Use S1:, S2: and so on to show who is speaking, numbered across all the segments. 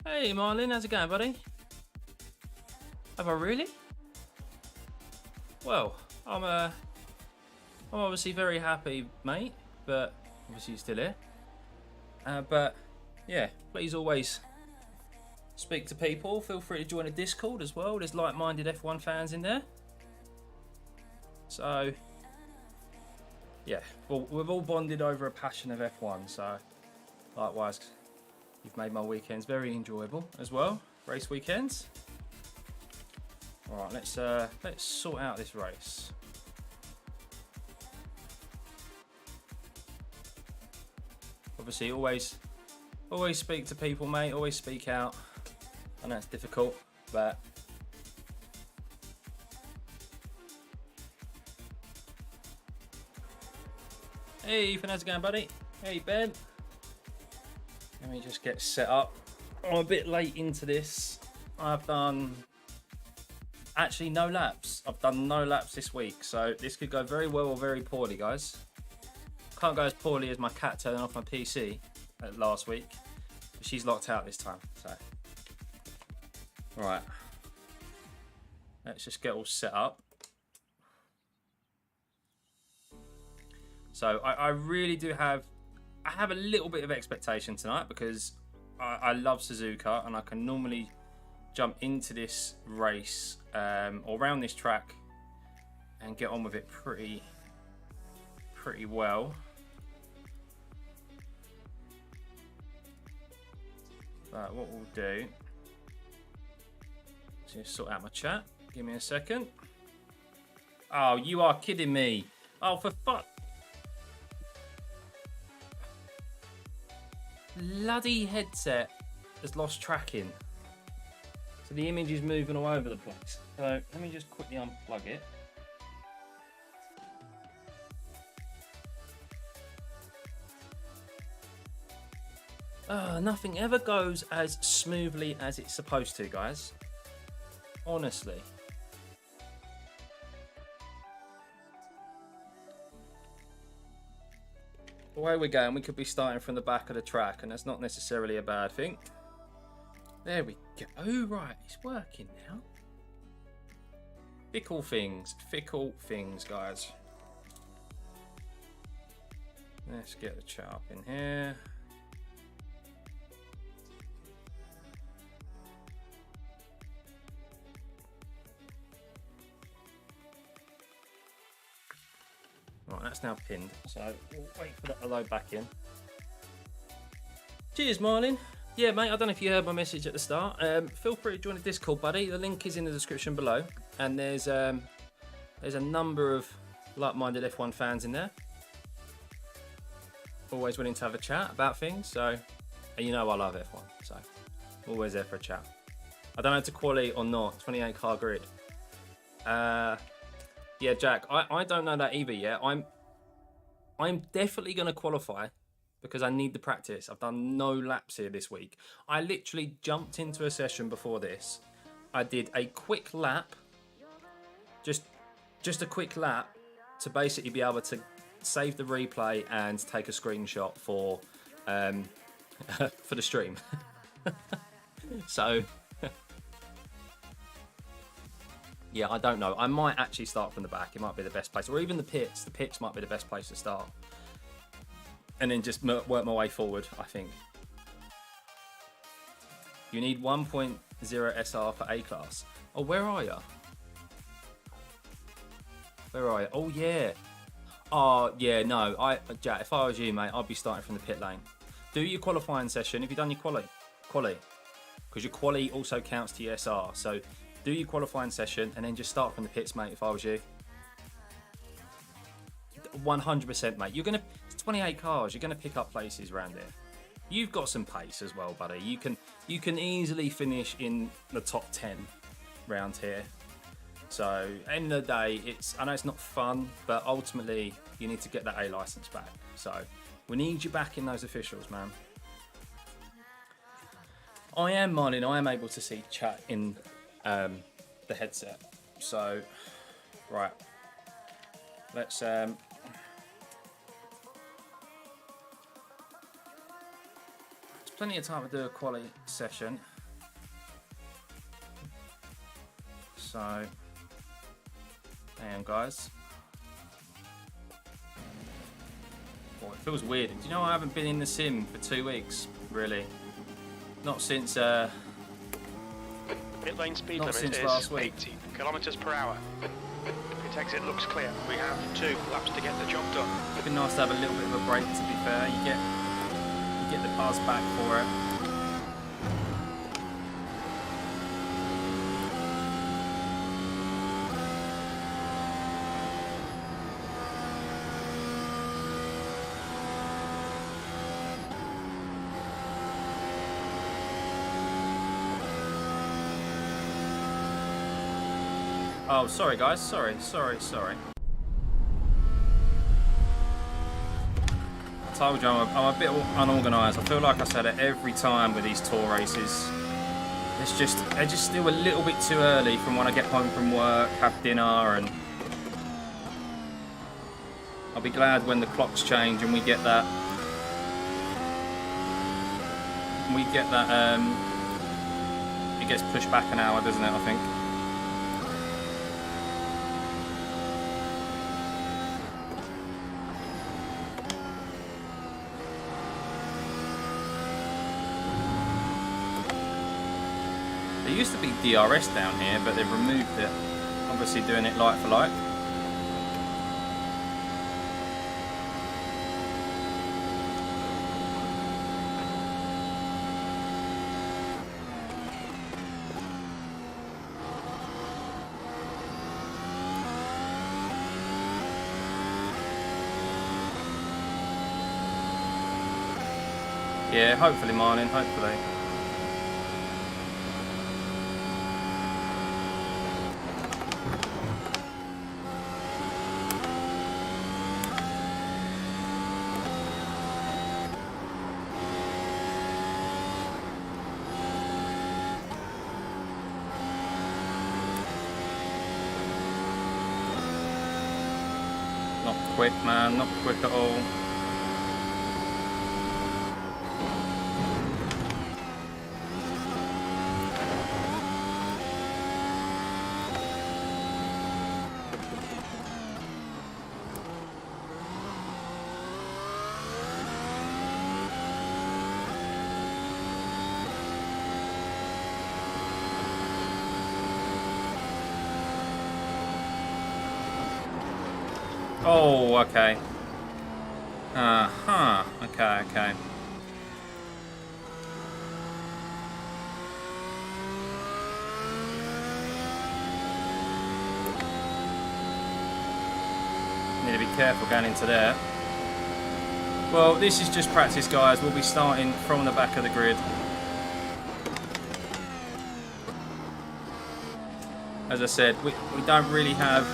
S1: Hey Marlin, how's it going, buddy? Have I really? Well, I'm obviously very happy, mate, but obviously you're still here. But yeah, please always speak to people. Feel free to join a Discord as well. There's like-minded F1 fans in there. So yeah, well, we've all bonded over a passion of F1. So likewise, you've made my weekends very enjoyable as well. Race weekends. All right, let's sort out this race. Obviously, always speak to people, mate. Always speak out. I know it's difficult, but hey, Ethan, how's it going, buddy? Hey, Ben. Let me just get set up. I'm a bit late into this. I've done actually no laps. I've done no laps this week, so this could go very well or very poorly, guys. Can't go as poorly as my cat turning off my PC last week. But she's locked out this time, so. Right. Let's just get all set up. So I really do have a little bit of expectation tonight because I love Suzuka and I can normally jump into this race or around this track and get on with it pretty well. But what we'll do is just sort out my chat. Give me a second. Oh, you are kidding me. Oh, for fuck. Bloody headset has lost tracking. So the image is moving all over the place. So let me just quickly unplug it. Nothing ever goes as smoothly as it's supposed to, guys. Honestly. The way we're going, we could be starting from the back of the track, and that's not necessarily a bad thing. There we go. Oh, right, it's working now. Fickle things, guys. Let's get the chat up in here. Right, that's now pinned, so we'll wait for that to load back in. Cheers, Marlin. Yeah, mate, I don't know if you heard my message at the start. Feel free to join the Discord, buddy. The link is in the description below. And there's a number of like-minded F1 fans in there. Always willing to have a chat about things. So, and you know I love F1, so always there for a chat. I don't know if to quali or not, 28 car grid. Yeah, Jack, I don't know that either yet. I'm definitely going to qualify because I need the practice. I've done no laps here this week. I literally jumped into a session before this. I did a quick lap, just a quick lap to basically be able to save the replay and take a screenshot for the stream. So yeah, I don't know. I might actually start from the back. It might be the best place. Or even the pits. The pits might be the best place to start. And then just work my way forward, I think. You need 1.0 SR for A-Class. Oh, where are you? Where are you? Oh, yeah. Oh, yeah, no. Jack, if I was you, mate, I'd be starting from the pit lane. Do your qualifying session. Have you done your quali? Because your quali also counts to your SR. So do your qualifying session and then just start from the pits, mate, if I was you. 100%, mate. It's 28 cars. You're going to pick up places around here. You've got some pace as well, buddy. You can easily finish in the top 10 round here. So, end of the day, I know it's not fun, but ultimately, you need to get that A license back. So, we need you back in those officials, man. I am, Marlin, I am able to see chat in the headset. So, right. Let's there's plenty of time to do a quali session. So, hang on, guys. Oh, it feels weird. Do you know I haven't been in the sim for 2 weeks? Really? Not since
S2: Pit lane speed
S1: not
S2: limit
S1: since
S2: is
S1: last week.
S2: 80 kilometers per hour. Pit exit looks clear. We have 2 laps to get the job done.
S1: It'd be nice to have a little bit of a break. To be fair, you get the buzz back for it. Oh, sorry guys, sorry. I told you I'm a bit unorganised. I feel like I said it every time with these tour races. They're just still a little bit too early from when I get home from work, have dinner, and I'll be glad when the clocks change and we get that. It gets pushed back an hour, doesn't it, I think? There used to be DRS down here, but they've removed it. Obviously doing it like for like. Yeah, hopefully, Marlin, hopefully. Not quick, man, not quick at all. Oh, okay. Okay. Need to be careful going into there. Well, this is just practice, guys. We'll be starting from the back of the grid. As I said, we don't really have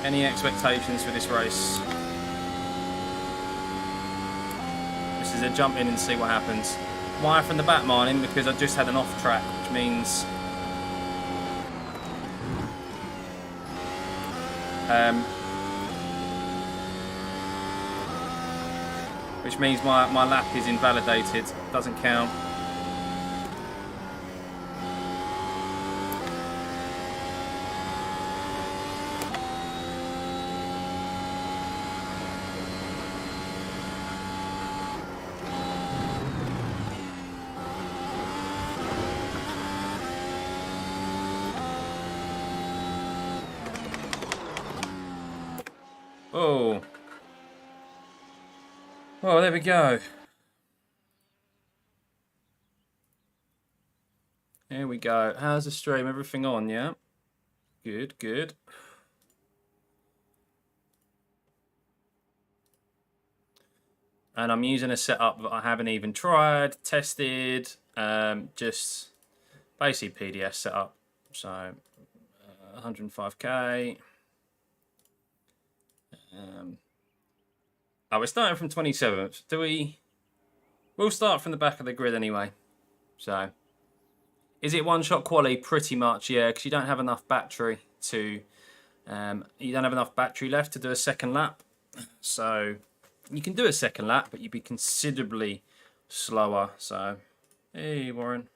S1: any expectations for this race. This is a jump in and see what happens. Why from the back, Martin? Because I just had an off track, which means my lap is invalidated. Doesn't count. Oh. Well, there we go. There we go. How's the stream? Everything on, yeah? Good. And I'm using a setup that I haven't even tried, tested, just basically PDS setup. So 105k. Oh, we're starting from 27th. We'll start from the back of the grid anyway. So, is it one-shot quali? Pretty much, yeah, because you don't have enough battery to, you don't have enough battery left to do a second lap. So, you can do a second lap, but you'd be considerably slower. So, hey, Warren.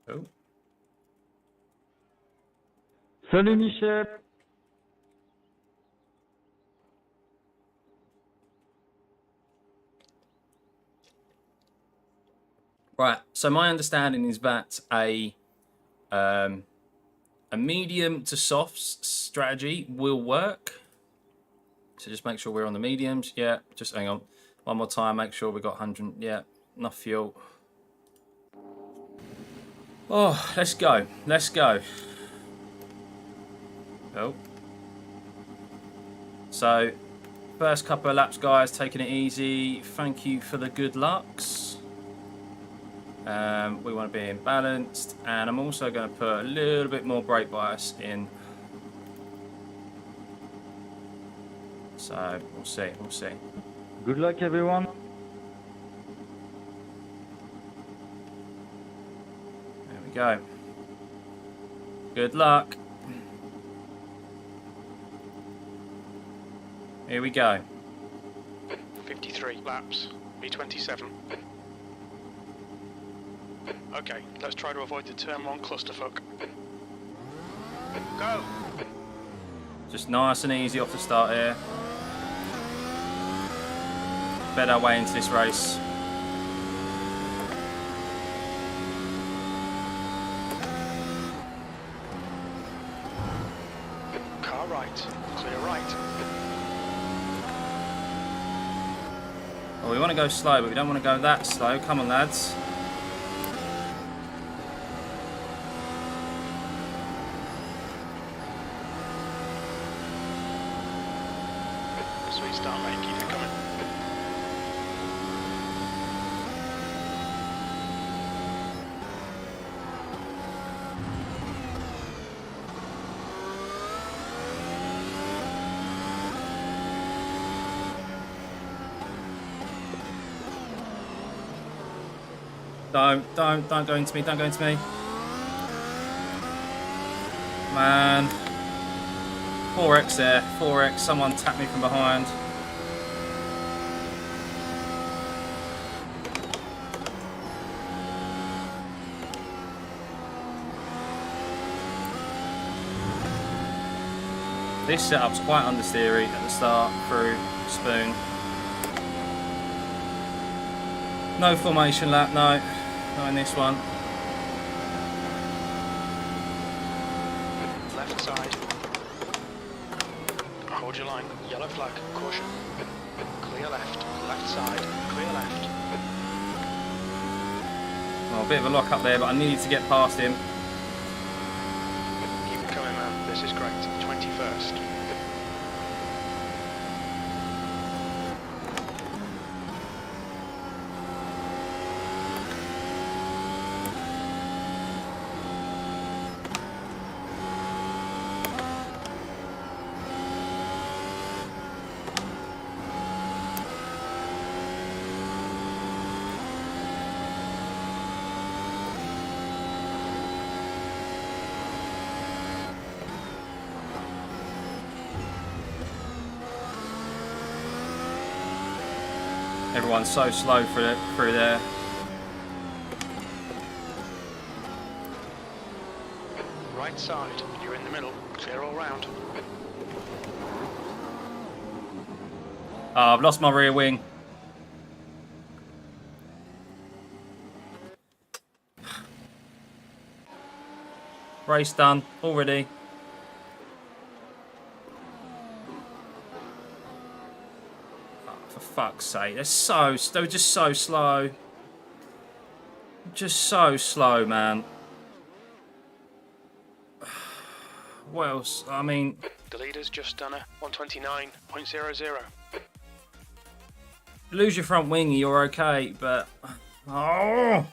S1: Oh.
S3: Salut Michel.
S1: Right, so my understanding is that a medium to softs strategy will work. So just make sure we're on the mediums. Yeah, just hang on. One more time, make sure we got 100. Yeah, enough fuel. Oh, let's go. Let's go. Oh. So, first couple of laps, guys, taking it easy. Thank you for the good lucks. We want to be in balanced, and I'm also going to put a little bit more brake bias in. So we'll see, we'll see.
S3: Good luck everyone.
S1: There we go. Good luck. Here we go.
S2: 53 laps, B27. Okay, let's try to avoid the turn 1 clusterfuck. Go!
S1: Just nice and easy off the start here. Bet our way into this race.
S2: Car right, clear right.
S1: Well, we want to go slow, but we don't want to go that slow. Come on, lads.
S2: Sweet start, mate. Keep it coming.
S1: Don't go into me, don't go into me. Man. 4x there, 4x, someone tapped me from behind. This setup's quite understeery at the start, through spoon. No formation lap, no. Not in this one.
S2: Left side. Hold your line. Yellow flag. Caution. Clear left. Left side. Clear left.
S1: Well, a bit of a lock up there, but I needed to get past him.
S2: Keep it coming, man. This is great. 21st.
S1: Everyone's so slow through there.
S2: Right side. You're in the middle. Clear all round.
S1: Oh, I've lost my rear wing. Race done already. For fuck's sake, they were just so slow. Just so slow, man. What else? I mean,
S2: The leader's just done a 129.00.
S1: lose your front wing, you're okay, but oh.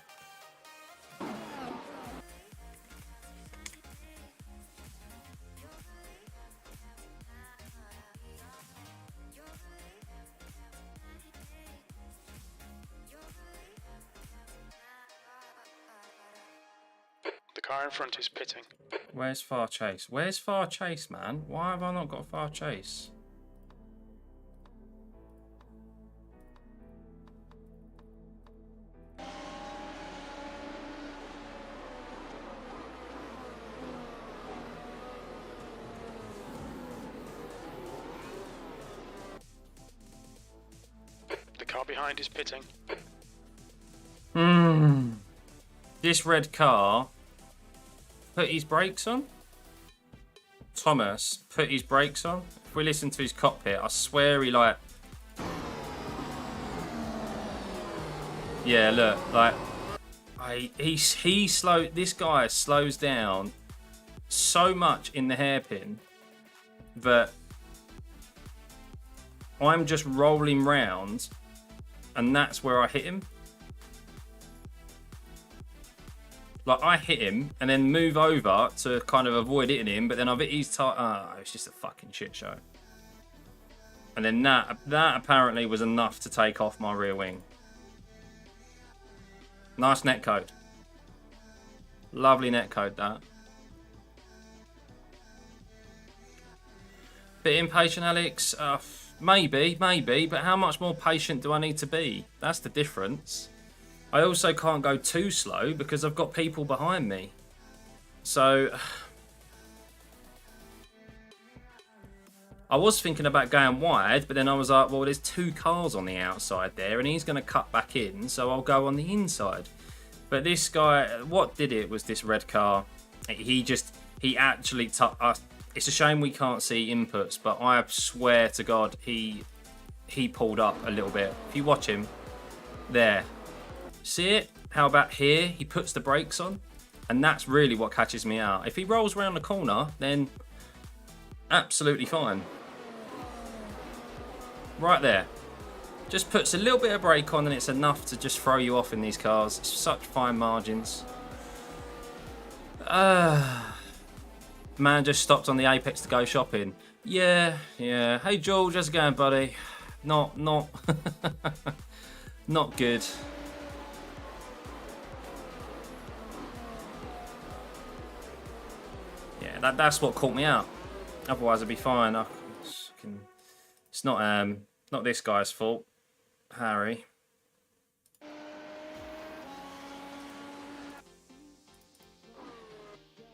S2: The car in front is pitting.
S1: Where's Far Chase? Where's Far Chase, man? Why have I not got Far Chase?
S2: behind is pitting.
S1: This red car put his brakes on. Thomas put his brakes on. If we listen to his cockpit, I swear he like... Yeah, look, like... This guy slows down so much in the hairpin that I'm just rolling round and that's where I hit him. Like, I hit him and then move over to kind of avoid hitting him, but then I've hit his tire. It's just a fucking shit show. And then that apparently was enough to take off my rear wing. Nice netcode. Lovely netcode, that. Bit impatient, Alex? Maybe, but how much more patient do I need to be? That's the difference. I also can't go too slow because I've got people behind me. So... I was thinking about going wide, but then I was like, well, there's two cars on the outside there, and he's going to cut back in, so I'll go on the inside. But this guy, what did it was this red car. He actually... It's a shame we can't see inputs, but I swear to God, he pulled up a little bit. If you watch him, there. See it? How about here? He puts the brakes on, and that's really what catches me out. If he rolls around the corner, then absolutely fine. Right there. Just puts a little bit of brake on and it's enough to just throw you off in these cars. It's such fine margins. Man just stopped on the Apex to go shopping. Yeah. Hey George, how's it going, buddy? Not not good. Yeah, that's what caught me out. Otherwise I'd be fine. It's not this guy's fault. Harry.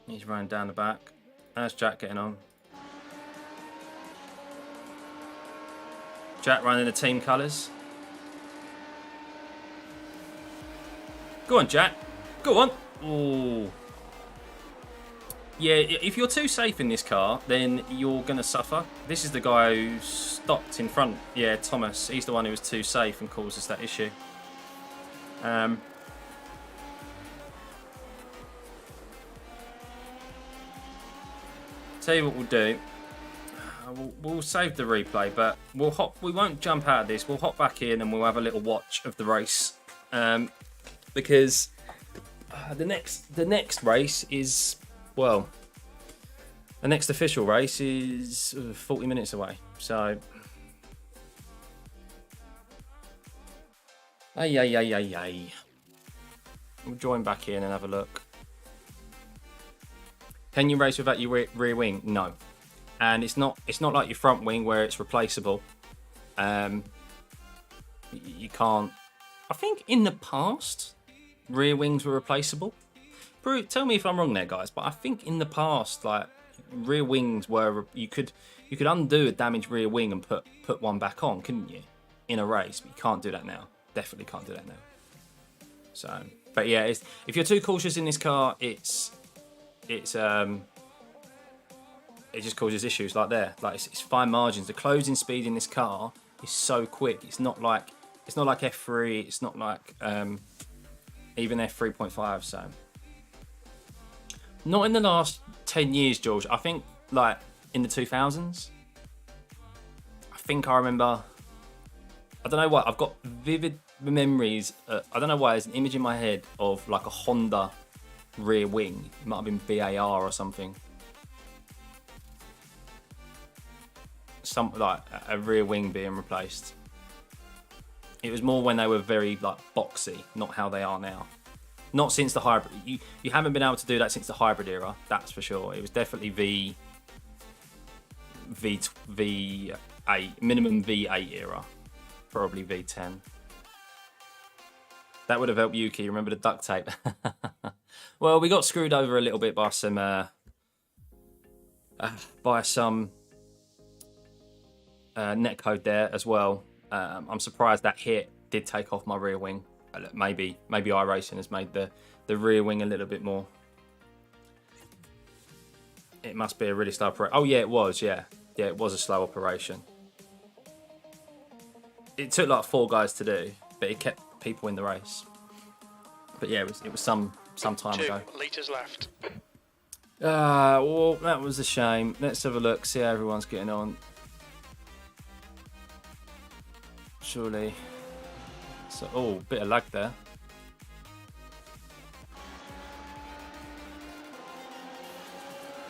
S1: He's running down the back. How's Jack getting on? Jack running the team colours. Go on, Jack. Go on. Ooh. Yeah, if you're too safe in this car, then you're going to suffer. This is the guy who stopped in front. Yeah, Thomas. He's the one who was too safe and causes that issue. Tell you what we'll do. We'll save the replay, but we won't jump out of this. We'll hop back in and we'll have a little watch of the race. Because the next race is... Well, the next official race is 40 minutes away. So, ay. We'll join back in and have a look. Can you race without your rear wing? No, and it's not like your front wing where it's replaceable. You can't. I think in the past, rear wings were replaceable. Tell me if I'm wrong there, guys, but I think in the past, like, rear wings were... You could undo a damaged rear wing and put one back on, couldn't you? In a race, but you can't do that now. Definitely can't do that now. So, but yeah, if you're too cautious in this car, it just causes issues like there. Like, it's fine margins. The closing speed in this car is so quick. It's not like F3. It's not like even F3.5. So. Not in the last 10 years, George. I think, like, in the 2000s. I think I remember... I don't know why. I've got vivid memories. I don't know why. There's an image in my head of, like, a Honda rear wing. It might have been BAR or something. Like, a rear wing being replaced. It was more when they were very, like, boxy, not how they are now. Not since the hybrid. You haven't been able to do that since the hybrid era, that's for sure. It was definitely V8, minimum V8 era. Probably V10. That would have helped Yuki, remember the duct tape? Well, we got screwed over a little bit by some netcode there as well. I'm surprised that hit did take off my rear wing. Maybe iRacing has made the rear wing a little bit more. It must be a really slow operation. Oh yeah, it was. Yeah, it was a slow operation. It took like 4 guys to do, but it kept people in the race. But yeah, it was some time ago.
S2: 2 litres left.
S1: Well, that was a shame. Let's have a look, see how everyone's getting on. Surely. So, oh, bit of lag there.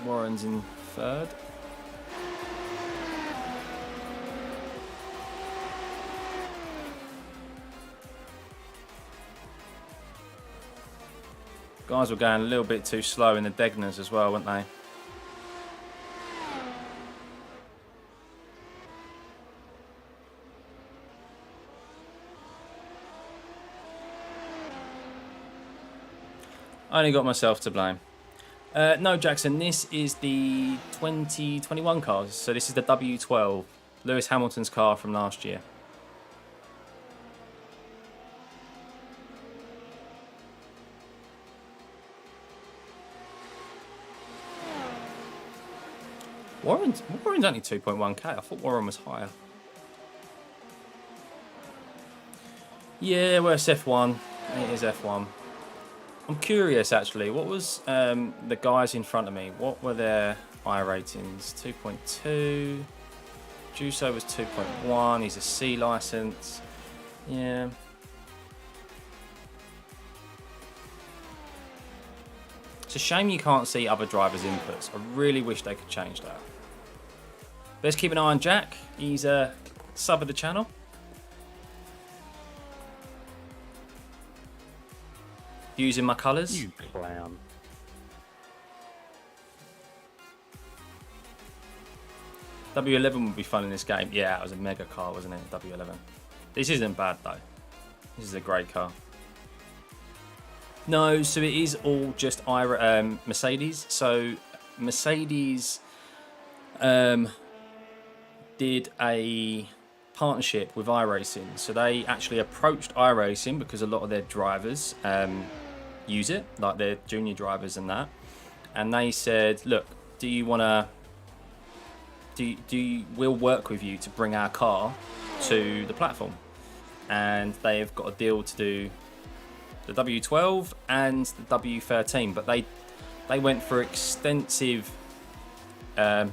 S1: Warren's in 3rd. Guys were going a little bit too slow in the Degners as well, weren't they? I only got myself to blame. No, Jackson, this is the 2021 cars. So this is the W12, Lewis Hamilton's car from last year. Warren's only 2.1k. I thought Warren was higher. Yeah, well, it's F1. It is F1. I'm curious, actually. What was the guys in front of me? What were their iRatings? 2.2. Juso was 2.1. He's a C license. Yeah. It's a shame you can't see other drivers' inputs. I really wish they could change that. Let's keep an eye on Jack. He's a sub of the channel. Using my colours.
S3: You clown.
S1: W11 would be fun in this game. Yeah, it was a mega car, wasn't it? W11. This isn't bad though. This is a great car. No, so it is all just Mercedes. So Mercedes did a partnership with iRacing. So they actually approached iRacing because a lot of their drivers use it, like their junior drivers and that. And they said, look, do you want to, we'll work with you to bring our car to the platform. And they've got a deal to do the W12 and the W13, but they went for extensive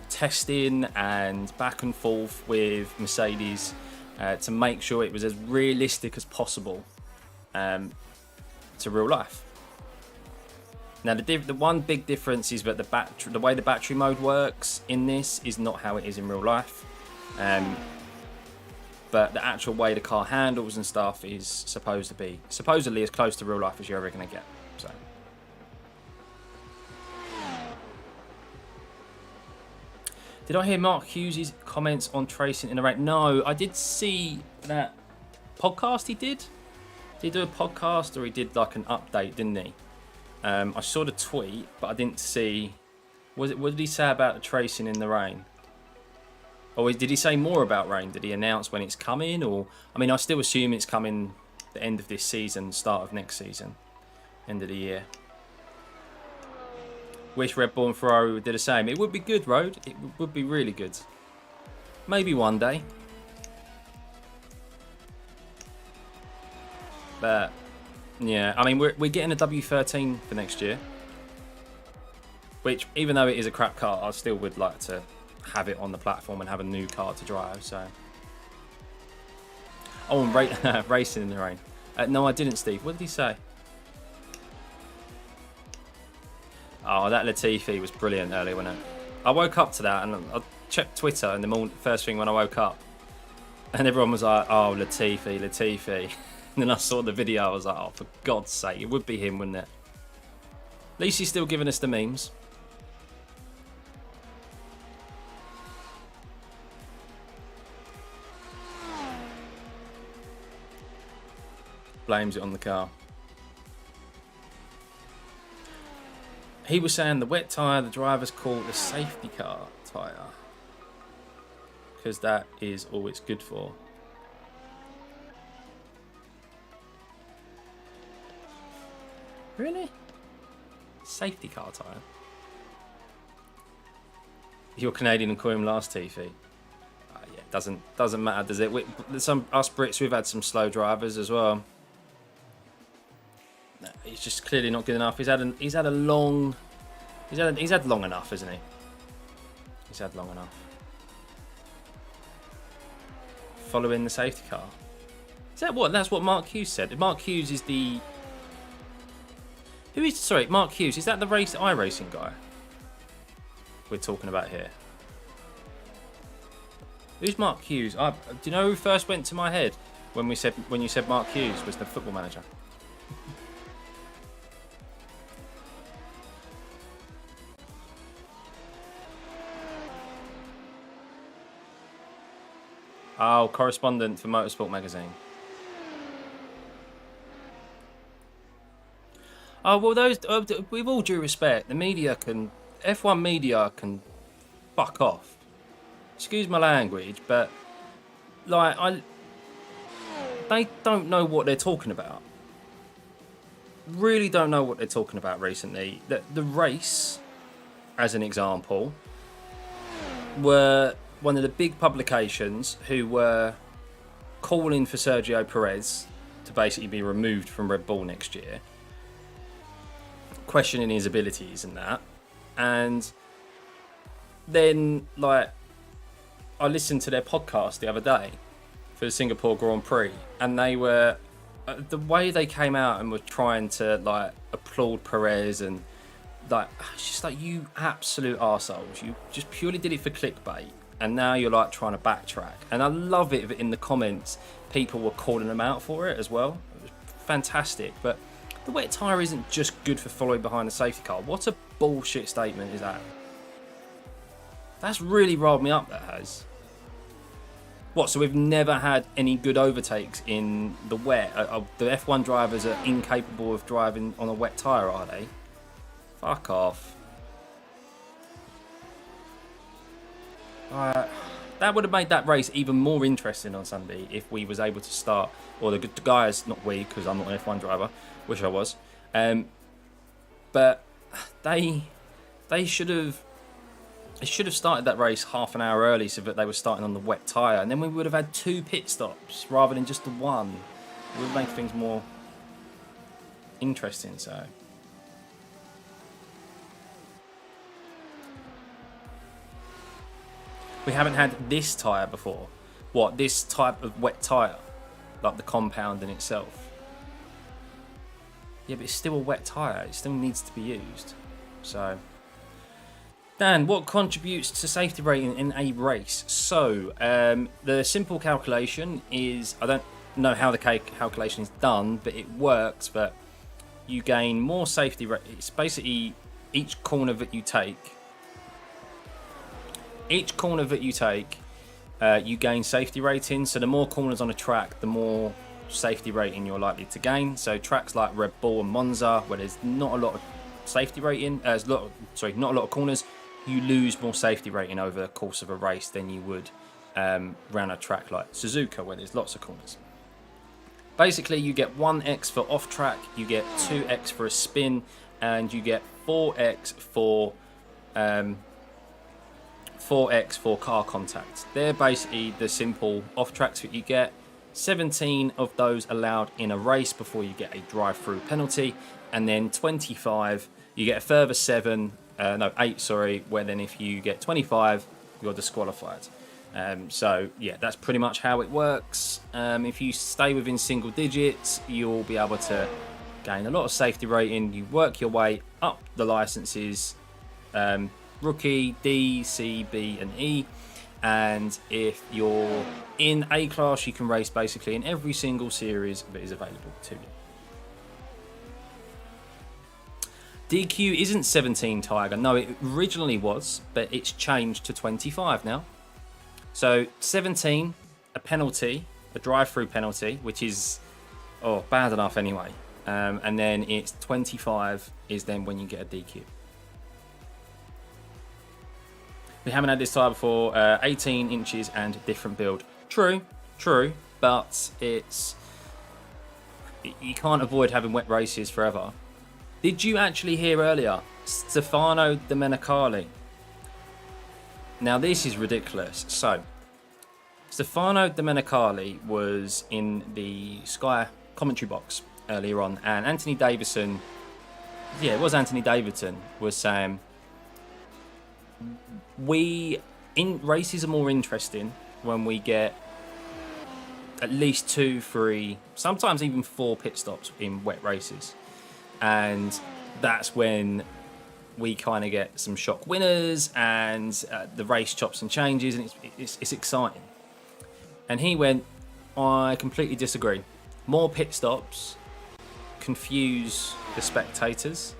S1: testing and back and forth with Mercedes to make sure it was as realistic as possible to real life. Now the one big difference is that the way the battery mode works in this is not how it is in real life. But the actual way the car handles and stuff is supposedly as close to real life as you're ever going to get. So. Did I hear Mark Hughes' comments on tracing in a race? No, I did see that podcast he did. Did he do a podcast or he did like an update, didn't he? I saw the tweet, but I didn't see. What did he say about the tracing in the rain? Or did he say more about rain? Did he announce when it's coming? Or I mean, I still assume it's coming the end of this season, start of next season, end of the year. Wish Red Bull and Ferrari would do the same. It would be good, Road. It would be really good. Maybe one day. But yeah, I mean, we're getting a W13 for next year. Which, even though it is a crap car, I still would like to have it on the platform and have a new car to drive. So, oh, and racing in the rain. No, I didn't, Steve. What did he say? Oh, that Latifi was brilliant earlier, wasn't it? I woke up to that and I checked Twitter in the morning, first thing when I woke up, and everyone was like, "Oh, Latifi." And then I saw the video. I was like, "Oh, for God's sake, it would be him, wouldn't it?" At least he's still giving us the memes. Blames it on the car. He was saying the wet tyre, the drivers call it a safety car tyre. Because that is all it's good for. Really? Safety car tyre? You're Canadian and call him last TV. Yeah, doesn't matter, does it? Us Brits, we've had some slow drivers as well. No, he's just clearly not good enough. He's had long enough, isn't he? He's had long enough. Following the safety car. Is that what? That's what Mark Hughes said. Mark Hughes is the. Mark Hughes. Is that the iRacing guy we're talking about here? Who's Mark Hughes? Do you know who first went to my head when you said Mark Hughes was the football manager? Oh, correspondent for Motorsport magazine. Oh well, those with all due respect, the media can F1 media can fuck off. Excuse my language, but like they don't know what they're talking about. Really don't know what they're talking about recently. The race, as an example, were one of the big publications who were calling for Sergio Perez to basically be removed from Red Bull next year, questioning his abilities and that. And then, like, I listened to their podcast the other day for the Singapore Grand Prix, and they were the way they came out and were trying to like applaud Perez and like, it's just like, you absolute arseholes, you just purely did it for clickbait, and now you're like trying to backtrack. And I love it in the comments, people were calling them out for it as well. It was fantastic. But the wet tyre isn't just good for following behind the safety car. What a bullshit statement is that? That's really riled me up, that has. What, so we've never had any good overtakes in the wet? The F1 drivers are incapable of driving on a wet tyre, are they? Fuck off. That would have made that race even more interesting on Sunday if we was able to start, or the guys, not we, because I'm not an F1 driver, wish I was. But they should have started that race half an hour early so that they were starting on the wet tyre, and then we would have had 2 pit stops rather than just the one. It would make things more interesting. So we haven't had this tyre before. What, this type of wet tyre? Like the compound in itself? Yeah, but it's still a wet tyre. It still needs to be used. So, Dan, what contributes to safety rating in a race? So, the simple calculation is, I don't know how the calculation is done, but it works, but you gain more safety rating. It's basically each corner that you take, you gain safety rating. So the more corners on a track, the more safety rating you're likely to gain. So tracks like Red Bull and Monza, where there's not a lot of safety rating, not a lot of corners, you lose more safety rating over the course of a race than you would around a track like Suzuka, where there's lots of corners. Basically, you get 1x for off track, you get 2x for a spin, and you get 4x for car contact. They're basically the simple off tracks that you get. 17 of those allowed in a race before you get a drive-through penalty, and then 25 you get a further 8, where then if you get 25 you're disqualified. So yeah, that's pretty much how it works. If you stay within single digits, you'll be able to gain a lot of safety rating. You work your way up the licenses, rookie, D, C, B and E, and if you're in A class you can race basically in every single series that is available to you. DQ isn't 17, Tiger. No, it originally was, but it's changed to 25 now. So 17, a penalty, a drive-through penalty, which is bad enough anyway, and then it's 25 is then when you get a DQ. We haven't had this tyre before. 18 inches and different build. True, but you can't avoid having wet races forever. Did you actually hear earlier Stefano Domenicali? Now this is ridiculous. So Stefano Domenicali was in the Sky commentary box earlier on, and Anthony Davidson, yeah, it was Anthony Davidson, was saying races are more interesting when we get at least 2, 3, sometimes even 4 pit stops in wet races, and that's when we kind of get some shock winners and the race chops and changes, and it's exciting. And he went, I completely disagree. More pit stops confuse the spectators,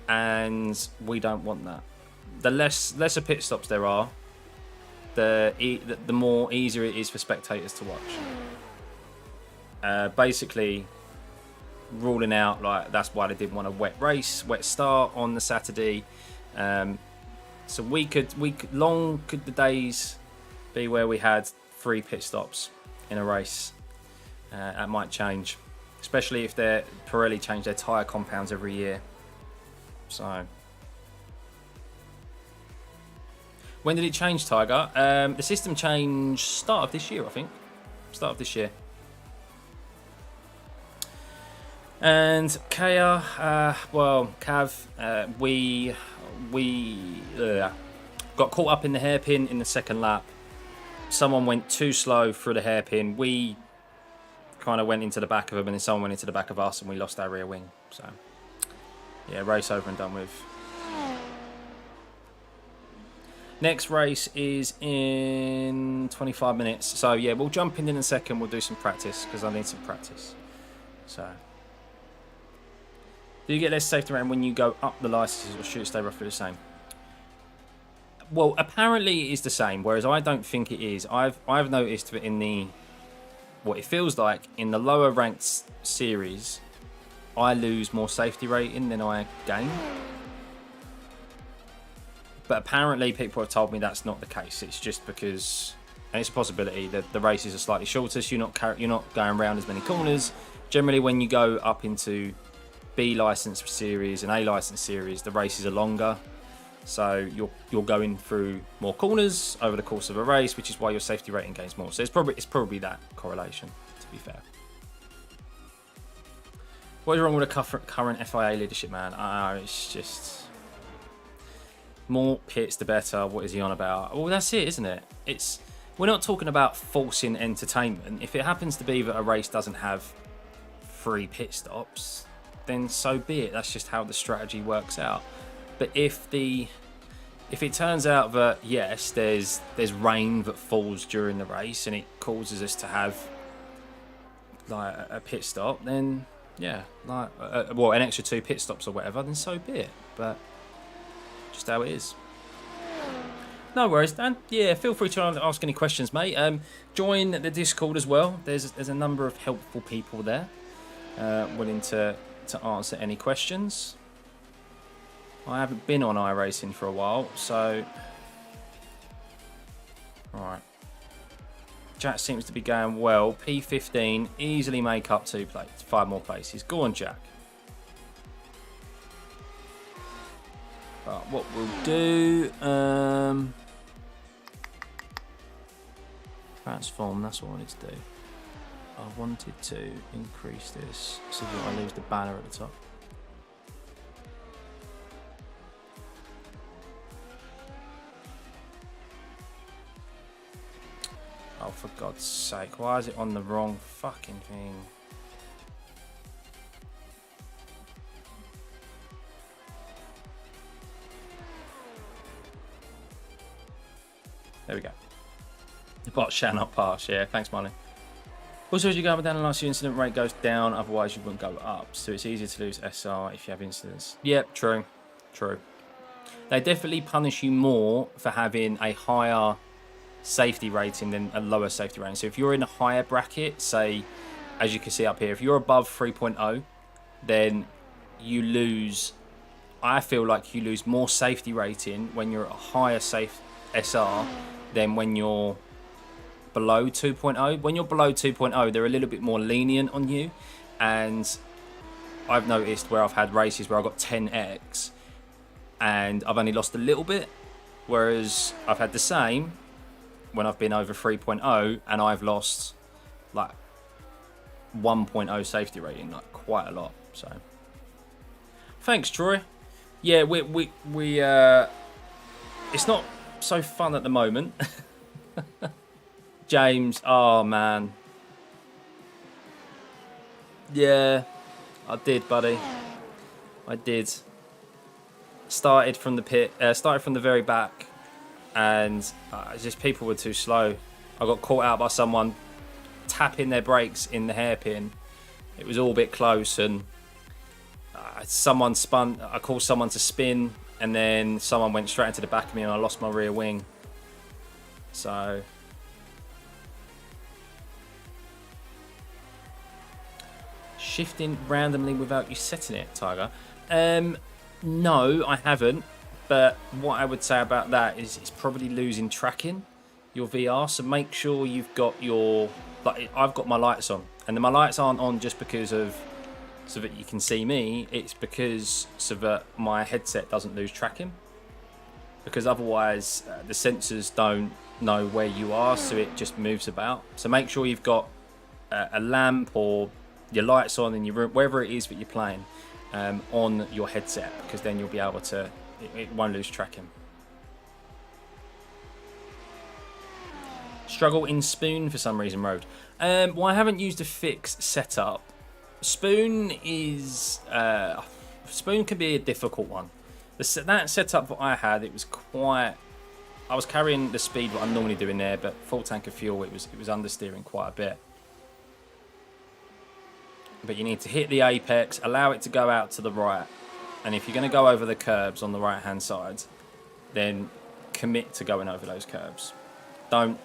S1: and we don't want that. The lesser pit stops there are, the more easier it is for spectators to watch. Basically, ruling out, like, that's why they didn't want a wet start on the Saturday. So long could the days be where we had 3 pit stops in a race. That might change, especially if Pirelli change their tyre compounds every year. So when did it change, Tiger? The system changed start of this year, I think. Start of this year. And Kaya, Cav, we got caught up in the hairpin in the second lap. Someone went too slow through the hairpin. We kind of went into the back of them, and then someone went into the back of us, and we lost our rear wing. So, yeah, race over and done with. Next race is in 25 minutes. So, yeah, we'll jump in a second. We'll do some practice, because I need some practice. So, do you get less safety rating when you go up the licenses, or should it stay roughly the same? Well, apparently it is the same, whereas I don't think it is. I've noticed that in what it feels like in the lower ranked series, I lose more safety rating than I gain. But apparently people have told me that's not the case. It's just because, and it's a possibility, that the races are slightly shorter, so you're not going around as many corners. Generally, when you go up into B license series and A license series, the races are longer. So you're going through more corners over the course of a race, which is why your safety rating gains more. So it's probably that correlation, to be fair. What is wrong with the current FIA leadership, man? It's just more pits the better. What is he on about? Well, that's it, isn't it? We're not talking about forcing entertainment. If it happens to be that a race doesn't have 3 pit stops, then so be it. That's just how the strategy works out. But if it turns out that, yes, there's rain that falls during the race and it causes us to have like a pit stop, then yeah, like an extra 2 pit stops or whatever, then so be it. But just how it is. No worries, Dan. Yeah, feel free to ask any questions, mate. Join the Discord as well. There's a number of helpful people there, willing to answer any questions. I haven't been on iRacing for a while, so alright. Jack seems to be going well. P15, easily make up 5 more places. Go on, Jack. But what we'll do, transform, that's what I wanted to do. I wanted to increase this so that I lose the banner at the top. Oh, for God's sake, why is it on the wrong fucking thing? There we go. The bot shall not pass, yeah, thanks, Marley. Also, as you go up and down the last, your incident rate goes down, otherwise you wouldn't go up. So it's easier to lose SR if you have incidents. Yep, true. True. They definitely punish you more for having a higher safety rating than a lower safety rating. So if you're in a higher bracket, say, as you can see up here, if you're above 3.0, then you lose, I feel like you lose more safety rating when you're at a higher safe SR than when you're below 2.0. When you're below 2.0, they're a little bit more lenient on you, and I've noticed where I've had races where I got 10x and I've only lost a little bit, whereas I've had the same when I've been over 3.0 and I've lost like 1.0 safety rating, like quite a lot. So thanks, Troy. Yeah, we it's not so fun at the moment. James, oh man. Yeah, I did, buddy. I did. Started from the pit, started from the very back, and just people were too slow. I got caught out by someone tapping their brakes in the hairpin. It was all a bit close, and someone spun. I called someone to spin, and then someone went straight into the back of me, and I lost my rear wing. So shifting randomly without you setting it, Tiger. No, I haven't. But what I would say about that is it's probably losing tracking your VR. So make sure you've got your, like, I've got my lights on, and my lights aren't on just because of so that you can see me. It's because so that my headset doesn't lose tracking. Because otherwise the sensors don't know where you are, so it just moves about. So make sure you've got a lamp or your lights on in your room, wherever it is that you're playing, on your headset, because then you'll be able to, it won't lose tracking. Struggle in Spoon for some reason, Road. Well, I haven't used a fixed setup. Spoon is Spoon can be a difficult one. That setup that I had, it was quite. I was carrying the speed that I'm normally doing there, but full tank of fuel, it was understeering quite a bit. But you need to hit the apex, allow it to go out to the right, and if you're going to go over the curbs on the right hand side, then commit to going over those curbs. Don't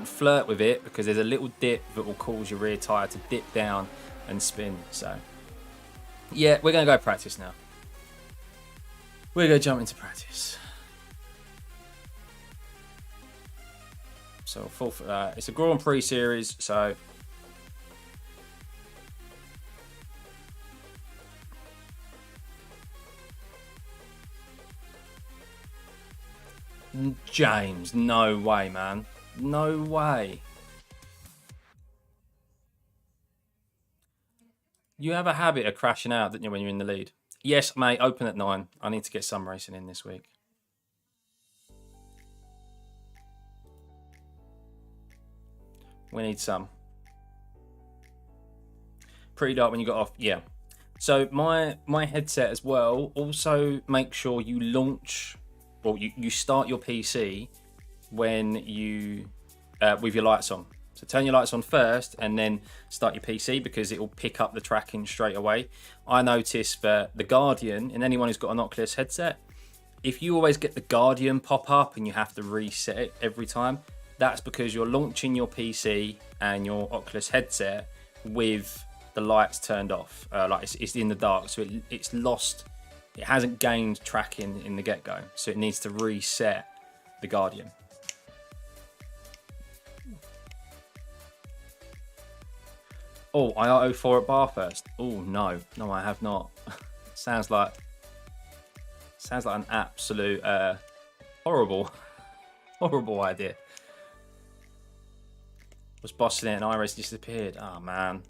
S1: flirt with it, because there's a little dip that will cause your rear tyre to dip down and spin. So yeah, we're going to go practice now. We're going to jump into practice. So it's a Grand Prix series, so James, no way, man. No way. You have a habit of crashing out, don't you, when you're in the lead? Yes, mate, open at 9. I need to get some racing in this week. We need some. Pretty dark when you got off. Yeah. So my headset as well, also make sure you launch, or you start your PC when you with your lights on. So turn your lights on first and then start your PC, because it will pick up the tracking straight away. I noticed that the Guardian, and anyone who's got an Oculus headset, if you always get the Guardian pop up and you have to reset it every time, that's because you're launching your PC and your Oculus headset with the lights turned off. Like it's in the dark, so it's lost. It hasn't gained tracking in the get-go, so it needs to reset the Guardian. Oh, I auto 4 at Barfirst. Oh no, I have not. Sounds like an absolute horrible idea. Was bossing it and iRacing disappeared. Oh man.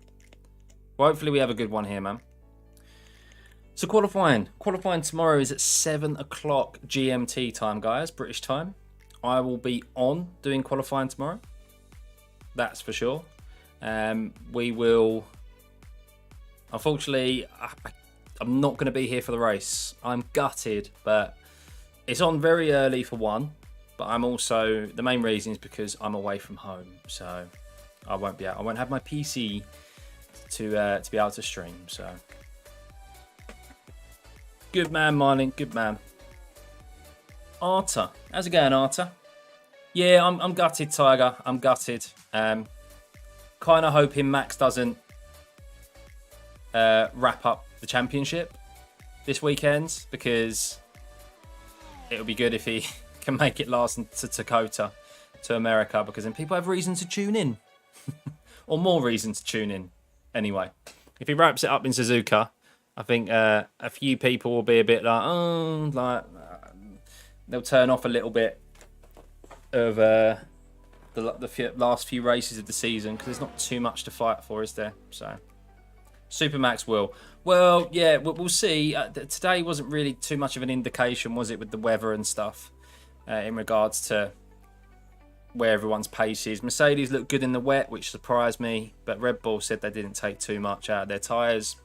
S1: Well, hopefully we have a good one here, man. So qualifying tomorrow is at 7 o'clock GMT time, guys, British time. I will be on doing qualifying tomorrow. That's for sure. We will. Unfortunately, I'm not going to be here for the race. I'm gutted, but it's on very early for one. But I'm also, the main reason is because I'm away from home, so I won't be out. I won't have my PC to be able to stream. So good man, Marlin. Good man. Arta, how's it going, Arta? Yeah, I'm gutted, Tiger. I'm gutted. Kind of hoping Max doesn't wrap up the championship this weekend, because it would be good if he can make it last to Dakota, to America, because then people have reason to tune in. Or more reason to tune in, anyway. If he wraps it up in Suzuka, I think a few people will be a bit like, oh, like they'll turn off a little bit of the last few races of the season because there's not too much to fight for, is there? So Supermax will. Well, yeah, we'll see. Today wasn't really too much of an indication, was it, with the weather and stuff in regards to where everyone's pace is. Mercedes looked good in the wet, which surprised me, but Red Bull said they didn't take too much out of their tyres.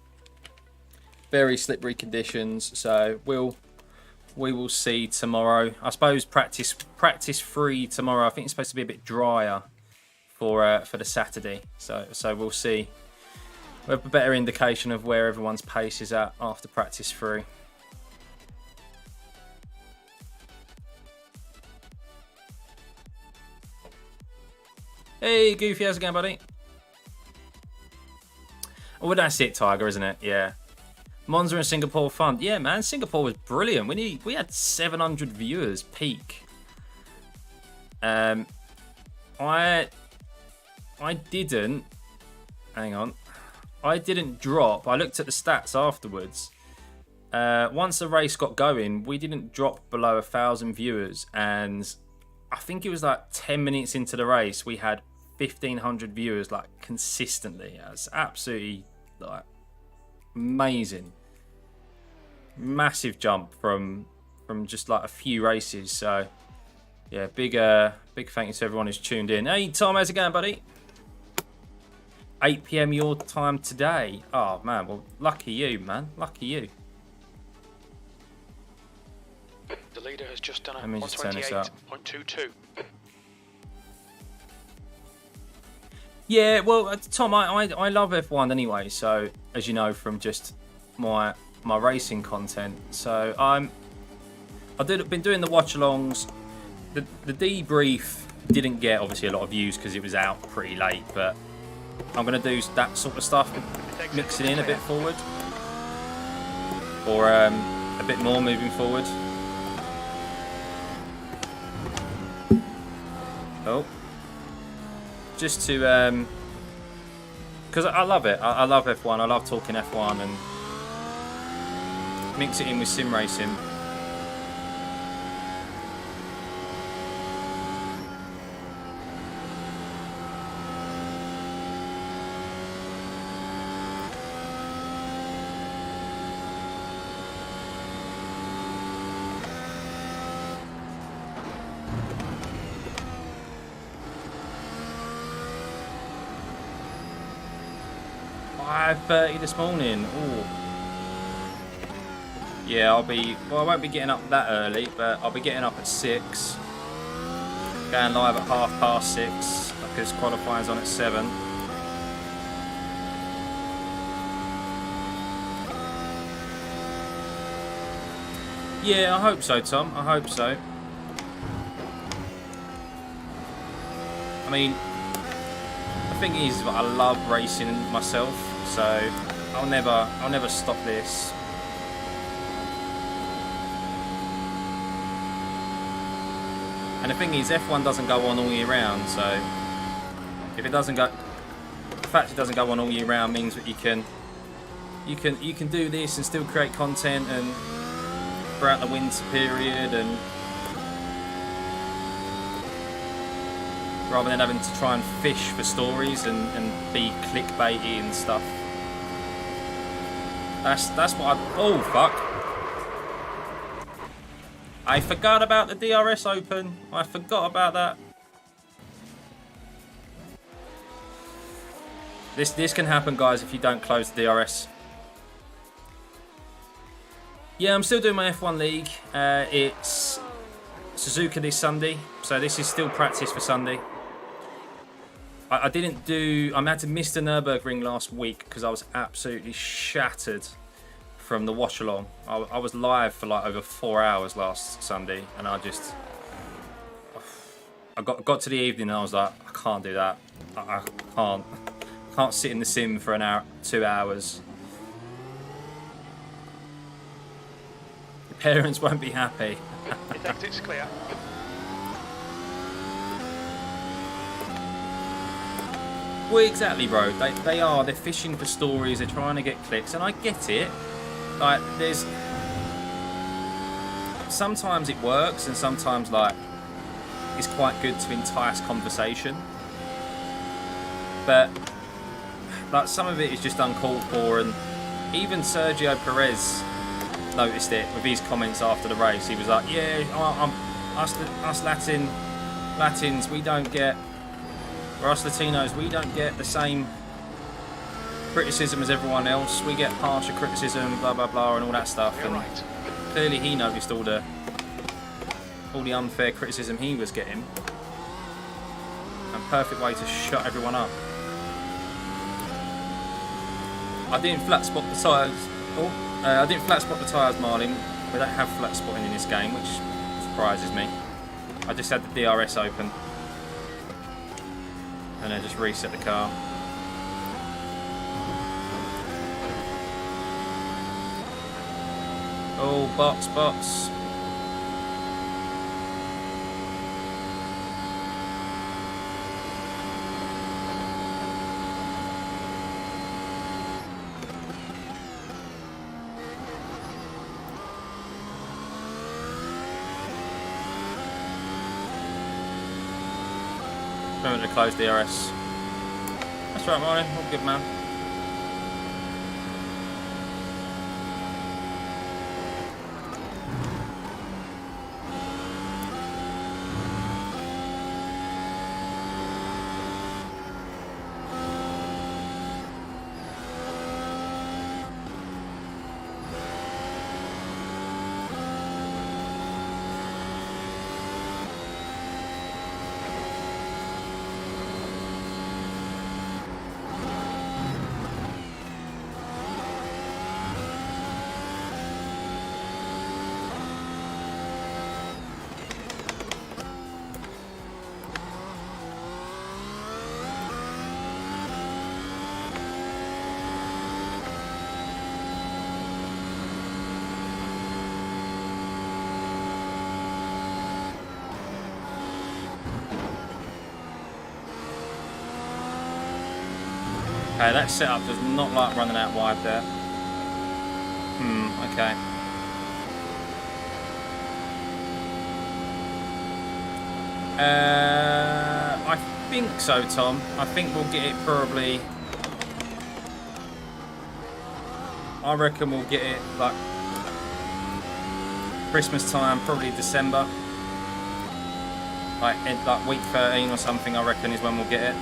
S1: Very slippery conditions, so we will see tomorrow. I suppose practice free tomorrow. I think it's supposed to be a bit drier for the Saturday, so we'll see. We'll have a better indication of where everyone's pace is at after practice free. Hey, Goofy, how's it going, buddy? Oh, well, that's it, Tiger, isn't it? Yeah. Monza and Singapore fun. Yeah, man, Singapore was brilliant. We had 700 viewers peak. I didn't. Hang on. I didn't drop. I looked at the stats afterwards. Once the race got going, we didn't drop below 1,000 viewers, and I think it was like 10 minutes into the race, we had 1,500 viewers like consistently. That's absolutely like amazing. Massive jump from just like a few races. So yeah, big thank you to everyone who's tuned in. Hey Tom, how's it going, buddy? 8 PM your time today. Oh man, well lucky you, man. Lucky you.
S2: The leader has just done a
S1: Let me just turn this up.
S2: 128.22.
S1: Yeah, well, Tom, I love F1 anyway. So as you know from just my racing content, so been doing the watch-alongs. The debrief didn't get obviously a lot of views because it was out pretty late, but I'm gonna do that sort of stuff, mix it in a bit forward, or a bit more moving forward. Oh, just to because I love it. I love F1. I love talking F1 and mix it in with sim racing. .30 this morning. Ooh. Yeah, I won't be getting up that early, but I'll be getting up at 6. Going live at 6:30 because qualifying's on at 7. Yeah, I hope so, Tom. I hope so. I mean, the thing is, I love racing myself, so I'll never stop this. And the thing is, F1 doesn't go on all year round, so if it doesn't go, the fact it doesn't go on all year round means that you can do this and still create content and throughout the winter period, and rather than having to try and fish for stories and be clickbaity and stuff. That's what oh fuck. I forgot about the DRS Open. I forgot about that. This can happen, guys, if you don't close the DRS. Yeah, I'm still doing my F1 League. It's Suzuka this Sunday, so this is still practice for Sunday. I had to miss the Nürburgring last week because I was absolutely shattered from the watch along. I was live for like over 4 hours last Sunday, and I got to the evening and I was like, I can't do that. I can't sit in the sim for an hour, 2 hours. Your parents won't be happy.
S2: His exit's clear.
S1: Well, exactly, bro. They're fishing for stories. They're trying to get clicks, and I get it. like, there's sometimes it works, and sometimes like it's quite good to entice conversation. But like some of it is just uncalled for, and even Sergio Perez noticed it with his comments after the race. He was like, "Yeah, us Latins, we don't get, or us Latinos, we don't get the same criticism as everyone else. We get harsher criticism, blah blah blah, and all that stuff."
S2: You're
S1: And
S2: right.
S1: clearly he noticed all the unfair criticism he was getting. A perfect way to shut everyone up. I didn't flat spot the tyres. I didn't flat spot the tyres, Marlin. We don't have flat spotting in this game, which surprises me. I just had the DRS open, and then just reset the car. Oh, box. Remember to close DRS. That's right, Martin. All good, man. Okay, that setup does not like running out wide there. Okay. I think so, Tom. I think we'll get it probably... I reckon we'll get it like Christmas time, probably December. Like week 13 or something, I reckon, is when we'll get it.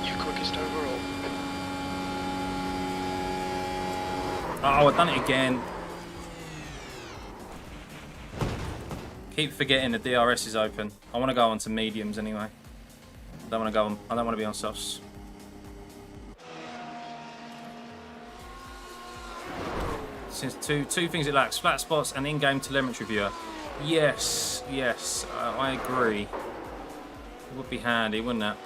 S2: Your quickest overall.
S1: Oh, I've done it again. Keep forgetting the DRS is open. I want to go on to mediums anyway. I don't want to go on. I don't want to be on softs. Since two things it lacks: flat spots and in-game telemetry viewer. Yes, I agree. It would be handy, wouldn't it?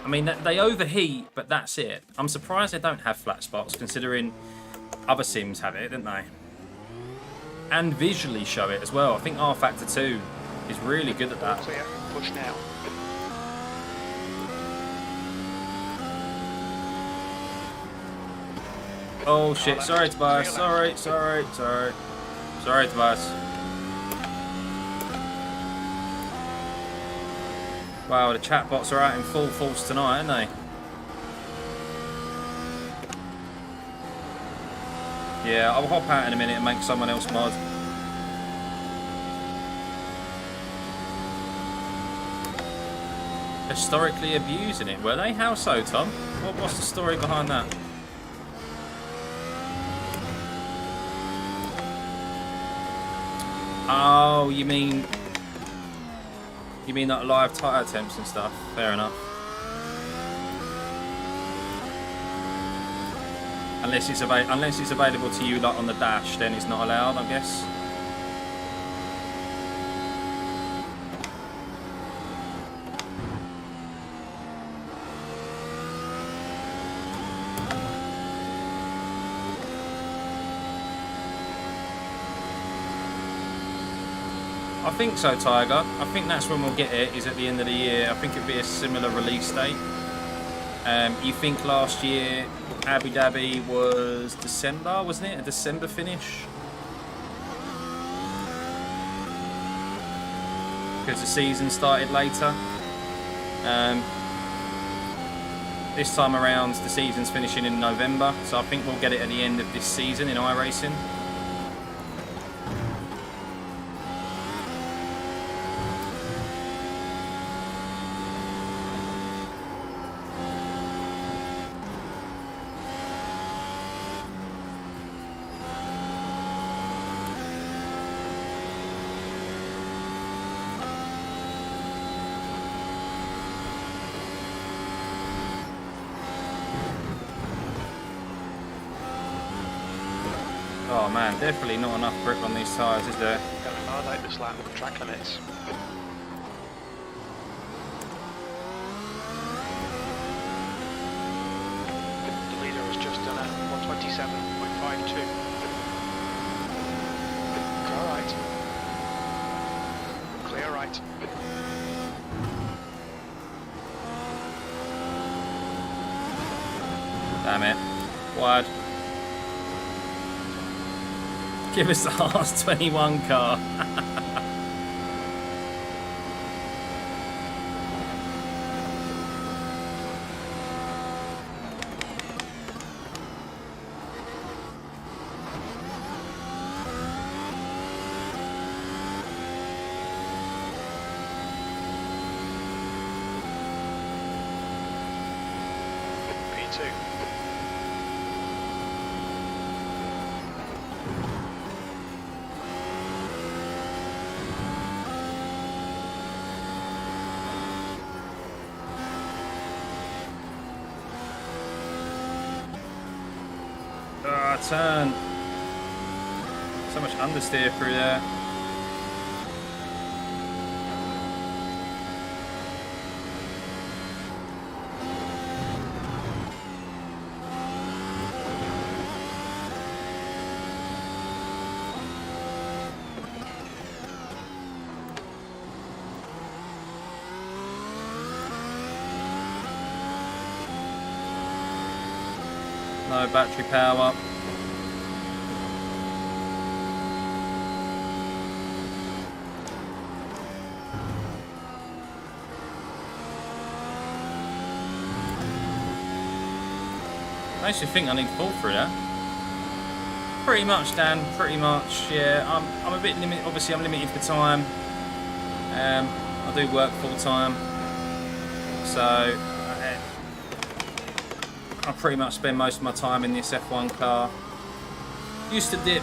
S1: I mean, they overheat, but that's it. I'm surprised they don't have flat spots, considering other sims have it, don't they? And visually show it as well. I think R Factor 2 is really good at that.
S2: Clear. Push now.
S1: Oh shit, sorry Tobias, sorry Tobias. Wow, the chatbots are out in full force tonight, aren't they? Yeah, I'll hop out in a minute and make someone else mod. Historically abusing it, were they? How so, Tom? What's the story behind that? Oh, you mean like live tyre attempts and stuff? Fair enough. Unless it's available to you like on the dash, then it's not allowed, I guess. I think so, Tiger. I think that's when we'll get it, is at the end of the year. I think it'll be a similar release date. You think last year Abu Dhabi was December, wasn't it? A December finish? Because the season started later. This time around, the season's finishing in November, so I think we'll get it at the end of this season in iRacing. Oh man, definitely not enough grip on these tyres, is there?
S2: Going hard like this lap, track limits. The leader has just done a 127.52. All right. Clear right.
S1: Damn it. Wide. Give us the RS21 car.
S2: P2.
S1: Turn. So much understeer through there. No battery power. Makes you think I need to pull through that. Pretty much, Dan. Pretty much. Yeah, I'm a bit limited. Obviously, I'm limited for time. I do work full time, so I pretty much spend most of my time in this F1 car. Used to dip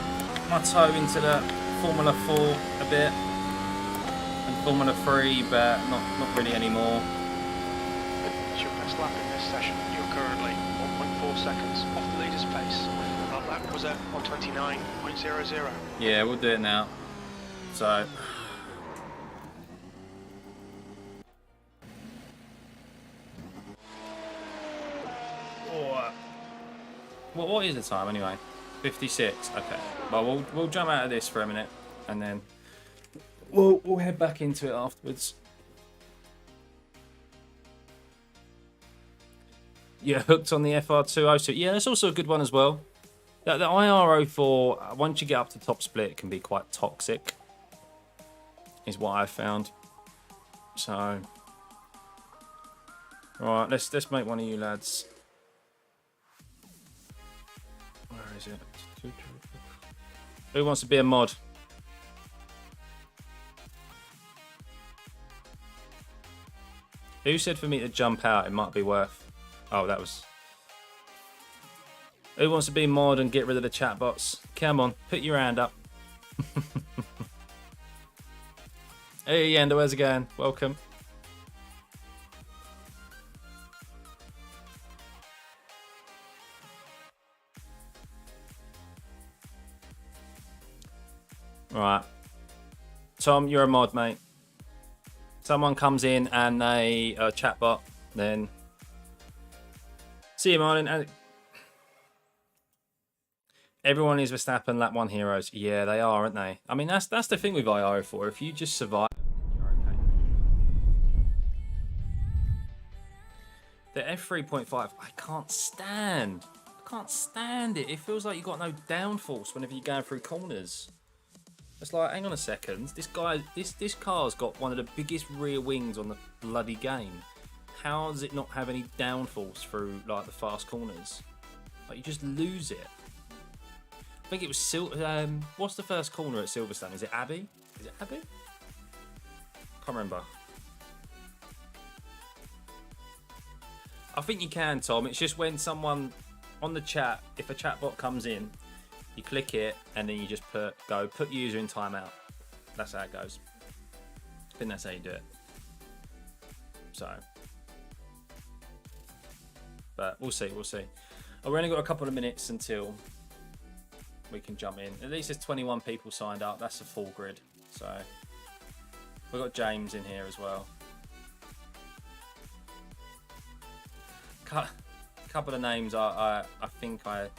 S1: my toe into the Formula 4 a bit and Formula 3, but not really anymore.
S2: It's your best lap in this session. You're currently 1.4 seconds off the leader's pace. That lap was at 129.00.
S1: Yeah, we'll do it now. So. Well, what is the time anyway? 56. Okay. Well, we'll jump out of this for a minute, and then we'll head back into it afterwards. Yeah, hooked on the FR202. Yeah, that's also a good one as well. The IR04, once you get up to top split, it can be quite toxic, is what I've found. So, all right, let's make one of you lads. Where is it? Who wants to be a mod? Who said for me to jump out? It might be worth. Oh, that was. Who wants to be mod and get rid of the chat bots? Come on, put your hand up. Hey, Yanda, how's it going? Welcome. Right. Tom, you're a mod, mate. Someone comes in and they chat bot, then see you, Martin. Everyone is Verstappen lap 1 heroes. Yeah, they are, aren't they? I mean, that's the thing with IO4. If you just survive, you're okay. The F3.5, I can't stand. I can't stand it. It feels like you've got no downforce whenever you're going through corners. It's like, hang on a second. This car's got one of the biggest rear wings on the bloody game. How does it not have any downforce through like the fast corners? Like you just lose it. I think it was what's the first corner at Silverstone? Is it Abbey? Is it Abbey? Can't remember. I think you can, Tom. It's just when someone on the chat, if a chat bot comes in, you click it and then you just put user in timeout. That's how it goes. I think that's how you do it. So, but we'll see. Oh, we've only got a couple of minutes until we can jump in. At least there's 21 people signed up. That's a full grid. So we've got James in here as well. Couple of names I think I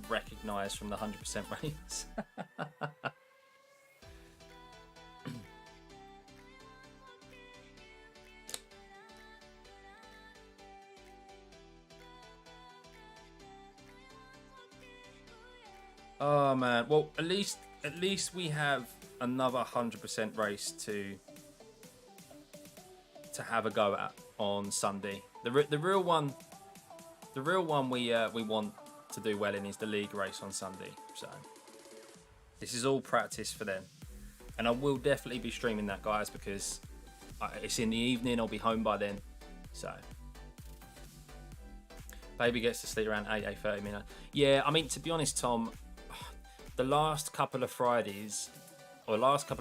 S1: recognise from the 100% race. Oh man, well at least we have another 100% race to have a go at on Sunday. The real one we want to do well in is the league race on Sunday. So this is all practice for them, and I will definitely be streaming that, guys, because it's in the evening. I'll be home by then. So baby gets to sleep around 8:30 minutes. Yeah, I mean, to be honest, Tom, the last couple of Fridays I've tried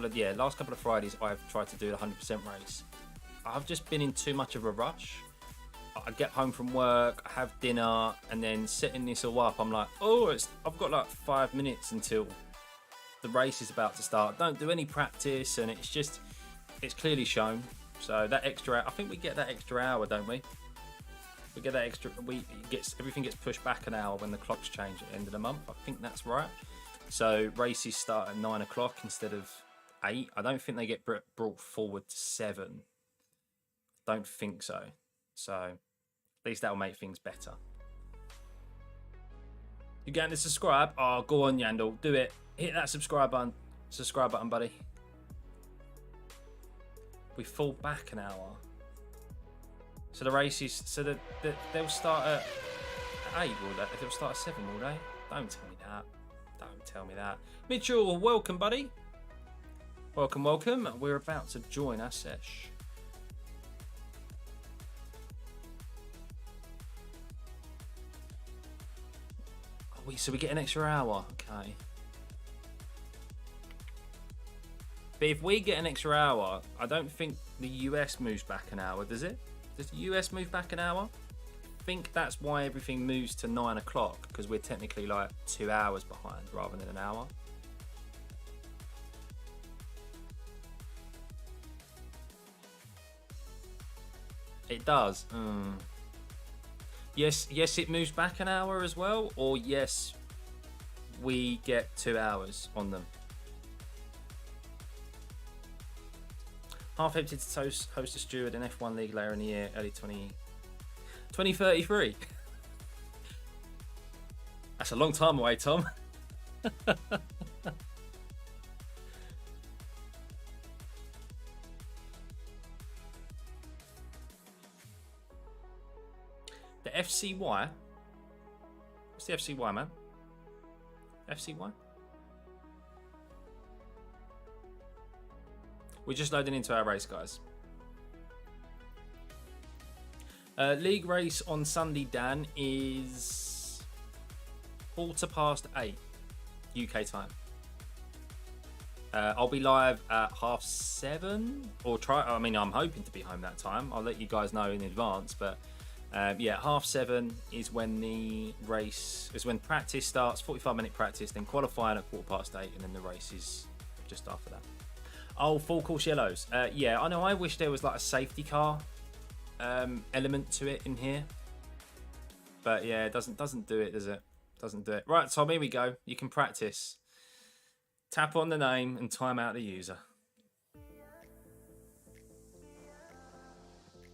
S1: to do the 100% race. I've just been in too much of a rush. I get home from work, I have dinner, and then setting this all up, I'm like, I've got like 5 minutes until the race is about to start. Don't do any practice, and it's clearly shown. So that extra, I think we get that extra hour, don't we? We get that extra. Everything gets pushed back an hour when the clocks change at the end of the month. I think that's right. So races start at 9 o'clock instead of 8. I don't think they get brought forward to 7. Don't think so. So at least that'll make things better. You getting to subscribe? Oh, go on, Yandel. Do it. Hit that subscribe button. Subscribe button, buddy. We fall back an hour. So the races, so they'll start at 8, will they? They'll start at 7, will they? Don't tell me that. Don't tell me that. Mitchell, welcome, buddy. Welcome. We're about to join our sesh. So we get an extra hour, okay. But if we get an extra hour, I don't think the US moves back an hour, does it? Does the US move back an hour? I think that's why everything moves to 9 o'clock, because we're technically like 2 hours behind rather than an hour. It does. Yes, it moves back an hour as well, or yes, we get 2 hours on them. Half empty to host a steward in F1 League later in the year, early 2033. That's a long time away, Tom. The FCY? What's the FCY, man? FCY? We're just loading into our race, guys. League race on Sunday, Dan, is 8:15 UK time. I'll be live at 7:30, or I'm hoping to be home that time. I'll let you guys know in advance, but yeah, 7:30 is when the race when practice starts. 45-minute practice, then qualifying at 8:15, and then the race is just after that. Oh, full course yellows. Yeah, I know. I wish there was like a safety car element to it in here, but yeah, it doesn't do it, does it? Doesn't do it. Right, Tom, here we go. You can practice. Tap on the name and time out the user.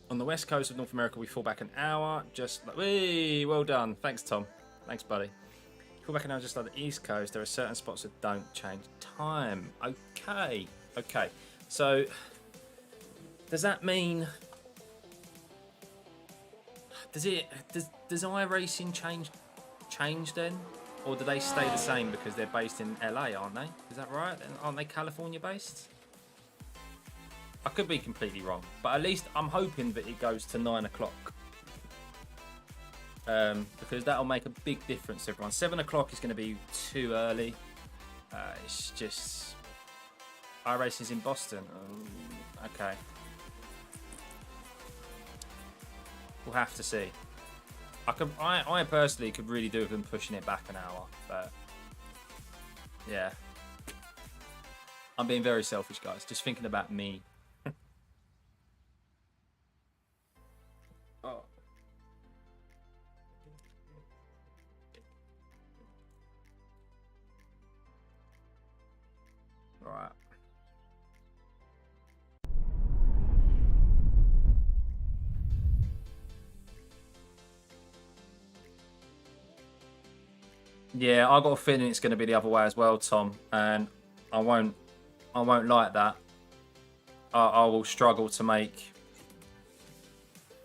S1: On on the west coast of North America, we fall back an hour. Just like, whee, well done. Thanks, Tom. Thanks, buddy. Fall back an hour just like the east coast. There are certain spots that don't change time. Okay. Okay. So, does that mean... Does iRacing change then? Or do they stay the same because they're based in LA, aren't they? Is that right? Aren't they California based? I could be completely wrong, but at least I'm hoping that it goes to 9 o'clock. Because that'll make a big difference to everyone. 7 o'clock is going to be too early. It's just... iRacing's in Boston. Okay. We'll have to see. I personally could really do with them pushing it back an hour, but yeah. I'm being very selfish, guys. Just thinking about me. Oh. All right. Yeah, I got a feeling it's going to be the other way as well, Tom, and I won't like that. I will struggle to make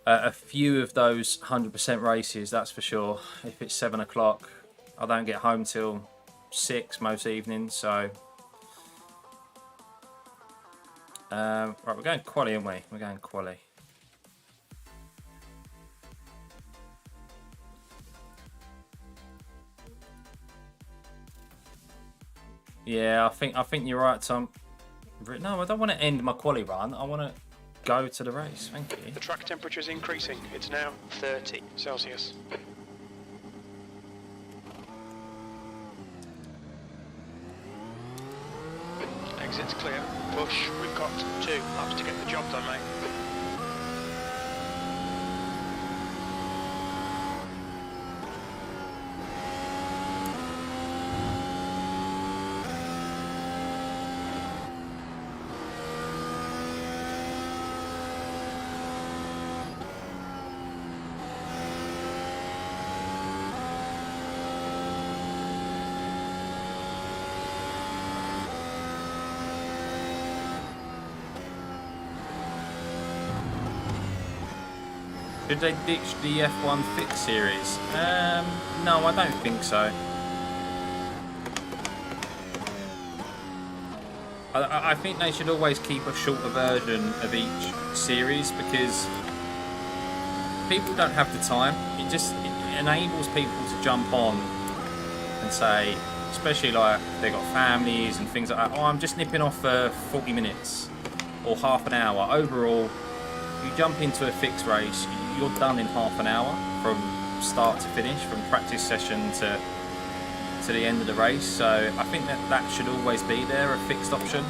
S1: a few of those 100% races, that's for sure. If it's 7 o'clock, I don't get home till 6 most evenings, so right, we're going quali, aren't we? We're going quali. Yeah, I think you're right, Tom. No, I don't want to end my quali run. I want to go to the race. Thank you.
S2: The track temperature is increasing. It's now 30 Celsius. Exit's clear. Push. We've got 2 laps to get the job done, mate.
S1: Should they ditch the F1 Fit series? No, I don't think so. I think they should always keep a shorter version of each series because people don't have the time. It enables people to jump on and say, especially like they've got families and things like that, oh, I'm just nipping off for 40 minutes or half an hour. Overall, you jump into a fixed race, you're done in half an hour from start to finish, from practice session to the end of the race. So I think that should always be there, a fixed option.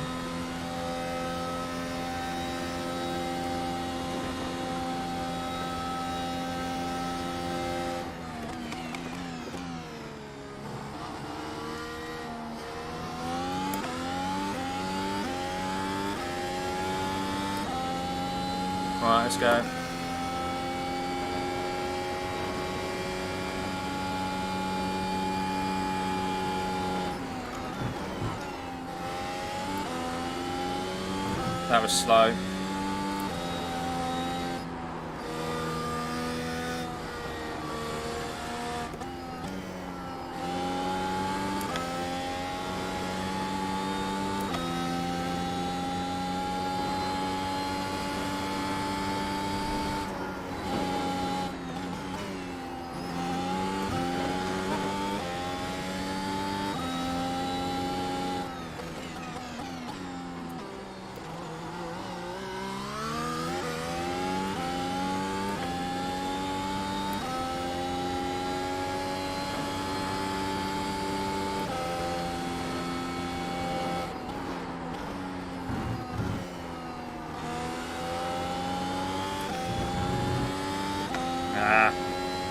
S1: Right, let's go. That was slow.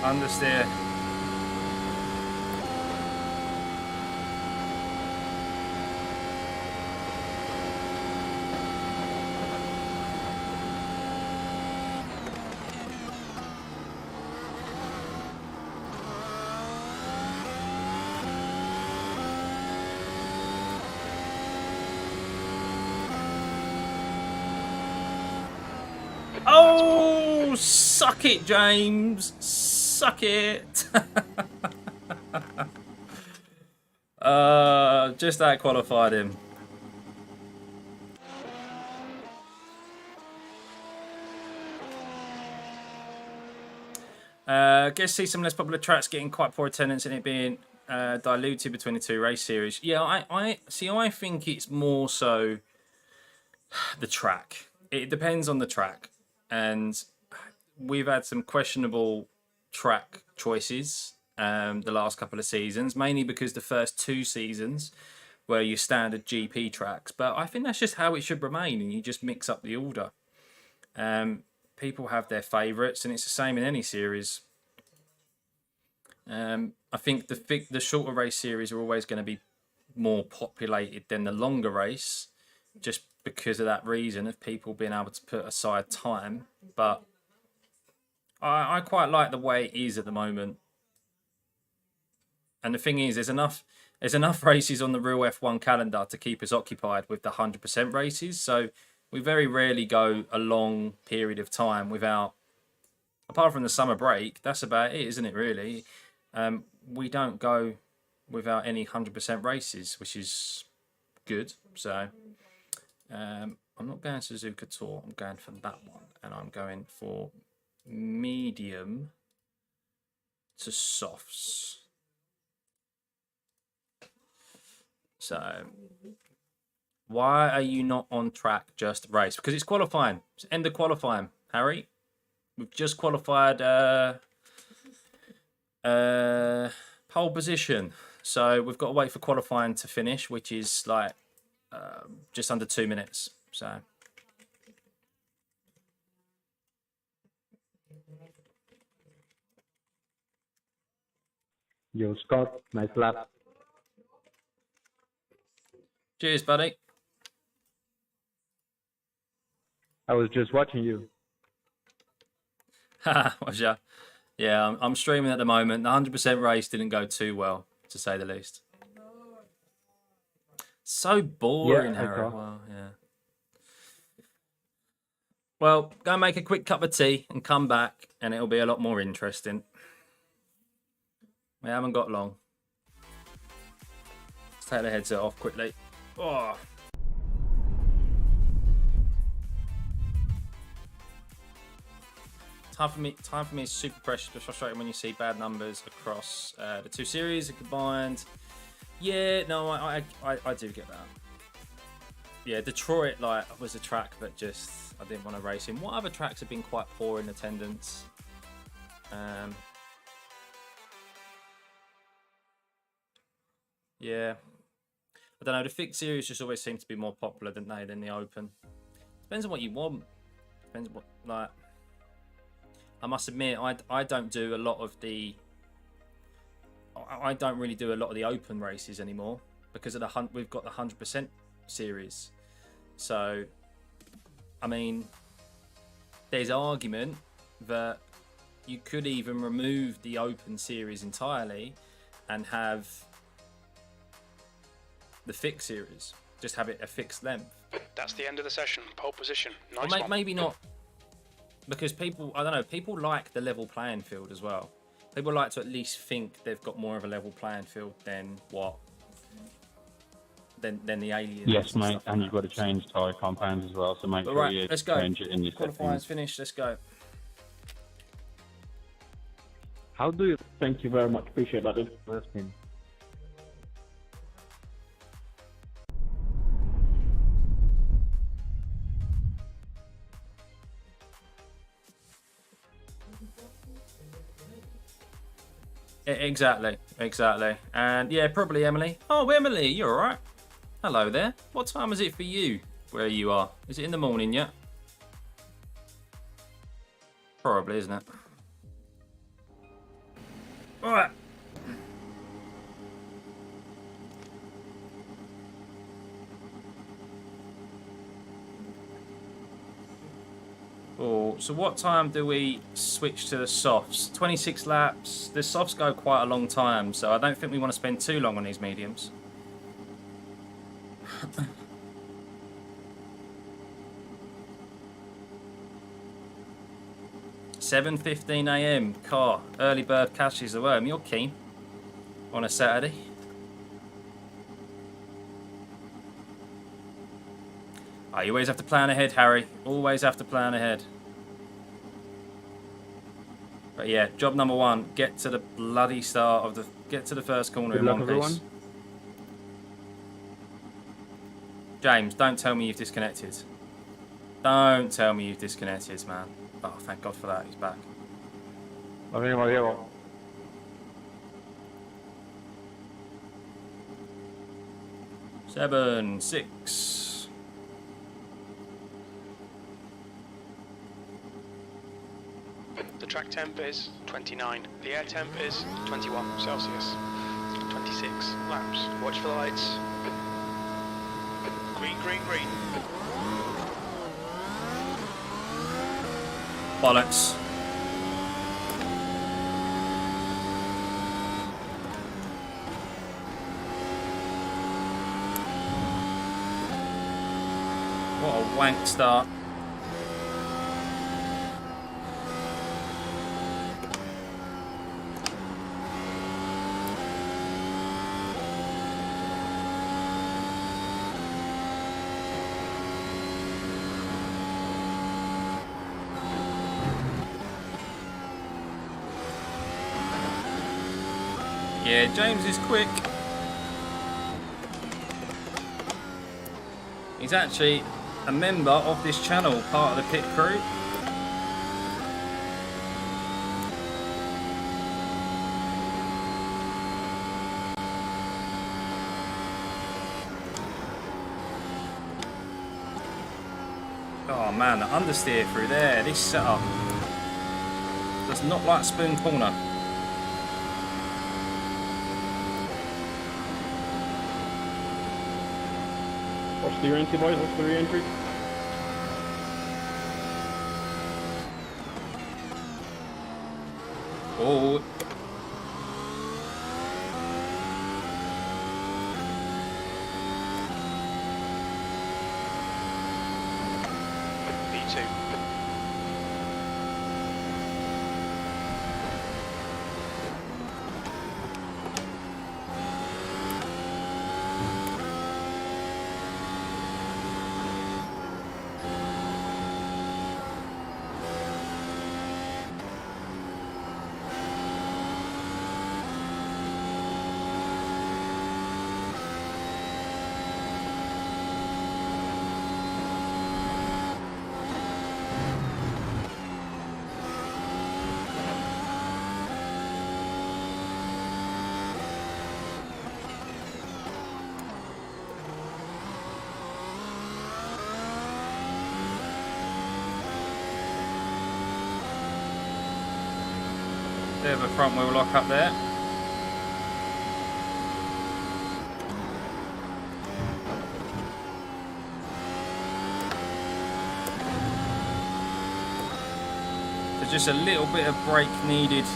S1: Understeer. Oh, suck it, James. Suck it. Just that qualified him. Guess see some less popular tracks getting quite poor attendance and it being diluted between the two race series. Yeah, I see. I think it's more so the track. It depends on the track, and we've had some questionable track choices the last couple of seasons, mainly because the first 2 seasons were your standard GP tracks. But I think that's just how it should remain, and you just mix up the order. People have their favourites, and it's the same in any series. I think the shorter race series are always going to be more populated than the longer race, just because of that reason of people being able to put aside time. But I quite like the way it is at the moment. And the thing is, there's enough races on the real F1 calendar to keep us occupied with the 100% races. So we very rarely go a long period of time without, apart from the summer break, that's about it, isn't it, really? We don't go without any 100% races, which is good. So I'm not going Suzuka Tour. I'm going for that one. And I'm going for medium to softs. So why are you not on track, just race? Because it's qualifying. It's end of qualifying, Harry. We've just qualified pole position. So we've got to wait for qualifying to finish, which is like just under 2 minutes. So
S3: Yo, Scott, nice lap.
S1: cheers, buddy.
S3: I was just watching you.
S1: Was ya? Yeah, I'm streaming at the moment. The 100% race didn't go too well, to say the least. So boring,
S3: Yeah,
S1: Harry. Well, yeah. Well, go make a quick cup of tea and come back, and it'll be a lot more interesting. We haven't got long. Let's take the headset off quickly. Oh. Time for me is super precious, but frustrating when you see bad numbers across the 2 series combined. Yeah, no, I do get that. Yeah, Detroit was a track that just I didn't want to race in. What other tracks have been quite poor in attendance? Yeah, I don't know. The fixed series just always seem to be more popular than the open. Depends on what you want. Depends what I must admit, I don't do a lot of the. I don't really do a lot of the open races anymore because of we've got the 100% series. So, I mean, there's argument that you could even remove the open series entirely and have the fixed series. Just have it a fixed length.
S2: That's the end of the session. Pole position. Nice
S1: Or
S2: one.
S1: maybe not. Because people, I don't know, people like the level playing field as well. People like to at least think they've got more of a level playing field than than the aliens.
S4: Yes, mate, and you've got to change tyre compounds as well, so make sure you
S1: let's go.
S4: change it in your
S1: Qualifying's
S4: settings.
S1: finished, let's go.
S3: How do you
S4: Thank you very much, appreciate that, dude.
S3: first in?
S1: Exactly. And yeah, probably Emily. Oh, Emily, you're all right. Hello there. What time is it for you where you are? Is it in the morning yet? Probably, isn't it? All right. Oh, so what time do we switch to the softs? 26 laps. The softs go quite a long time, so I don't think we want to spend too long on these mediums. 7:15 a.m. car. Early bird catches the worm. You're keen on a Saturday. Oh, you always have to plan ahead, Harry. Always have to plan ahead. But yeah, job number 1: get to the bloody start of the. Get to the first corner in one piece.
S3: Everyone.
S1: James, don't tell me you've disconnected. Don't tell me you've disconnected, man. Oh, thank God for that. He's back.
S3: Lo mismo, Diego.
S1: 7, 6.
S2: The track temp is 29. The air temp is 21 Celsius. 26 laps. Watch for the lights. Green, green, green.
S1: Bollocks. What a wank start. Yeah, James is quick. He's actually a member of this channel, part of the pit crew. Oh man, the understeer through there, this setup does not like spoon corner.
S3: What's the entry, boys? What's the re-entry?
S1: Oh.
S2: V2.
S1: Bit of a front wheel lock up there. So just a little bit of brake needed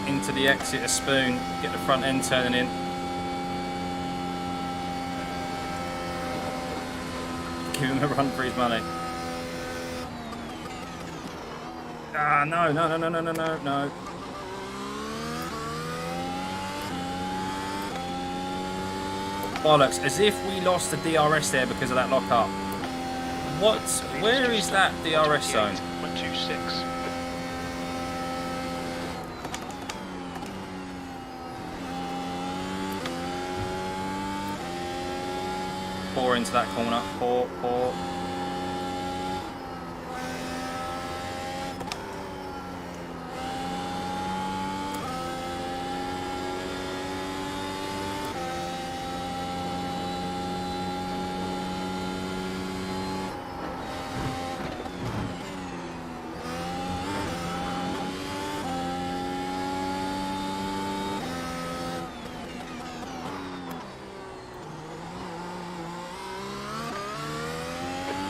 S1: into the exit of spoon, get the front end turning in. Give him a run for his money. Ah, no, no, no, no, no, no, no, no. Bollocks, as if we lost the DRS there because of that lock up. What? Where is that DRS zone?
S2: 126.
S1: Pour into that corner. Pour, pour.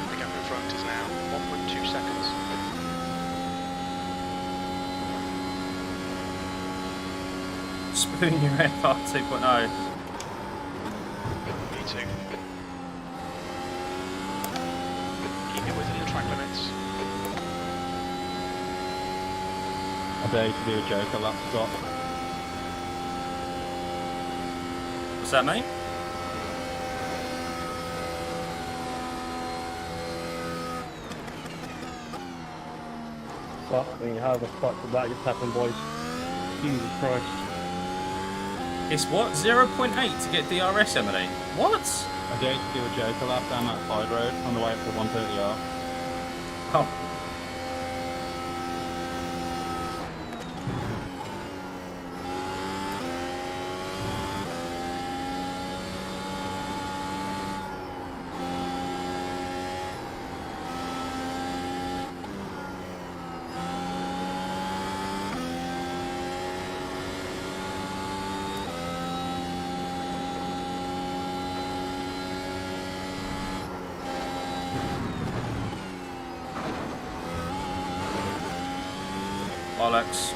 S2: The gap in front is now 1.2 seconds.
S1: Spoon your head up 2.0.
S2: V2. Keep it within the track limits.
S4: I dare you to do a Joker lap stop.
S1: What's that, mate?
S3: But when you have a spot for that, just happen, boys. Jesus Christ.
S1: It's what? 0.8 to get DRS, Emily? What?
S4: I dare you to do a Joker lap down that side road on the way up to 130R.
S1: Oh. Bollocks.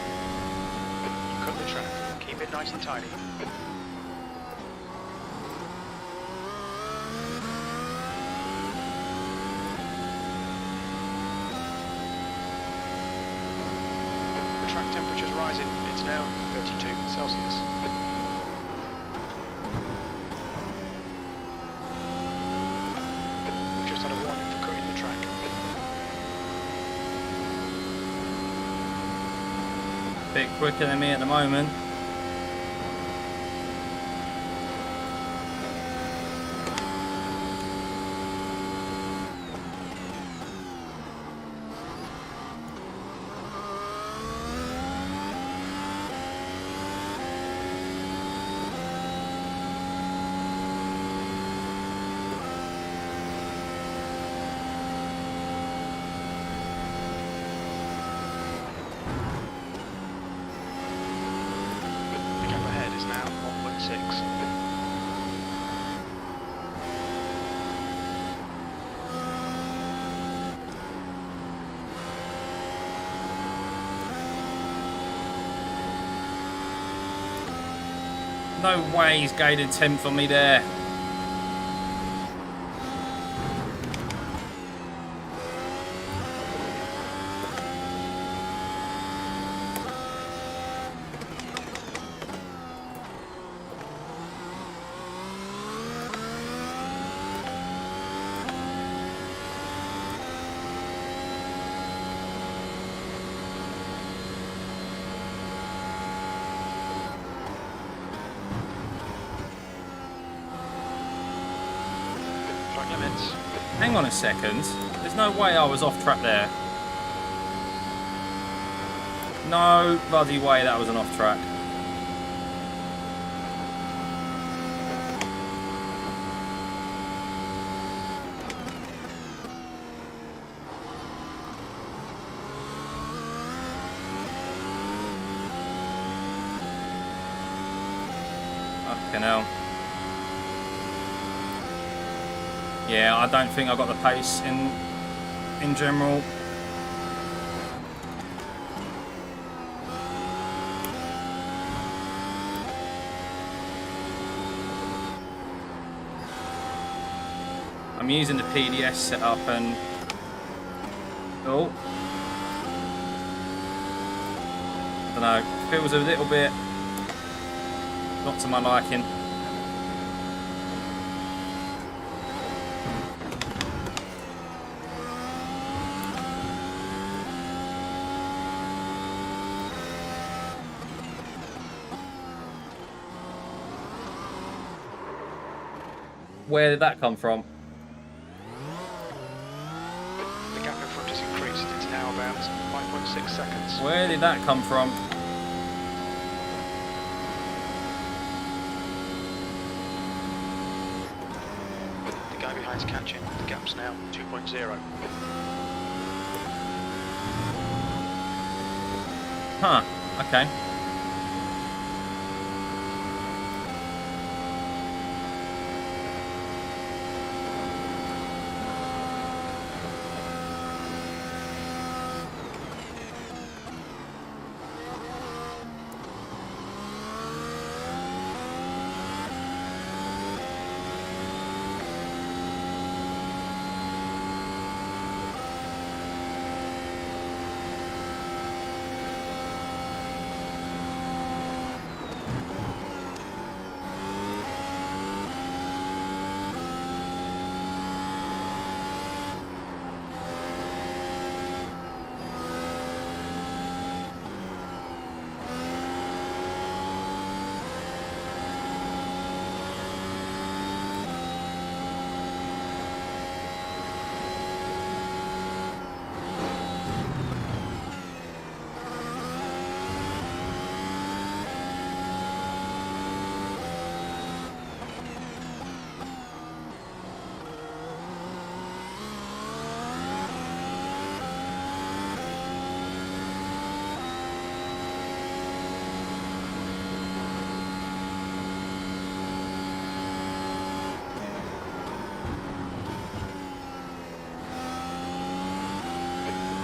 S2: Cut the track. Keep it nice and tidy. The track temperature's rising. It's now 32 Celsius. We've just had a warning for cutting the track.
S1: Bit quicker than me at the moment.
S2: The gap ahead is now 1.6.
S1: No way he's gained 10th on me there.
S2: Track limits.
S1: Hang on a second. There's no way I was off track there. No bloody way that was an off track. Fucking hell. Yeah, I don't think I got the pace in general. I'm using the PDS setup and oh, I don't know, feels a little bit not to my liking. Where did that come from?
S2: The gap in front has increased. It's now about 5.6 seconds.
S1: Where did that come from?
S2: The guy behind's catching. The gap's now 2.0.
S1: Huh, okay.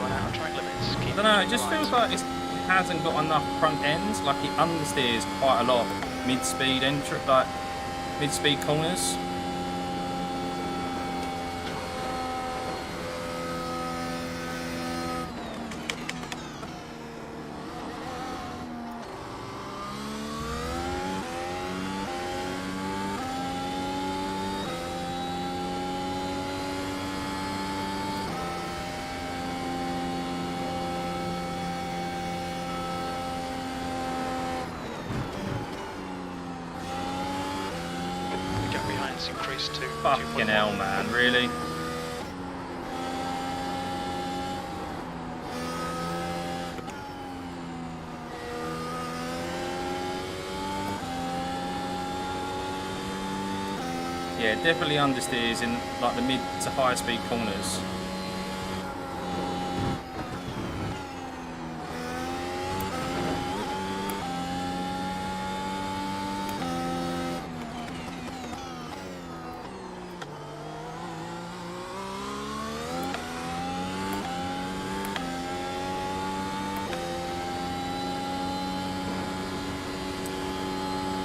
S2: run out of track limits.
S1: I don't know, it just feels like it hasn't got enough front ends. Like it understeers quite a lot mid-speed entry, like mid-speed corners.
S2: Increased to
S1: Fucking hell, man, really? Yeah, definitely understeers in like the mid to high speed corners.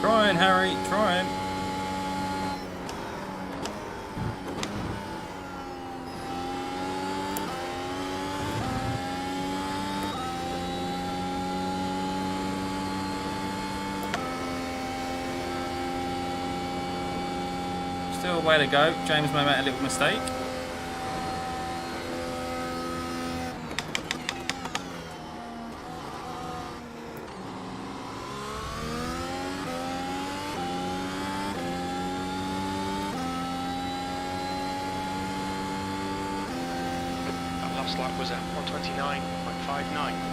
S1: Trying, Harry, trying. Still a way to go. James may make a little mistake.
S2: last lap was at 129.59.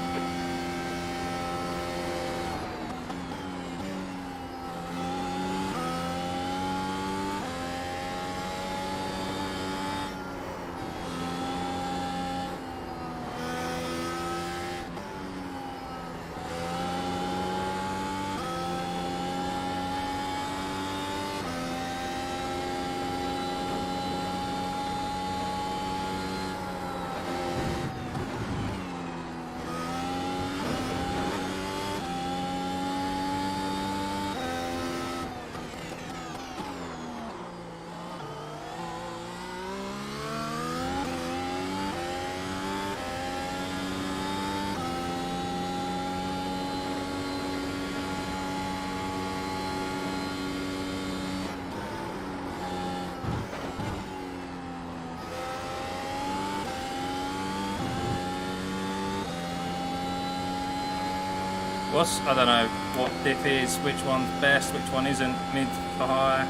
S1: I don't know what diff is, which one's best, which one isn't, mid to high,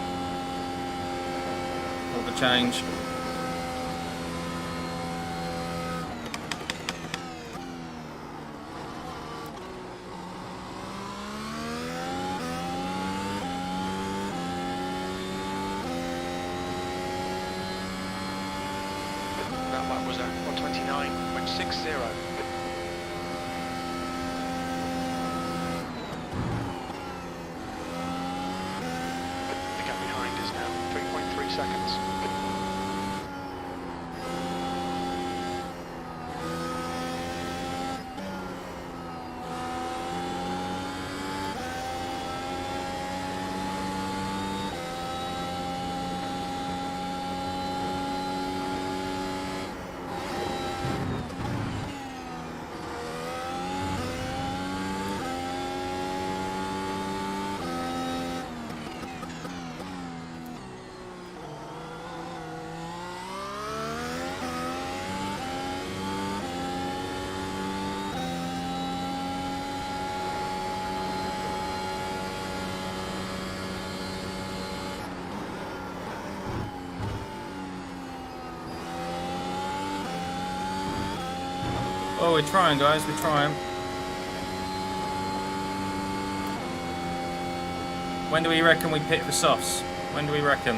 S1: or the change.
S2: That lap was at 129.60. Seconds.
S1: Oh, we're trying, guys, we're trying. When do we reckon we pick the softs? When do we reckon?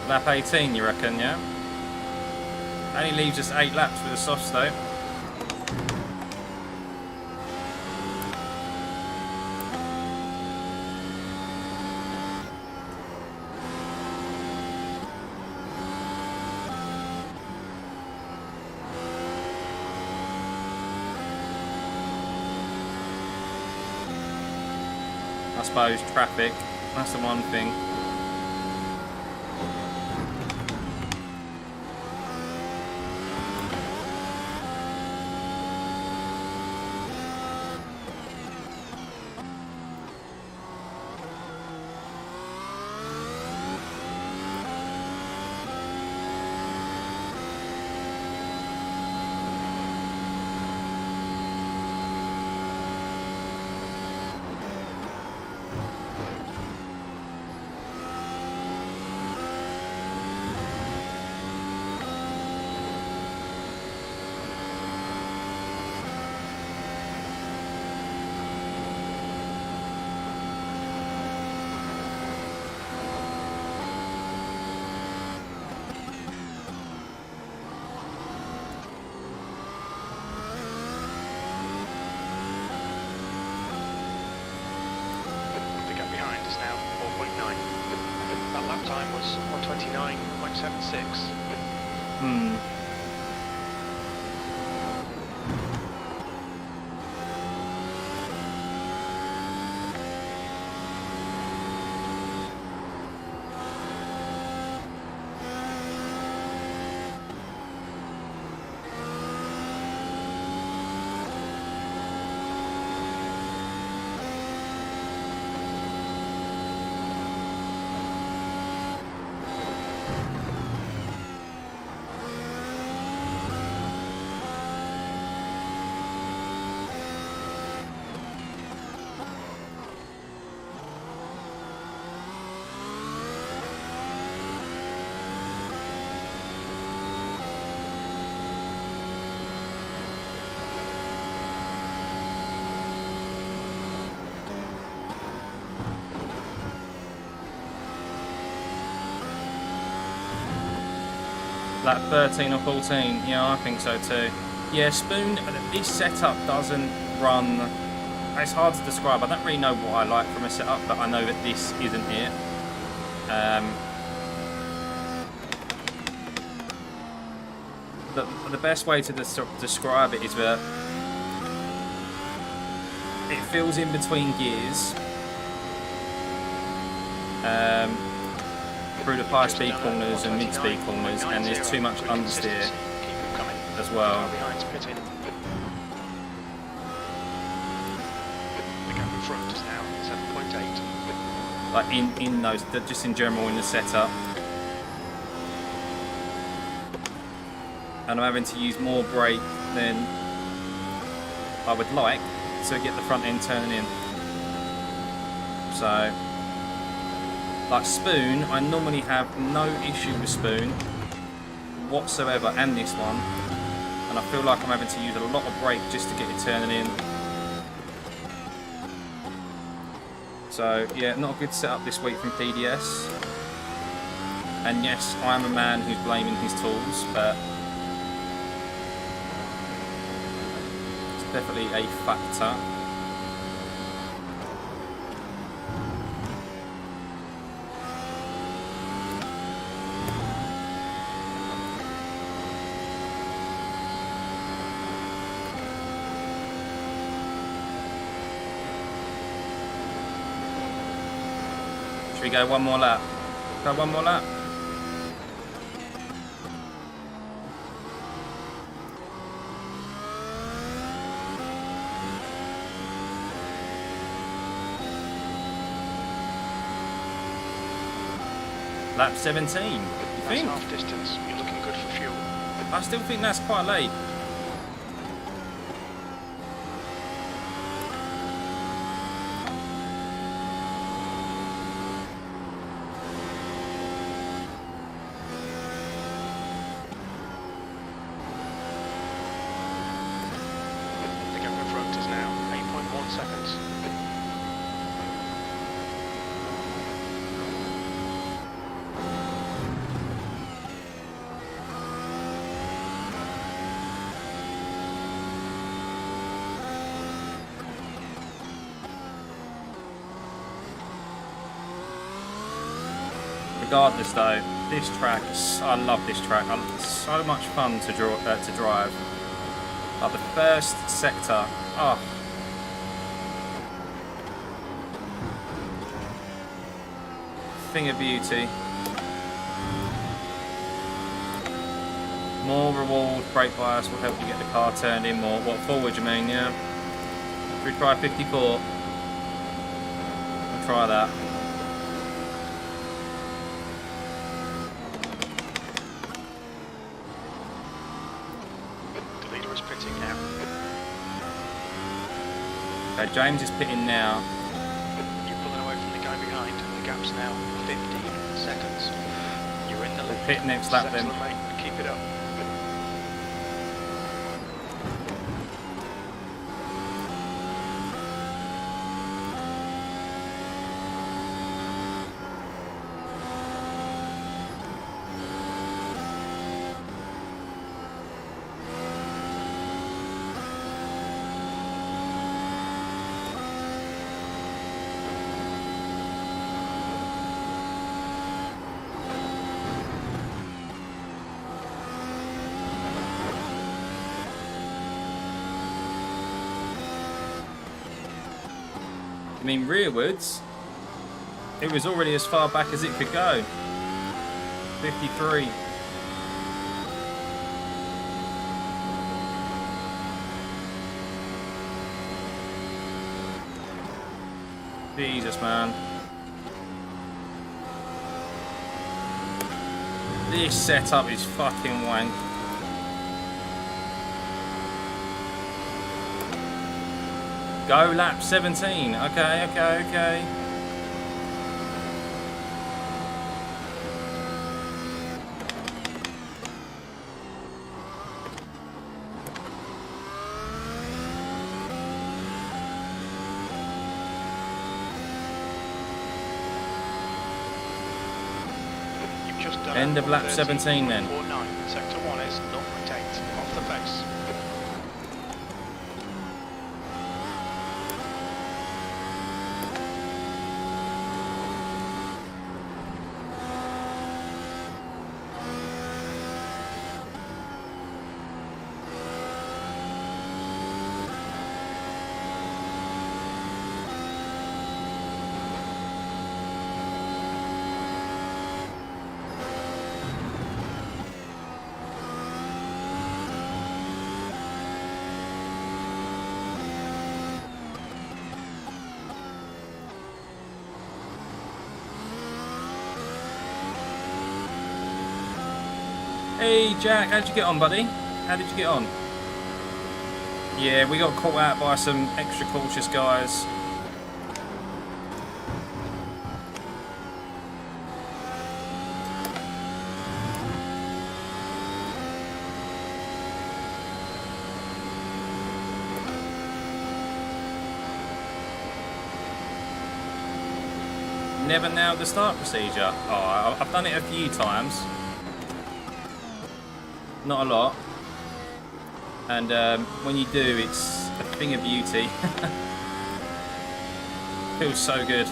S1: Lap 18, you reckon, yeah? Only leaves us 8 laps with a soft start. I suppose traffic, that's the one thing.
S2: Time was 129.76.
S1: Lap 13 or 14, yeah, I think so too. Yeah, Spoon, this setup doesn't run, it's hard to describe. I don't really know what I like from a setup, but I know that this isn't it. The best way to describe it is that it feels in between gears. Through the high speed corners and mid speed corners, and there's too much understeer as well.
S2: The gap in front is now 7.8.
S1: Like in those, just in general in the setup. And I'm having to use more brake than I would like to get the front end turning in. So, like Spoon, I normally have no issue with Spoon whatsoever, and this one. And I feel like I'm having to use a lot of brake just to get it turning in. So, yeah, not a good setup this week from PDS. And yes, I am a man who's blaming his tools, but it's definitely a factor. Should we go one more lap? Go one more lap? Lap 17, you think?
S2: Half distance, you're looking good for fuel.
S1: I still think that's quite late.
S2: The gap in front is now 8.1 seconds.
S1: Regardless though, this track, I love this track. It's so much fun to drive. Like the first sector, oh. Thing of beauty. More reward, brake bias will help you get the car turned in more. What, forward you mean, yeah? Should we try 54? We'll try that.
S2: The leader is pitting now.
S1: Okay, James is pitting now.
S2: You're pulling away from the guy behind. The gap's now 15 seconds. You're in the lead.
S1: Pit next lap then.
S2: Excellent, mate. Keep it up.
S1: I mean, rearwards, it was already as far back as it could go. 53. Jesus, man. This setup is fucking wank. Go lap 17. Okay.
S2: You've just done
S1: End of lap 17 then.
S2: 49. Sector 1 is 0.8 off the pace.
S1: Hey Jack, how'd you get on, buddy? How did you get on? Yeah, we got caught out by some extra cautious guys. Never nailed the start procedure. Oh, I've done it a few times. Not a lot, and when you do, it's a thing of beauty. Feels so good.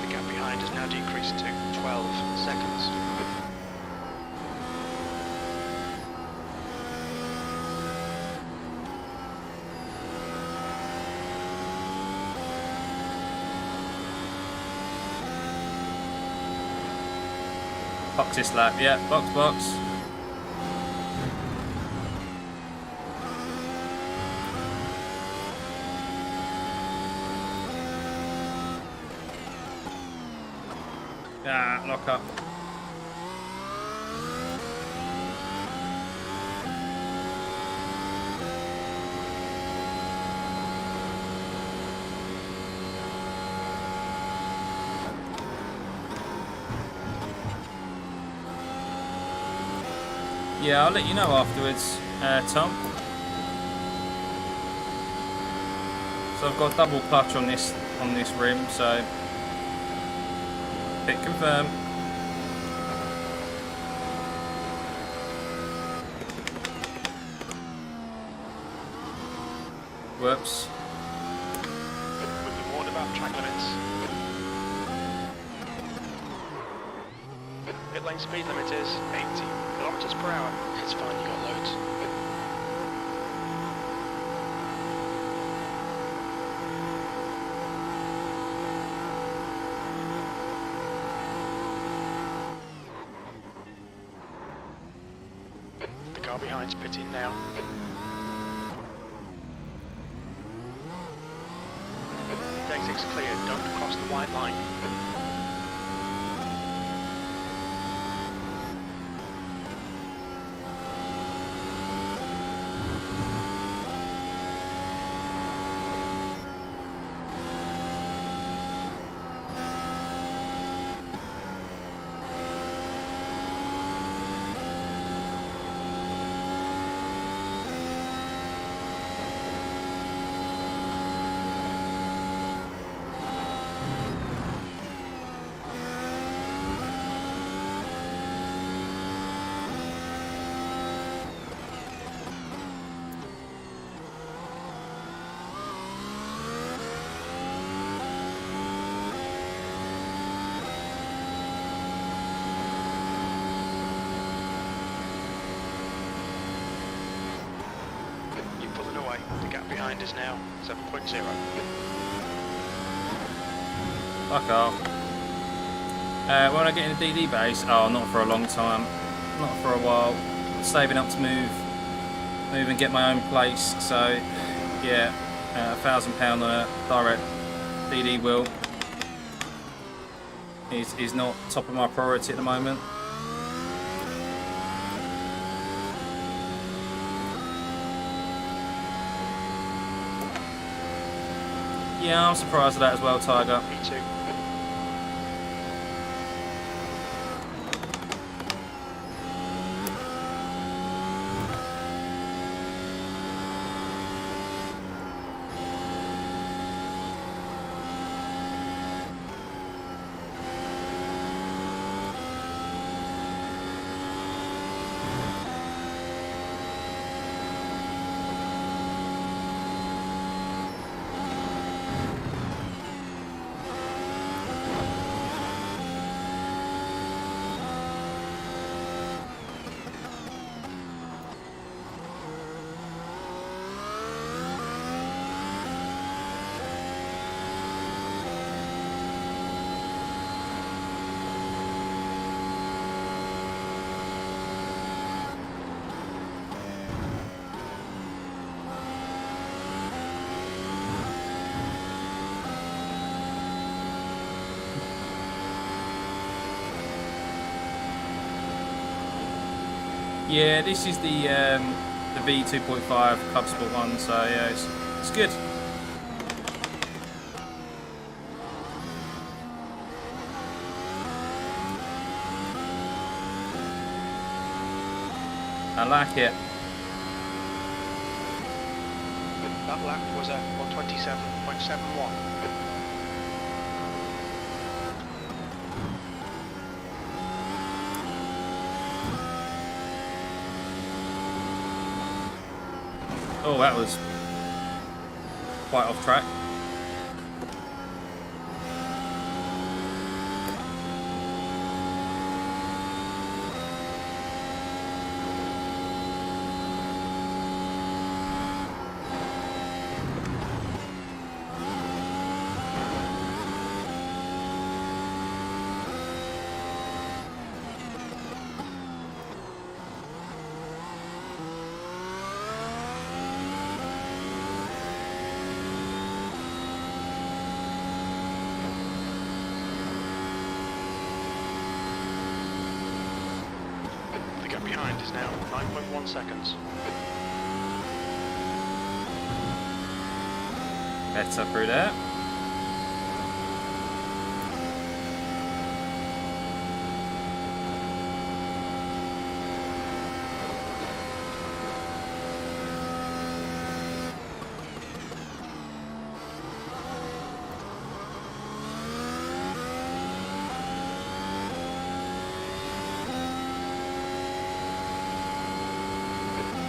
S2: The gap behind has now decreased to 12 seconds.
S1: Box this lap, yeah, box. Ah, lock up. Yeah, I'll let you know afterwards, Tom. So I've got double clutch on this rim, so hit confirm. Whoops.
S2: We've been warned about track limits. Pit lane speed limit is 80 kilometers per hour. It's fine, you got loads. The car behind's pitting now. The exit's clear, don't cross the white line. The gap behind is now 7.0.
S1: Fuck off. When I get in the DD base, oh, not for a long time, not for a while. Saving up to move and get my own place. So, yeah, £1,000 on a direct DD wheel is not top of my priority at the moment. Yeah, I'm surprised at that as well, Tiger.
S2: Me too.
S1: Yeah, this is the V2.5 ClubSport one, so yeah, it's good. I like it.
S2: That lap was at 127.71.
S1: Oh, that was quite off track.
S2: The gap behind is now 9.1 seconds.
S1: Better through there.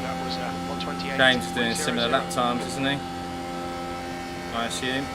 S2: That was 128.
S1: James is doing similar lap times, isn't he? I assume.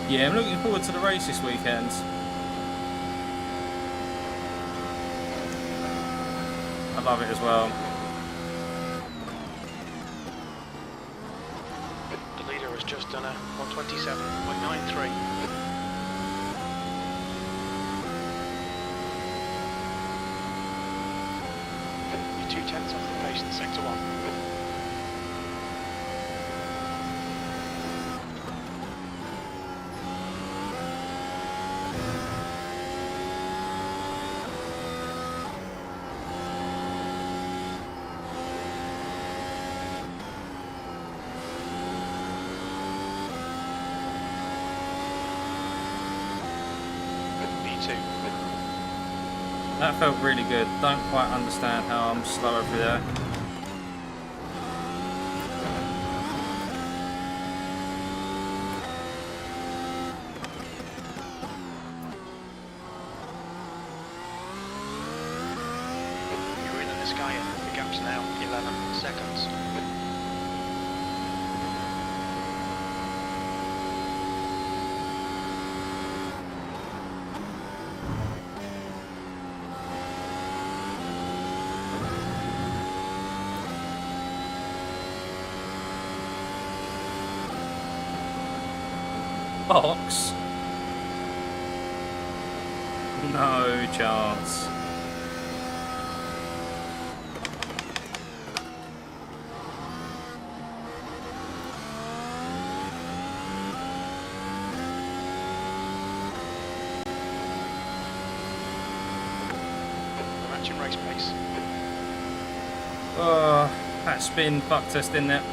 S1: Yeah, I'm looking forward to the race this weekend. I love it as well.
S2: The leader has just done a 127.93. You're 2/10 off the pace in sector 1.
S1: That felt really good. Don't quite understand how I'm slower through there.
S2: You're in the sky, the gap's now 11 seconds.
S1: Box? No chance.
S2: Matching race pace.
S1: Oh, that spin fucked us, didn't it?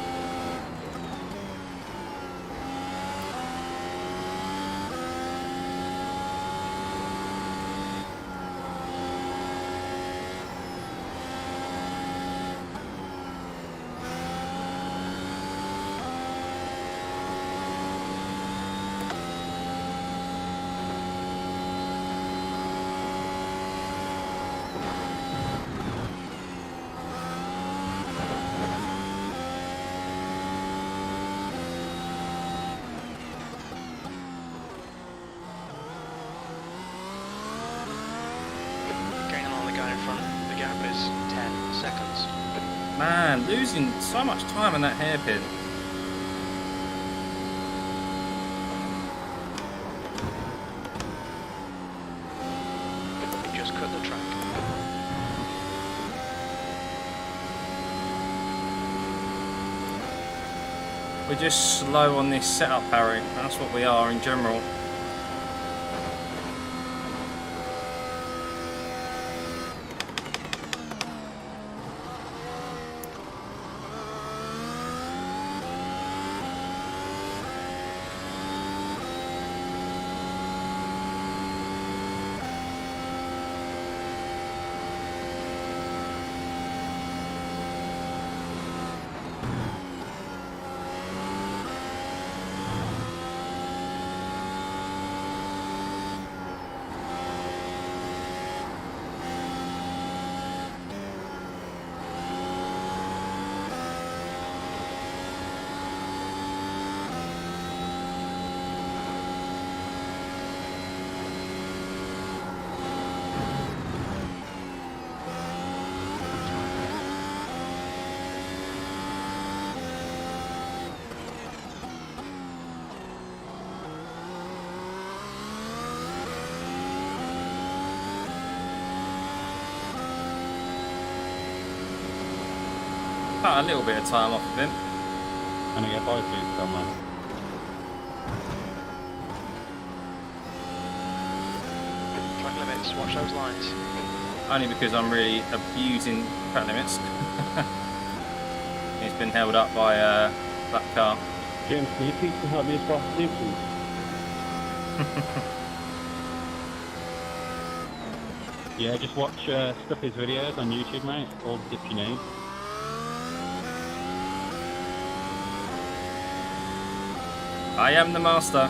S1: Man, losing so much time on that hairpin.
S2: Just cut the track.
S1: We're just slow on this setup, Harry. That's what we are in general. cut a little bit of time off of him.
S4: Gonna get 5 feet somewhere.
S2: Track limits, watch those lines.
S1: Only because I'm really abusing track limits. He's been held up by that car.
S3: James, can you please help me as fast as you, please?
S4: Yeah, just watch Stuffey's videos on YouTube, mate. All the tips you need.
S1: I am the master.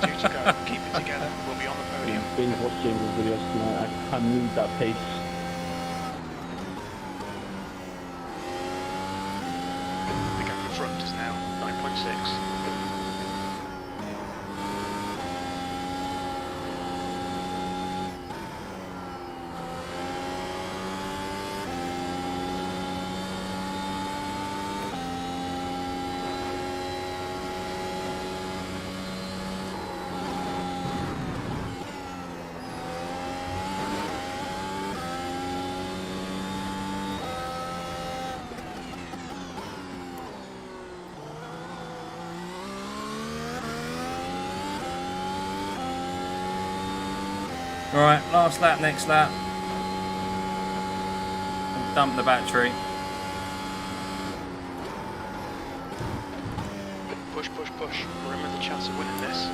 S2: 2 to go. Keep it together. We'll be on the podium.
S3: Binge watch James' videos tonight. I can't move that pace.
S2: The gap in front is now 9.6.
S1: Alright, last lap, next lap. Dump the battery.
S2: Push, push, push. Remember the chance of winning this.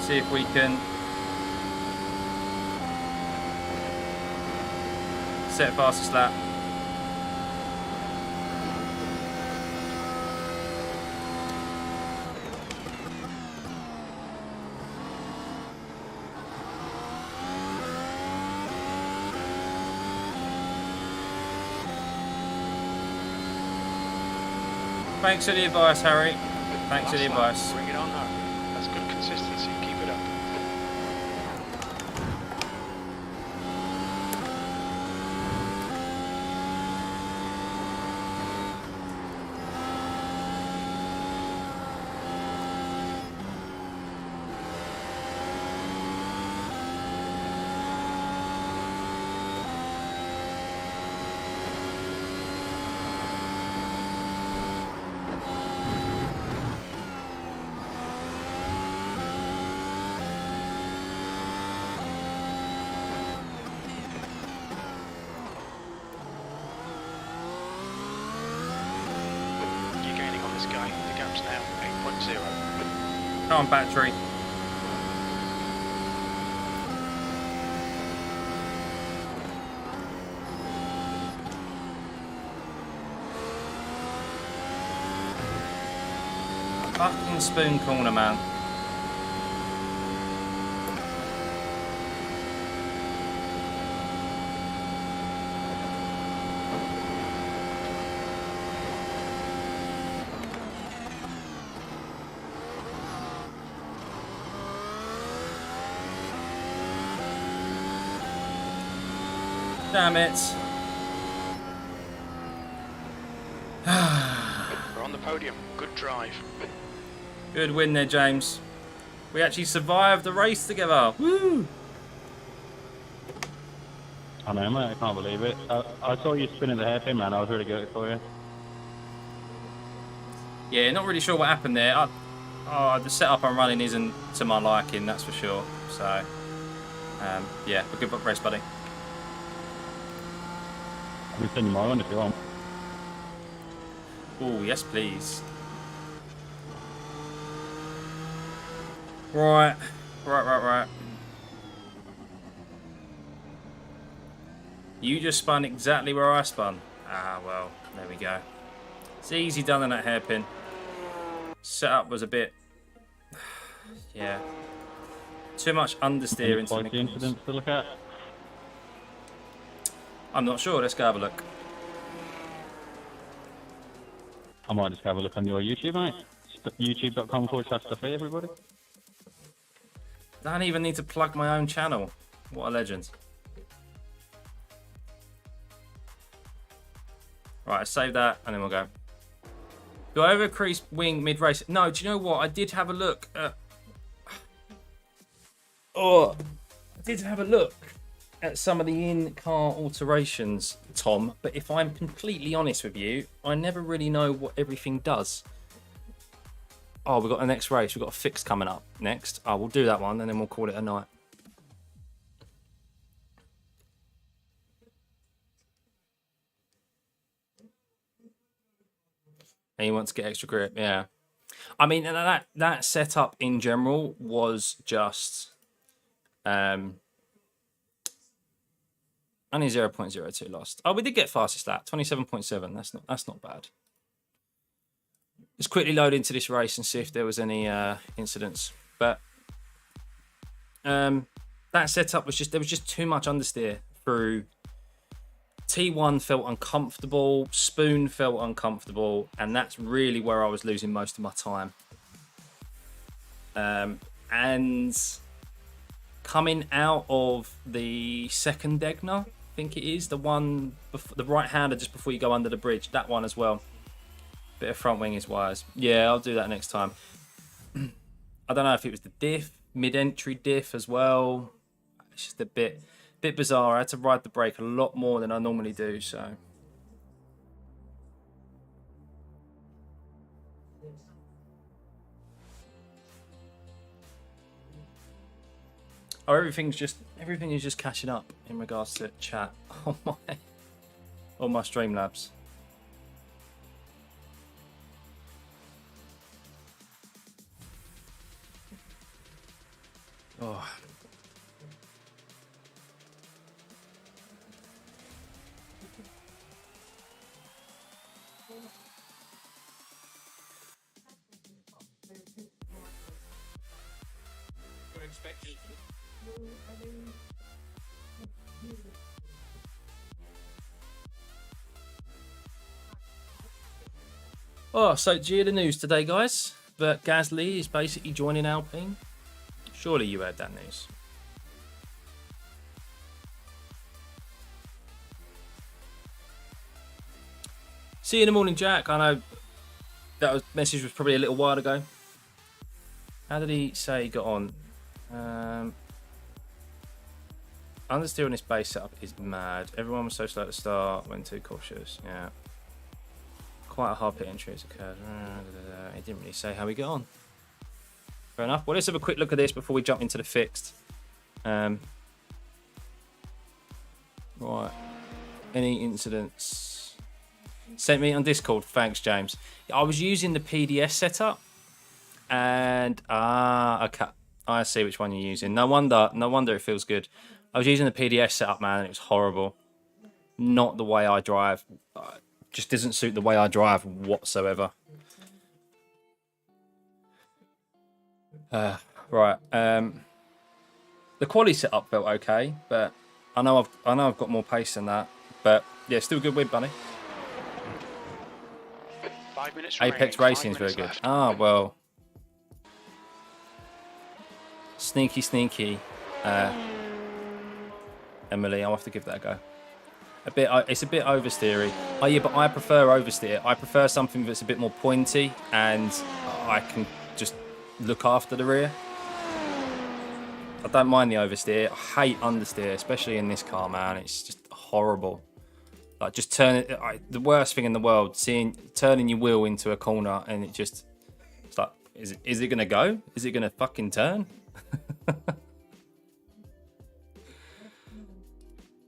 S1: See if we can set fastest lap. Thanks for the advice, Harry. Thanks for the advice.
S2: Bring it on now. That's good consistency. Keep it up. Guy, the gap's now 8.0.
S1: Come on, battery. Fucking spoon corner, man. Damn it.
S2: We're on the podium. Good drive.
S1: Good win there, James. We actually survived the race together. Woo!
S4: I know, mate. I can't believe it. I saw you spinning the hairpin, man. I was really good for you.
S1: Yeah, not really sure what happened there. The setup I'm running isn't to my liking, that's for sure. So, yeah, a good race, buddy.
S4: I can send you my one if you want.
S1: Oh, yes, please. Right. You just spun exactly where I spun. Ah, well, there we go. It's easy done in that hairpin. Setup was a bit... yeah. Too much understeer into
S4: the incidents to look at.
S1: I'm not sure. Let's go have a look.
S4: I might just have a look on your YouTube, mate. YouTube.com/stuffeyy, everybody.
S1: Don't even need to plug my own channel. What a legend. Right, save that and then we'll go. Do I ever crease wing mid-race? No, do you know what? I did have a look. I did have a look. at some of the in-car alterations, Tom, but if I'm completely honest with you, I never really know what everything does. Oh, we've got the next race. We've got a fix coming up next. Oh, we'll do that one, and then we'll call it a night. And you want to get extra grip, yeah. I mean, and that setup in general was just only 0.02 lost. Oh, we did get fastest lap, 27.7. That's not bad. Let's quickly load into this race and see if there was any incidents. But that setup was just, there was just too much understeer through. T1 felt uncomfortable, Spoon felt uncomfortable, and that's really where I was losing most of my time. And coming out of the second Degner, I think it is, the one, the right-hander just before you go under the bridge, that one as well. Bit of front wing is wise. Yeah, I'll do that next time. I don't know if it was the diff, mid-entry diff as well. It's just a bit bizarre. I had to ride the brake a lot more than I normally do, so. Oh, everything is just catching up in regards to chat on my Streamlabs. Oh. Oh, so did you hear the news today, guys? That Gasly is basically joining Alpine? Surely you heard that news. See you in the morning, Jack. I know that message was probably a little while ago. How did he say he got on? Understeer on this base setup is mad. Everyone was so slow at the start, went too cautious. Yeah. Quite a hard pit entry has occurred. He didn't really say how we got on. Fair enough. Well, let's have a quick look at this before we jump into the fixed. Right. Any incidents? Sent me on Discord. Thanks, James. I was using the PDS setup. And, okay. I see which one you're using. No wonder it feels good. I was using the PDS setup, man, and it was horrible. Not the way I drive. Just doesn't suit the way I drive whatsoever. Right. The quality setup felt okay, but I know I've got more pace than that. But yeah, still good win, Bunny.
S2: 5 minutes
S1: Apex
S2: remaining,
S1: Racing is very good.
S2: left.
S1: Ah, well. Sneaky. Emily, I'll have to give that a go. It's a bit oversteery. Oh yeah, but I prefer oversteer. I prefer something that's a bit more pointy and I can just look after the rear. I don't mind the oversteer. I hate understeer, especially in this car, man. It's just horrible. Like just the worst thing in the world, turning your wheel into a corner and it's like, is it gonna go? Is it gonna fucking turn?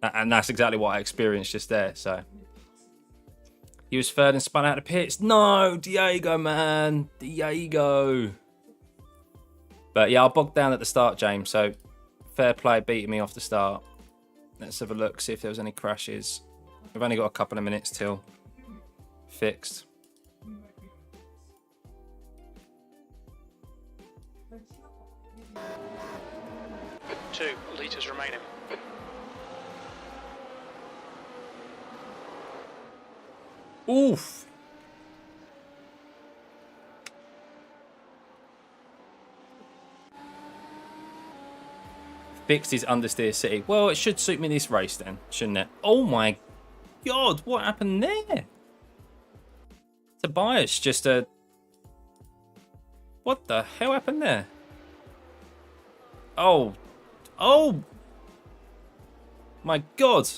S1: And that's exactly what I experienced just there. So he was third and spun out of the pits. No, Diego, man, Diego. But yeah, I bogged down at the start, James. So fair play, beating me off the start. Let's have a look, see if there was any crashes. We've only got a couple of minutes till fixed.
S2: Two litres remaining.
S1: Oof. Fixed is understeer city. Well, it should suit me this race then, shouldn't it? Oh my God, what happened there? Tobias just what the hell happened there? Oh. My God.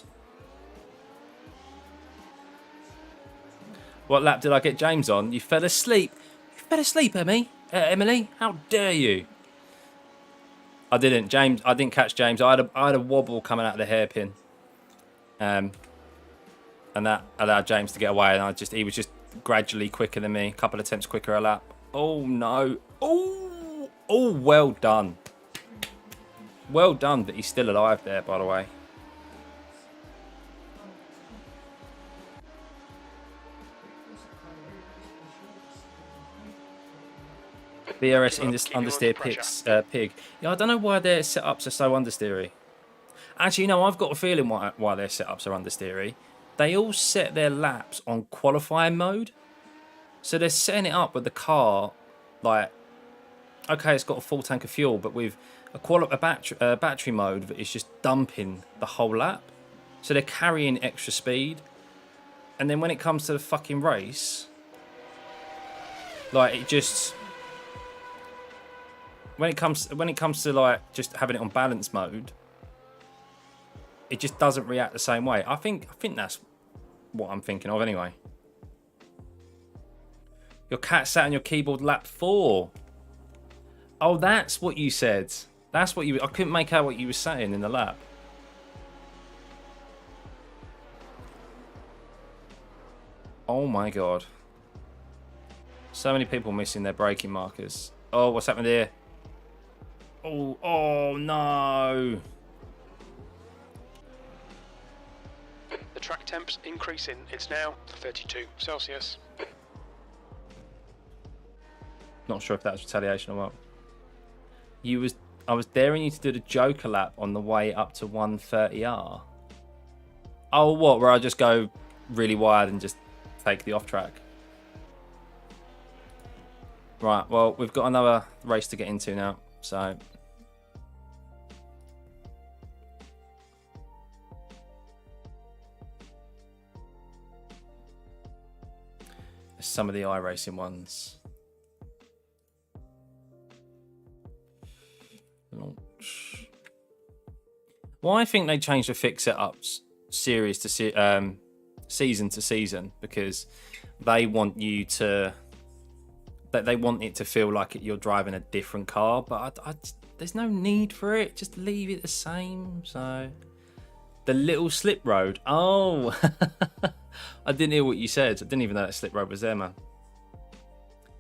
S1: What lap did I get James on? You fell asleep. You fell asleep, Emily. How dare you? I didn't. James. I didn't catch James. I had a wobble coming out of the hairpin. And that allowed James to get away. And he was just gradually quicker than me. A couple of attempts quicker a lap. Oh no. Oh. Oh, well done. Well done that he's still alive there, by the way. BRS understeer pig. Yeah, I don't know why their setups are so understeery. Actually, no, I've got a feeling why their setups are understeery. They all set their laps on qualifying mode. So they're setting it up with the car, like, okay, it's got a full tank of fuel, but with a battery mode that is just dumping the whole lap. So they're carrying extra speed. And then when it comes to the fucking race, like, it just... When it comes to like just having it on balance mode, it just doesn't react the same way. I think that's what I'm thinking of anyway. Your cat sat on your keyboard lap 4. Oh, that's what you said. That's what you... I couldn't make out what you were saying in the lap. Oh my God. So many people missing their braking markers. Oh, what's happened here? Oh no.
S2: The track temp's increasing. It's now 32 Celsius.
S1: Not sure if that was retaliation or what. I was daring you to do the Joker lap on the way up to 130R. Oh, what? Where I just go really wide and just take the off track. Right, well, we've got another race to get into now, so... Some of the iRacing ones. Launch. Well, I think they changed the fix setups series to season to season because they want you to... They want it to feel like you're driving a different car, but there's no need for it. Just leave it the same. So, the little slip road. Oh, I didn't hear what you said. I didn't even know that slip road was there, man.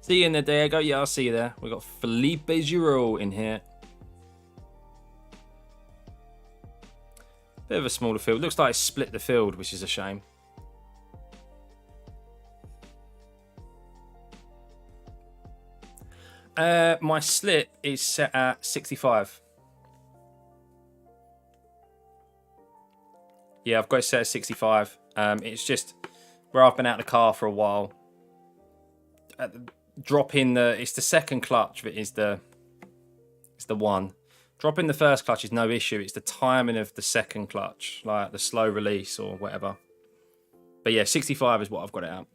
S1: See you in there, Diego. Yeah, I'll see you there. We got Felipe Giro in here. Bit of a smaller field. Looks like it's split the field, which is a shame. My slip is set at 65. Yeah, I've got it set at 65. It's just where I've been out of the car for a while. It's the second clutch that is the one. Dropping the first clutch is no issue. It's the timing of the second clutch, like the slow release or whatever. But yeah, 65 is what I've got it at.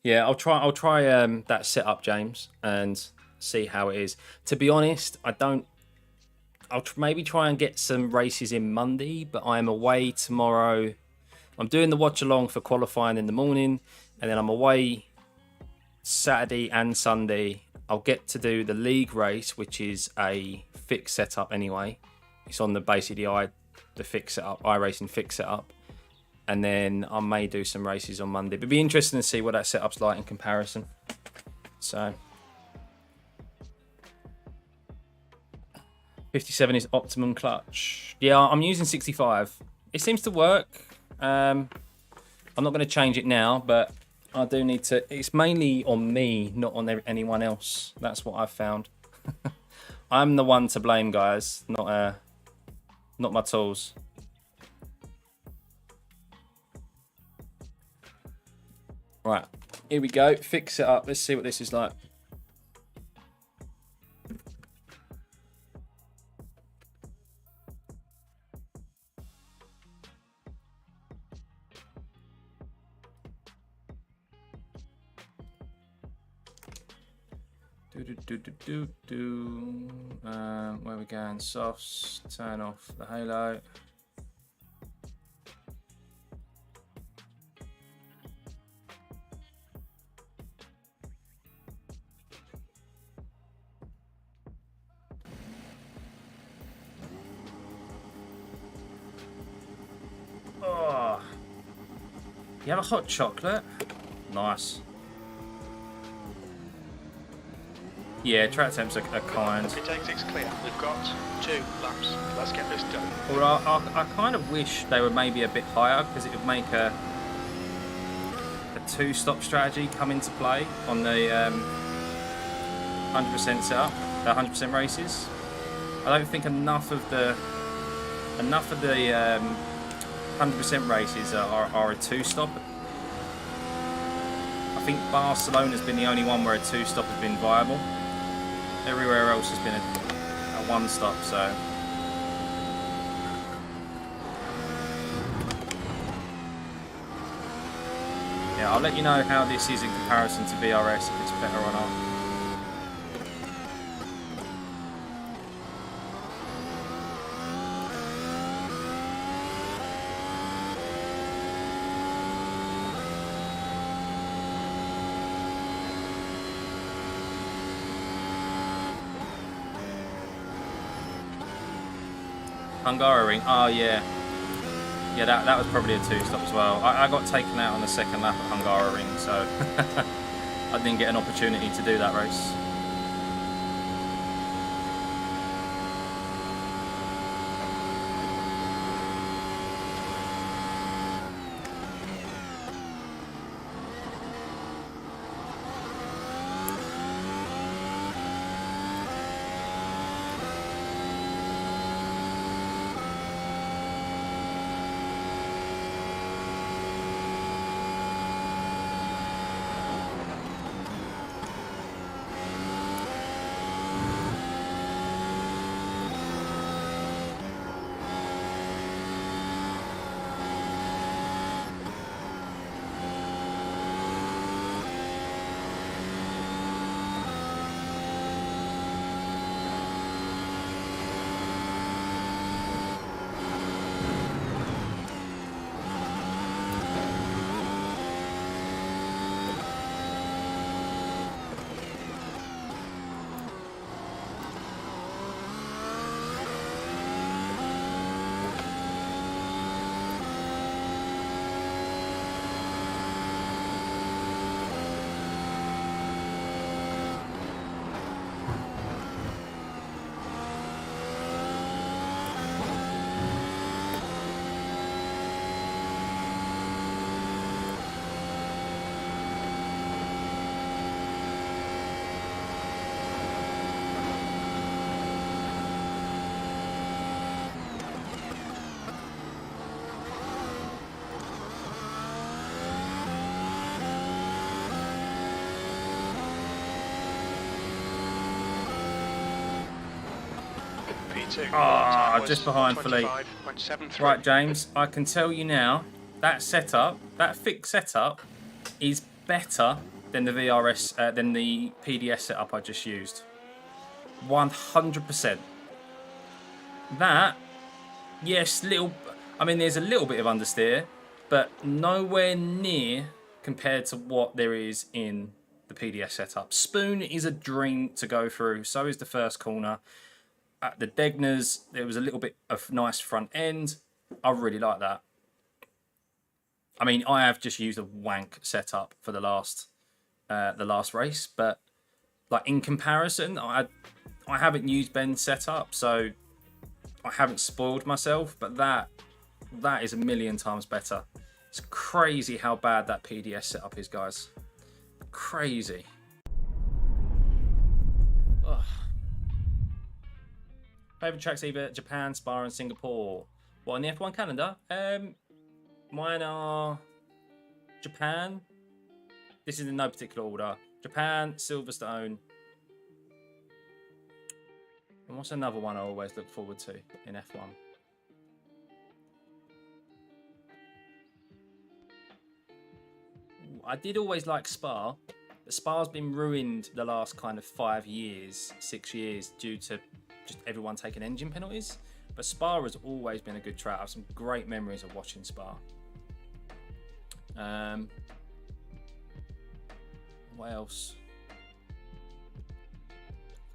S1: Yeah, I'll try that setup, James, and see how it is. To be honest, I'll maybe try and get some races in Monday, but I'm away tomorrow. I'm doing the watch along for qualifying in the morning, and then I'm away Saturday and Sunday. I'll get to do the league race, which is a fixed setup anyway. It's on the basically the fixed setup, iRacing fixed setup. And then I may do some races on Monday. But it'd be interesting to see what that setup's like in comparison. So 57 is optimum clutch. Yeah, I'm using 65. It seems to work. I'm not going to change it now, but I do need to. It's mainly on me, not on anyone else. That's what I've found. I'm the one to blame, guys, not my tools. Right, here we go. Fix it up. Let's see what this is like. Where we going? Softs. Turn off the halo. Oh, you have a hot chocolate? Nice. Yeah, track temps are kind.
S2: It takes it's clear. We've got 2 laps. Let's get this done.
S1: Well, I kind of wish they were maybe a bit higher because it would make a 2-stop strategy come into play on the 100% setup, the 100% races. I don't think enough of the 100% races are a 2-stop. I think Barcelona's been the only one where a 2-stop has been viable. Everywhere else has been a 1-stop, so. Yeah, I'll let you know how this is in comparison to VRS, if it's better or not. Hungaroring, oh yeah. Yeah, that was probably a 2-stop as well. I got taken out on the second lap at Hungaroring, so I didn't get an opportunity to do that race. Ah, just behind Philippe. Right, James, I can tell you now, that setup, that fixed setup, is better than the VRS, than the PDS setup I just used. 100%. That, yes, there's a little bit of understeer, but nowhere near compared to what there is in the PDS setup. Spoon is a dream to go through, so is the first corner. At the Degners, there was a little bit of nice front end. I really like that. I mean, I have just used a wank setup for the last race, but like in comparison, I haven't used Ben's setup, so I haven't spoiled myself. But that is a million times better. It's crazy how bad that PDS setup is, guys. Crazy. Ugh. Favorite tracks either Japan, Spa, and Singapore. Well, on the F1 calendar, mine are Japan. This is in no particular order. Japan, Silverstone. And what's another one I always look forward to in F1? I did always like Spa, But Spa's been ruined the last kind of 5 years, 6 years, due to just everyone taking engine penalties. But Spa has always been a good track. I have some great memories of watching Spa. What else?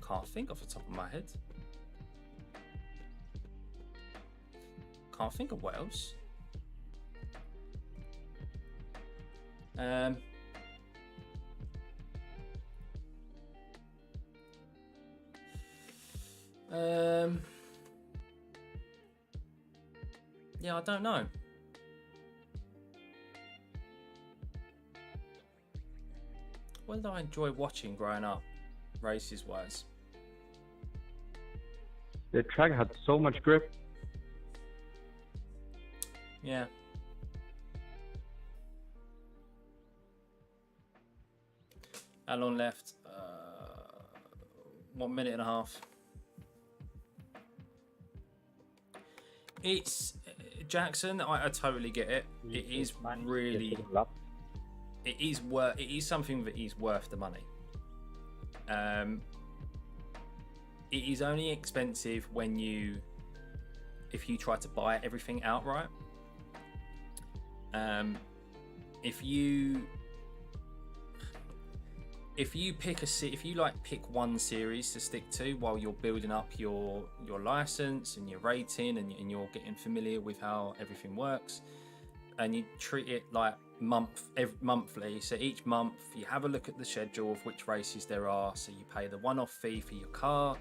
S1: Can't think off the top of my head. Can't think of what else. Yeah, I don't know. What did I enjoy watching growing up, races wise?
S4: The track had so much grip.
S1: Yeah. How long left? 1 minute and a half. It's Jackson. I totally get it. It is really. It is something that is worth the money. It is only expensive if you try to buy everything outright. If you pick one series to stick to while you're building up your license and your rating and you're getting familiar with how everything works, and you treat it like monthly, so each month you have a look at the schedule of which races there are, so you pay the one-off fee for your car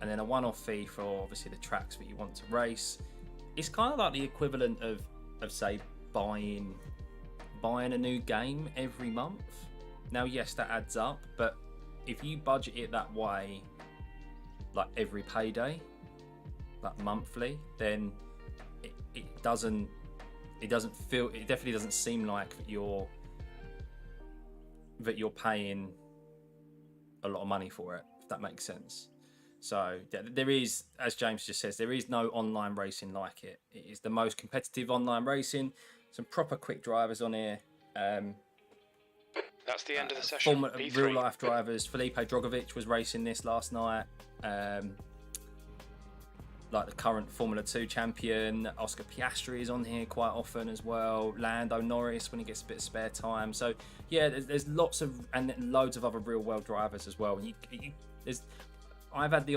S1: and then a one-off fee for obviously the tracks that you want to race. It's kind of like the equivalent of say buying a new game every month. Now yes, that adds up, but if you budget it that way, like every payday, like monthly, then it definitely doesn't seem like you're paying a lot of money for it, if that makes sense. So there is, as James just says, there is no online racing like it. It is the most competitive online racing. Some proper quick drivers on here.
S2: That's the end of the session.
S1: Real life drivers. Felipe Drogovic was racing this last night. Like the current Formula 2 champion. Oscar Piastri is on here quite often as well. Lando Norris when he gets a bit of spare time. So yeah, there's lots of and loads of other real world drivers as well. I've had the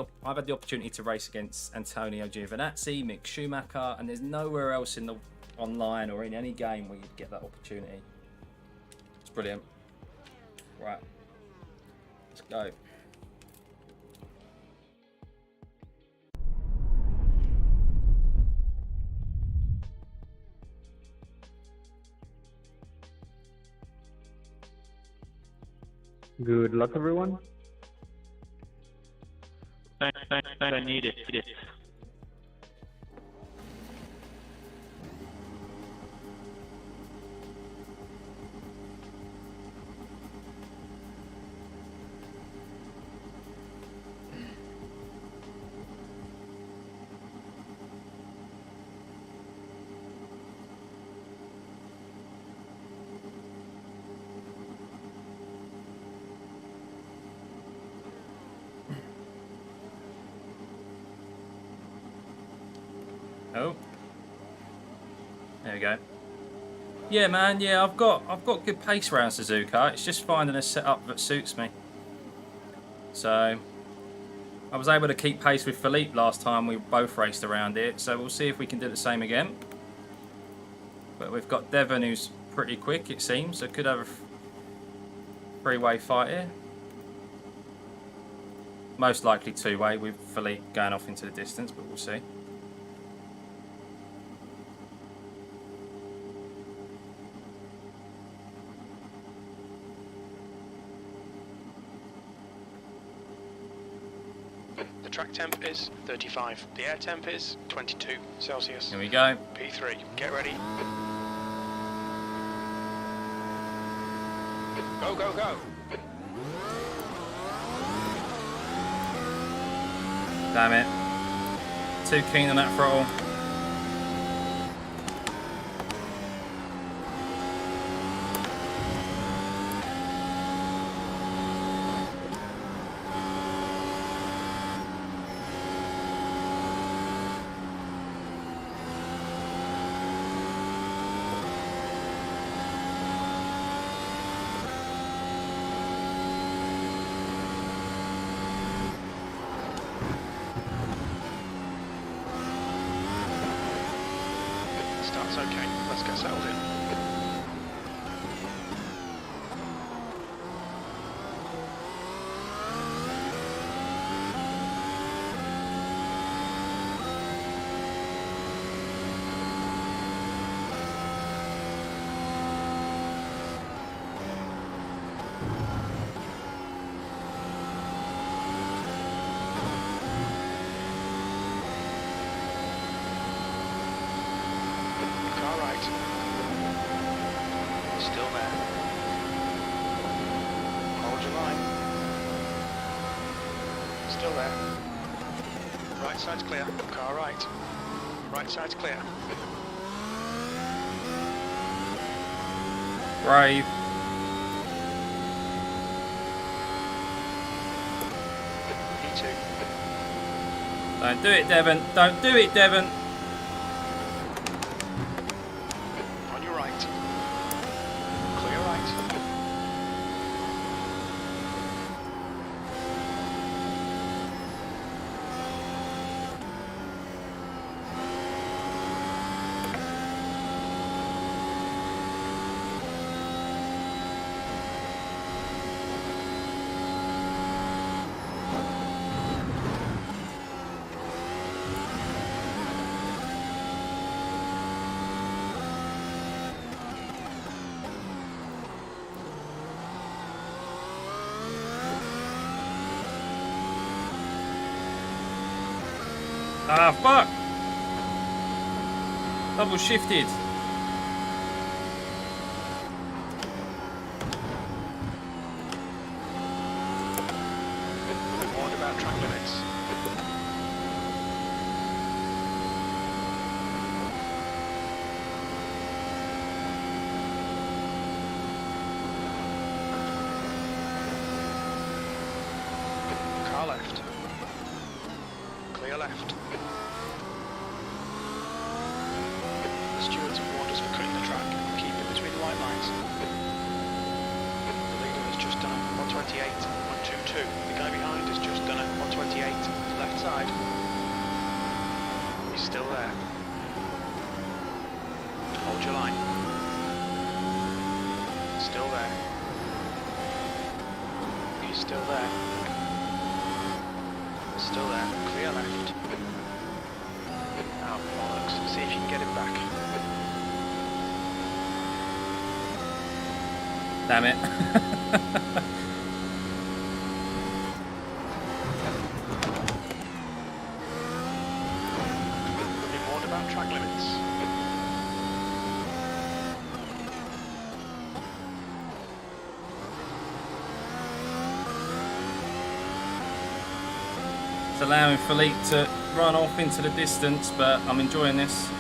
S1: opportunity to race against Antonio Giovinazzi, Mick Schumacher, and there's nowhere else in the online or in any game where you'd get that opportunity. It's brilliant. Right, let's go.
S4: Good luck, everyone.
S5: Thanks, I need it.
S1: Oh, there we go. Yeah, man. Yeah, I've got good pace around Suzuka. It's just finding a setup that suits me. So I was able to keep pace with Philippe last time we both raced around it. So we'll see if we can do the same again. But we've got Devon, who's pretty quick, it seems. So could have a three-way fight here. Most likely two-way with Philippe going off into the distance, but we'll see.
S2: The track temp is 35. The air temp is 22 Celsius.
S1: Here we go.
S2: P3, get ready. Go, go, go.
S1: Damn it. Too keen on that throttle.
S2: Start's okay. Let's get settled in. Car right. Still there. Hold your line. Still there. Right side's clear. Car right. Right side's clear.
S1: Brave.
S2: E2.
S1: Don't do it, Devon. Don't do it, Devon.
S2: On your right. Clear right.
S1: Ah, fuck. Double shifted.
S2: Be warned about track limits. Car left. Clear left. The stewards have warned us for cutting the track. Keep it between the white lines. The leader has just done a 128, 122. The guy behind has just done a 128. Left side. He's still there. Hold your line. Still there. He's still there. Still there. Clear left. Oh, bollocks. See if you can get him back.
S1: Damn it.
S2: Be warned about track limits.
S1: It's allowing Philippe to run off into the distance, but I'm enjoying this.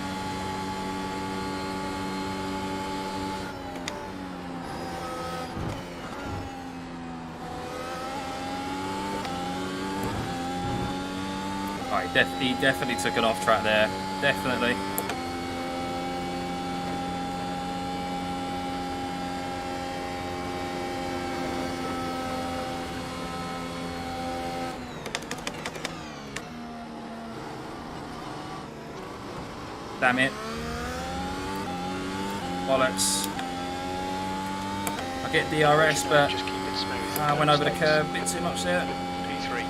S1: Oh, he definitely took an off track there. Definitely. Damn it. Bollocks. I get DRS, but
S2: Just keep it smooth.
S1: I went over the curb a bit too much there.
S2: P3.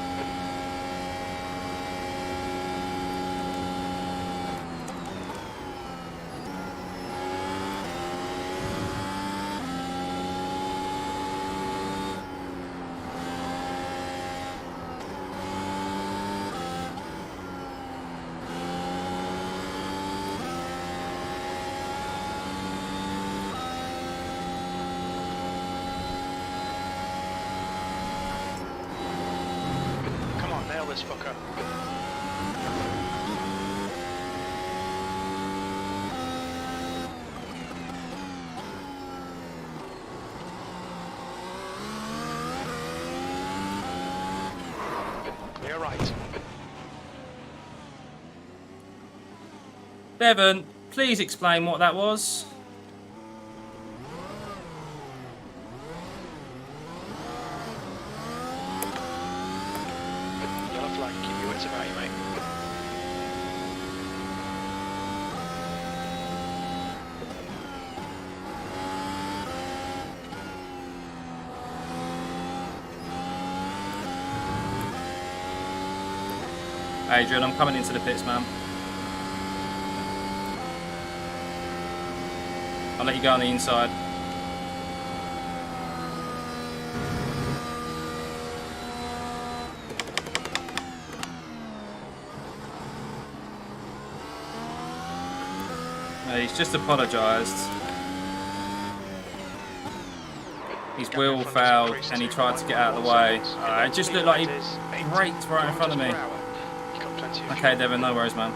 S2: Come on, nail this fucker. Clear right.
S1: Devon, please explain what that was.
S2: Yellow flag, keep your wits about you, mate.
S1: Adrian, I'm coming into the pits, man. I'll let you go on the inside. He's just apologised. His wheel failed and he tried to get out of the way. It just looked like he braked right in front of me. Okay, Devon, no worries, man.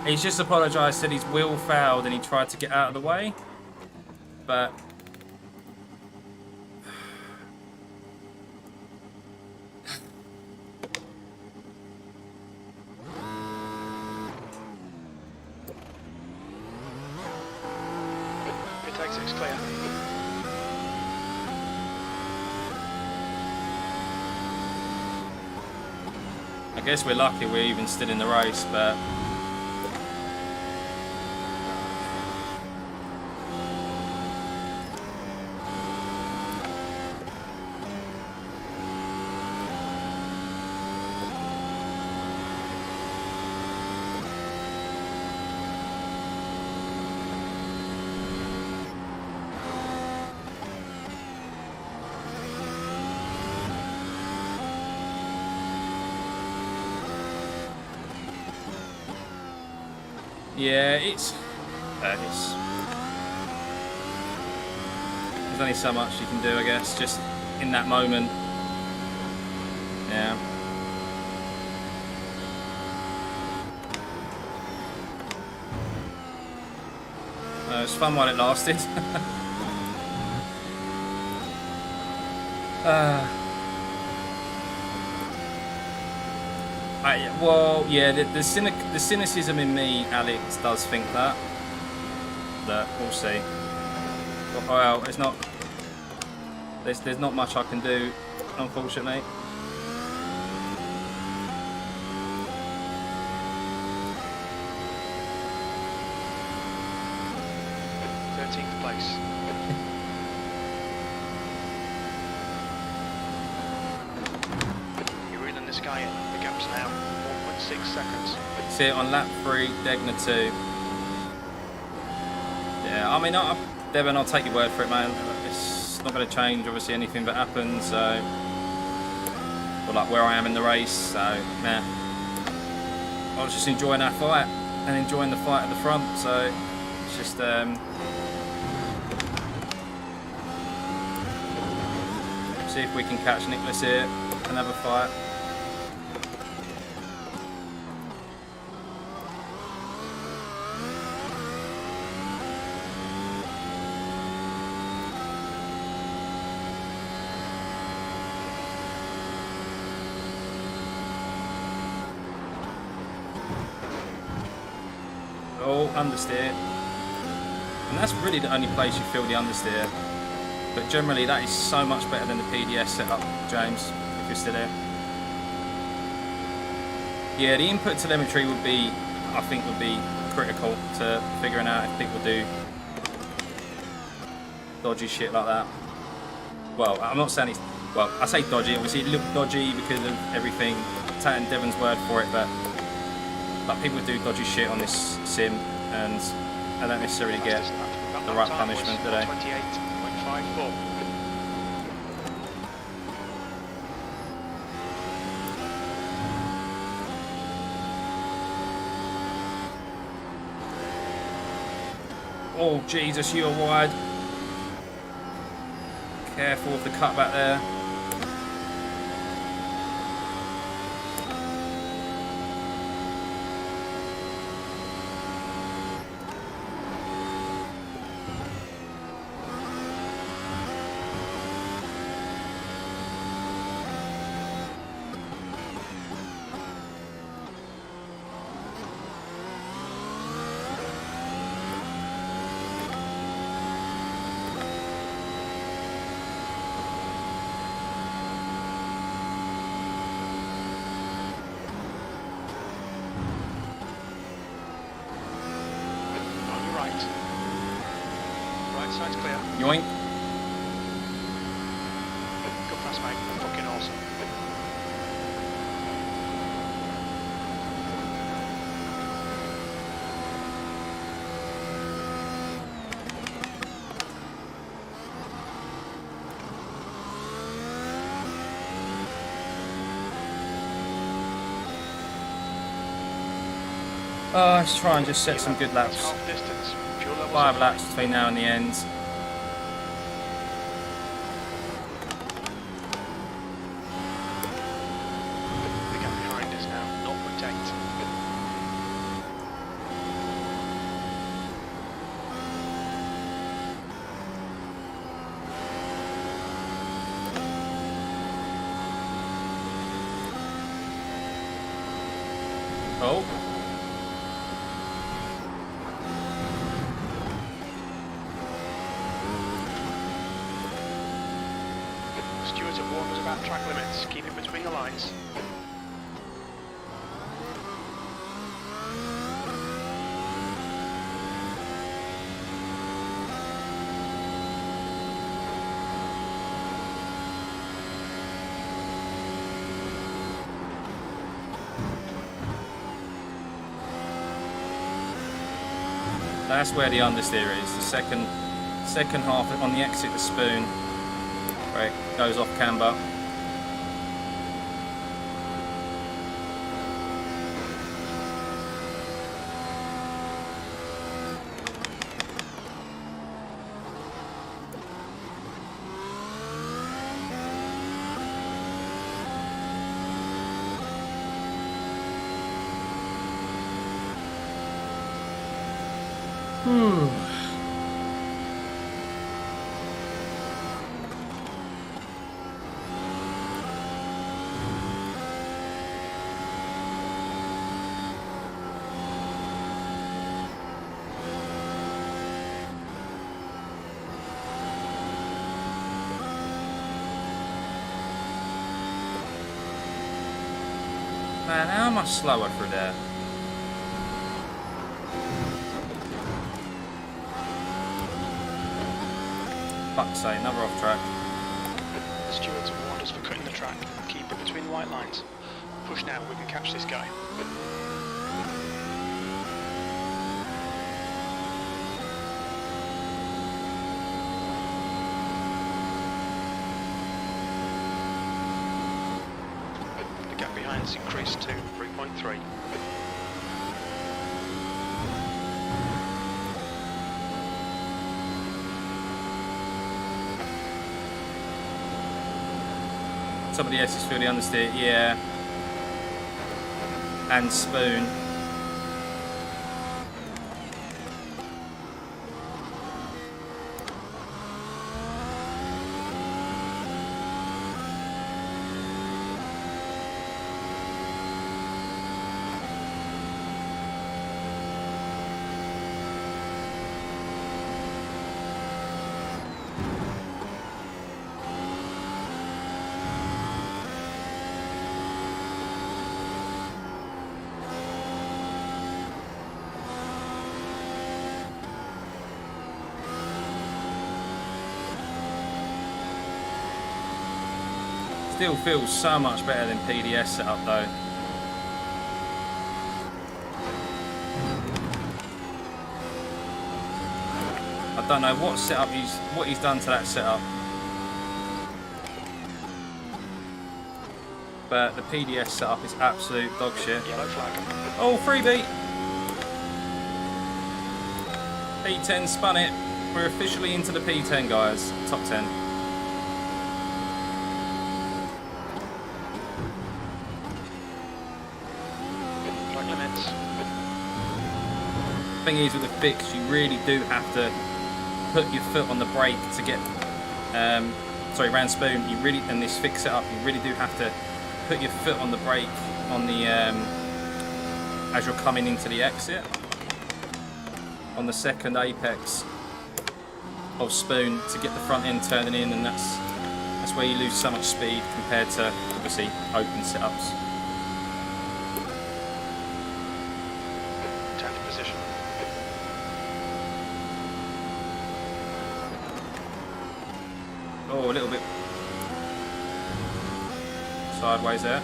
S1: He's just apologised, said his wheel failed and he tried to get out of the way. But...
S2: Exit's clear.
S1: I guess we're lucky we're even still in the race, but... Yeah, it's there's only so much you can do, I guess, just in that moment. Yeah. It was fun while it lasted. Well, yeah, the cynicism in me, Alex, does think that. But we'll see. Well, it's not. There's not much I can do, unfortunately.
S2: Place. You're reeling this guy in. The gap's now 1.6 seconds.
S1: See it on lap 3, Degna 2. Yeah, I mean, Devon, I'll take your word for it, man. It's not going to change, obviously, anything that happens. So, or like where I am in the race. So, nah. I was just enjoying our fight and enjoying the fight at the front. So, it's just. See if we can catch Nicholas here and have a fight. Oh, understeer. And that's really the only place you feel the understeer. But generally, that is so much better than the PDS setup, James, if you're still there. Yeah, the input telemetry would be, I think, would be critical to figuring out if people do dodgy shit like that. Well, I'm not saying it's, well, I say dodgy, obviously it looked dodgy because of everything, taking Devon's word for it, but people do dodgy shit on this sim, and I don't necessarily get the right punishment, do they?
S2: 28.54.
S1: Oh Jesus, you're wide. Careful with the cut back there.
S2: Right side's clear.
S1: Yoink.
S2: Good pass, mate. Fucking awesome.
S1: Let's try and just set some good laps.
S2: Half distance. Fuel levels
S1: 5
S2: are
S1: laps
S2: fine.
S1: between now and the end.
S2: The gap behind is now 0.8.
S1: Oh.
S2: Stewards have warned us about track limits. Keep it between the lines.
S1: That's where the understeer is. The second half on the exit, the spoon, where it goes off camber. Man, how am I slower through there? Fuck's sake, another off track.
S2: The stewards have warned us for cutting the track. Keep it between the white lines. Push now, we can catch this guy. The gap behind has increased to 3.3.
S1: Somebody else is really understeer, yeah. And spoon. Still feels so much better than PDS setup though. I don't know what he's done to that setup. But the PDS setup is absolute dog shit.
S2: Yellow flag.
S1: Oh, freebie! P10 spun it. We're officially into the P10, guys. Top 10.
S2: Flag limits.
S1: Thing is, with the fix, you really do have to put your foot on the brake to get, round spoon. You really, and this fix setup, you really do have to put your foot on the brake on the as you're coming into the exit on the second apex of spoon to get the front end turning in, and that's where you lose so much speed compared to obviously open setups.
S2: 10th position.
S1: Oh, a little bit sideways there.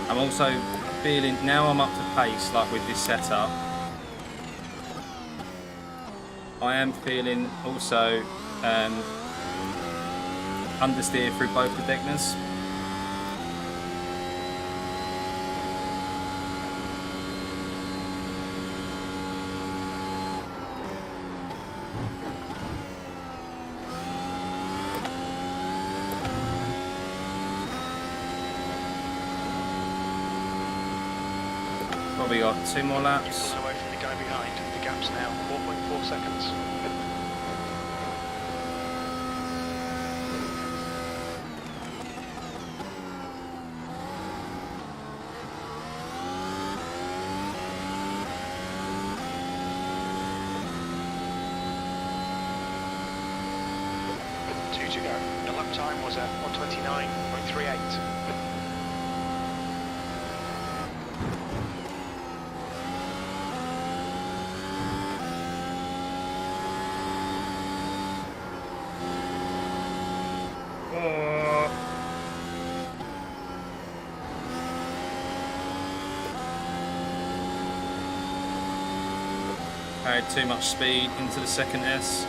S1: I'm also feeling, now I'm up to pace, like with this setup, I am feeling also understeer through both the Deckners. What we got? 2 more laps.
S2: Away from the guy behind. The gap's now 4.4 seconds. Two to go. The lap time was at 1:29.38.
S1: Carried too much speed into the second S.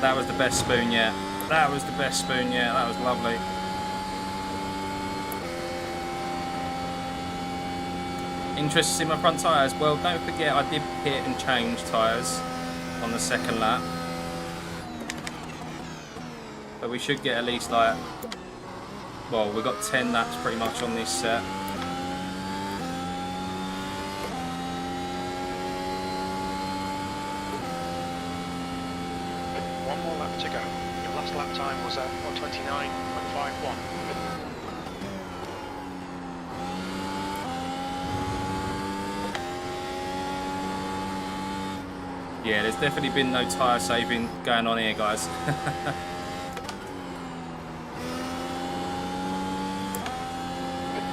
S1: That was the best spoon yet. That was the best spoon yet. That was lovely. Interested to see my front tyres? Well, don't forget I did pit and change tyres on the second lap. But we should get at least like, well, we've got 10 laps pretty much on this set.
S2: One more lap to go. Your last lap time was at 1:29.51.
S1: Yeah, there's definitely been no tyre saving going on here, guys.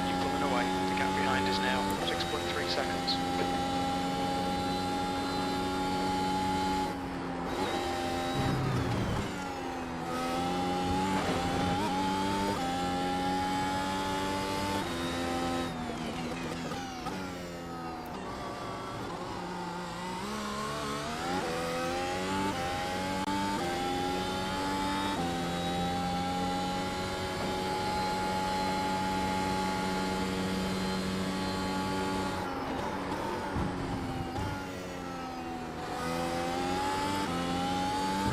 S2: You're pulling away. The gap behind is now 6.3 seconds.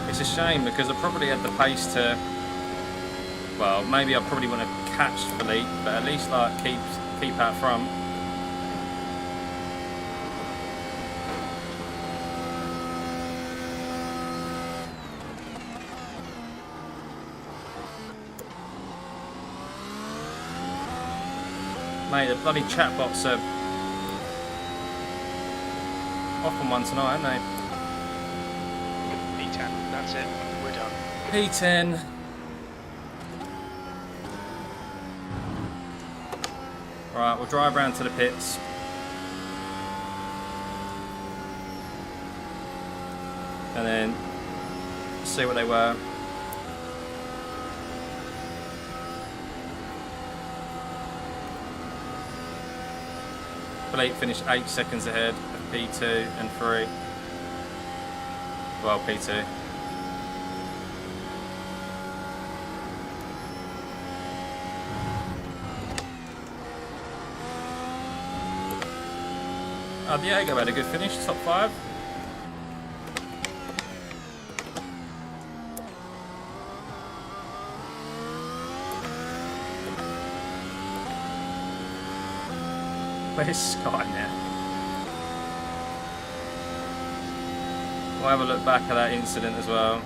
S1: It's a shame because I probably had the pace to, well, maybe I probably want to catch Philippe, but at least like keep out front. Mate, the bloody chatbots are off on one tonight, aren't they?
S2: P10, that's it. We're done.
S1: P10. Alright, we'll drive round to the pits. And then see what they were. Philippe finished 8 seconds ahead of P2 and 3. Well, P2. Oh, Diego had a good finish, top 5. Where's Sky now? We'll have a look back at that incident as well.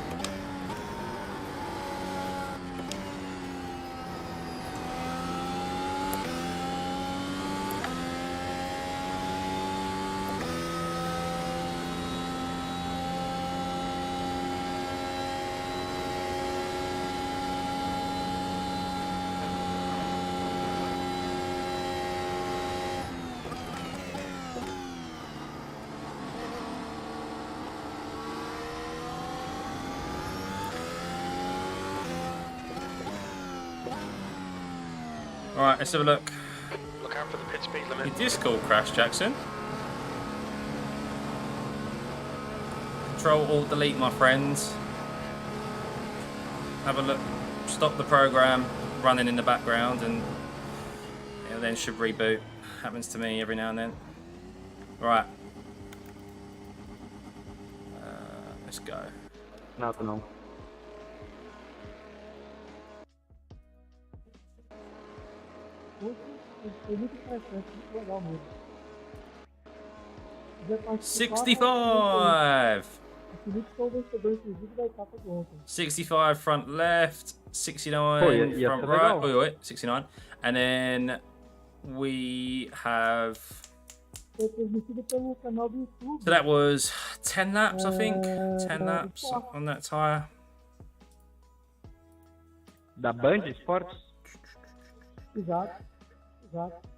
S1: Alright, let's have a look.
S2: Look out for the pit speed limit.
S1: Your Discord crashed, Jackson. Control Alt Delete, my friends. Have a look. Stop the program running in the background, and it then should reboot. Happens to me every now and then. Right. Let's go.
S3: Nada não. Foi muito interessante, muito legal mesmo.
S1: 65!
S3: O Felipe foi o vencedor, inclusive, da etapa de ontem.
S1: 65 front left, 69
S3: Oh, yeah,
S1: front
S3: yeah,
S1: right.
S3: legal.
S1: Wait, 69. And then we have.
S3: Foi transmitido pelo canal do YouTube.
S1: So that was 10 laps, I think. 10 laps on that tyre.
S3: Da Band Esportes? Exato, exato.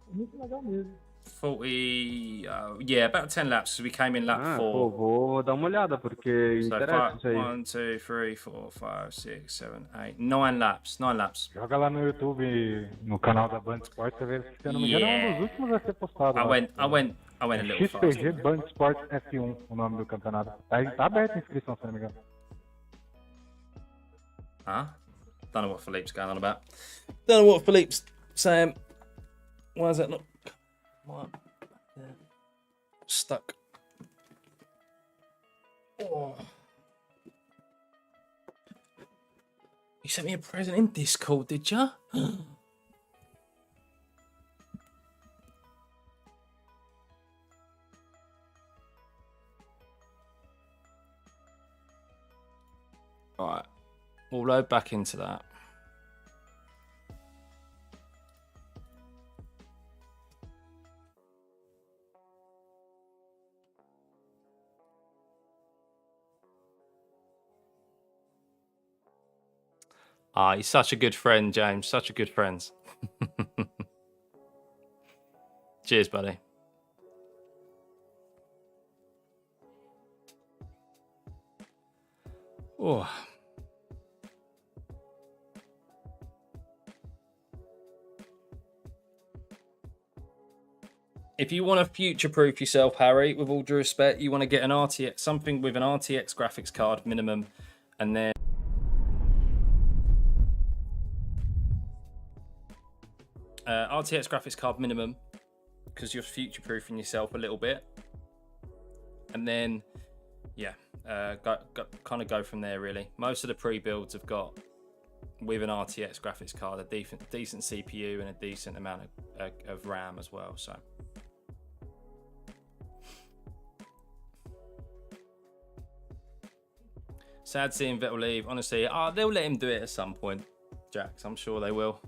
S3: É muito legal mesmo.
S1: 40, yeah, about 10 laps because we came in lap 4.
S3: Pô, vou dar uma olhada porque
S1: So
S3: interessa isso aí.
S1: 1, 2, 3, 4, 5, 6, 7, 8, 9 laps. 9 laps.
S3: Joga lá no YouTube, no canal da Band Esportes, você vê, se eu não me engano, é um dos últimos a ser postado.
S1: I
S3: lá.
S1: went a little fast.
S3: XPG Band Esportes F1, o nome do campeonato. Tá aberta a inscrição, se eu não me engano.
S1: Huh? Don't know what Philippe's going on about. Don't know what Philippe's saying. Why is that not? What? Yeah. Stuck. Oh. You sent me a present in Discord, did ya? Alright. We'll load back into that. Ah, he's such a good friend, James. Such a good friend. Cheers, buddy. Oh. If you want to future-proof yourself, Harry, with all due respect, you want to get an RTX, something with an RTX graphics card minimum, and then RTX graphics card minimum, because you're future-proofing yourself a little bit, and then yeah, kind of go from there. Really, most of the pre-builds have got with an RTX graphics card a decent CPU and a decent amount of RAM as well. So. Sad seeing Vettel leave. Honestly, they'll let him do it at some point, Jax. I'm sure they will.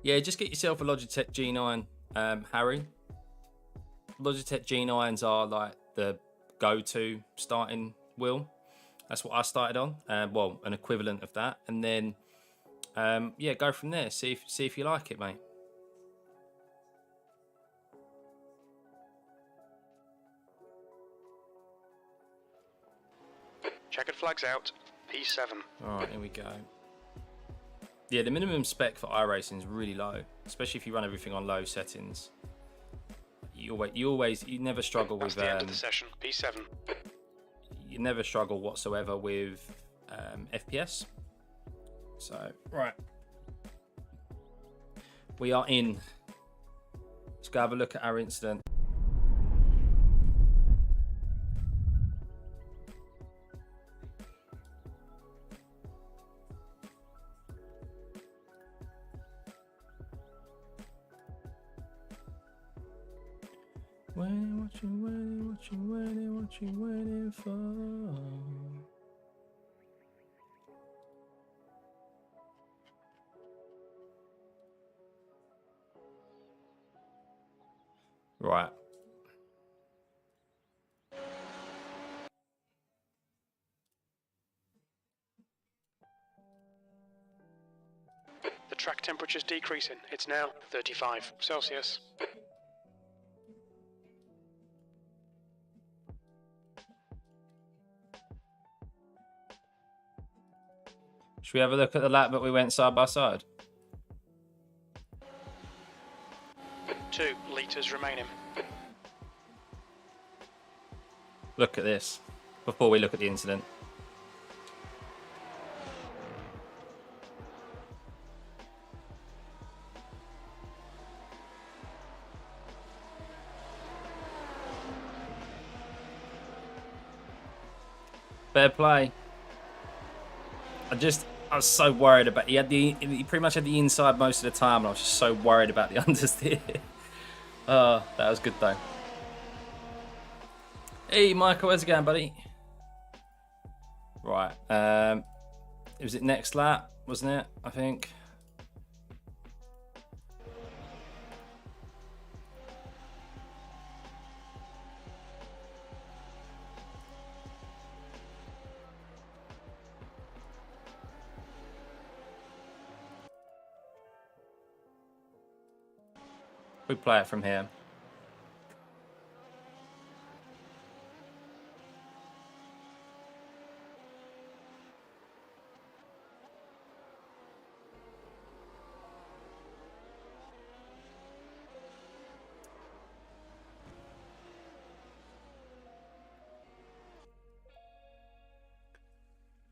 S1: Yeah, just get yourself a Logitech G9, Harry. Logitech G9s are like the go-to starting wheel. That's what I started on. Well, an equivalent of that, and then yeah, go from there. See if you like it, mate.
S2: Checkered flags out. P7.
S1: All right, here we go. Yeah, the minimum spec for iRacing is really low, especially if you run everything on low settings. You never struggle
S2: That's
S1: with.
S2: the end of the session. P7.
S1: You never struggle whatsoever with FPS. So right, we are in. Let's go have a look at our incident. What you waiting for? Right.
S2: The track temperature's decreasing. It's now 35 Celsius.
S1: we have a look at the lap that we went side by side?
S2: 2 litres remaining.
S1: Look at this before we look at the incident. Fair play. I was so worried about. He pretty much had the inside most of the time, and I was just so worried about the understeer. That was good though. Hey, Michael, how's it going, buddy? Right. Was it next lap? Wasn't it? I think. We play it from here.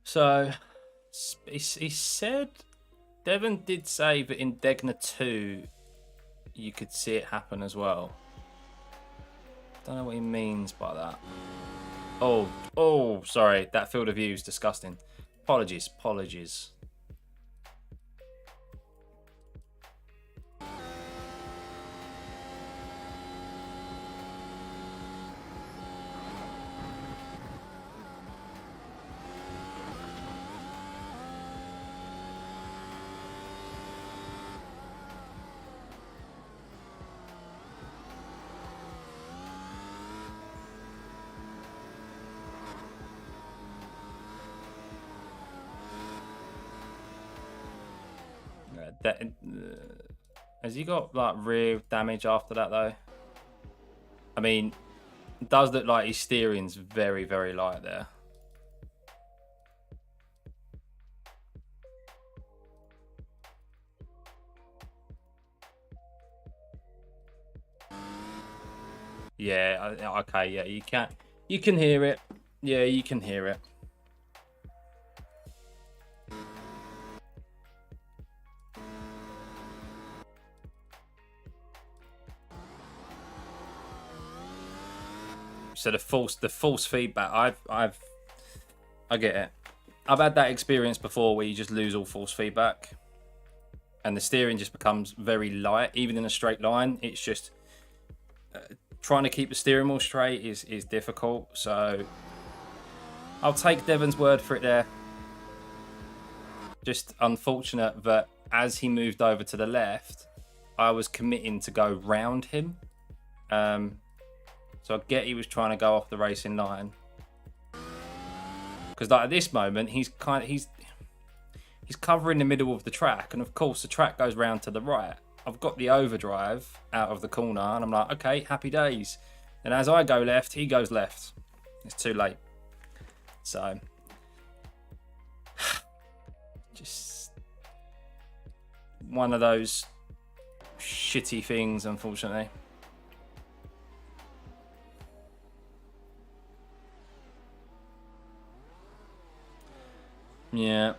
S1: So, he said, Devon did say that in Degna 2, you could see it happen as well. Don't know what he means by that. Oh, sorry. That field of view is disgusting. Apologies. Has he got like rear damage after that though? I mean, it does look like his steering's very, very light there. Yeah, okay, yeah, you can hear it. Yeah, you can hear it. So the false feedback, I get it. I've had that experience before where you just lose all false feedback and the steering just becomes very light, even in a straight line. It's just trying to keep the steering wheel straight is difficult. So I'll take Devon's word for it there. Just unfortunate that as he moved over to the left, I was committing to go round him. So I get he was trying to go off the racing line, because like at this moment he's covering the middle of the track, and of course the track goes round to the right. I've got the overdrive out of the corner, and I'm like, okay, happy days. And as I go left, he goes left. It's too late. So just one of those shitty things, unfortunately. Yeah,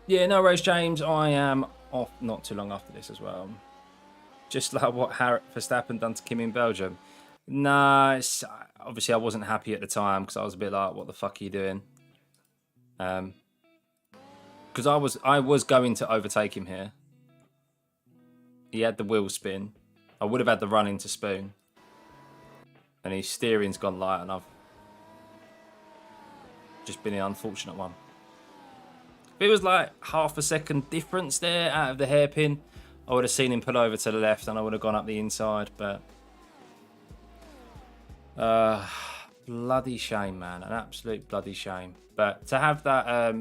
S1: no worries, James. I am off not too long after this as well. Just like what Verstappen done to Kim in Belgium. Nah, obviously I wasn't happy at the time because I was a bit like, what the fuck are you doing? Because I was going to overtake him here. He had the wheel spin. I would have had the run into spoon. And his steering's gone light, and I've just been the unfortunate one. If it was like half a second difference there out of the hairpin, I would have seen him pull over to the left and I would have gone up the inside. But bloody shame, man. An absolute bloody shame. But to have that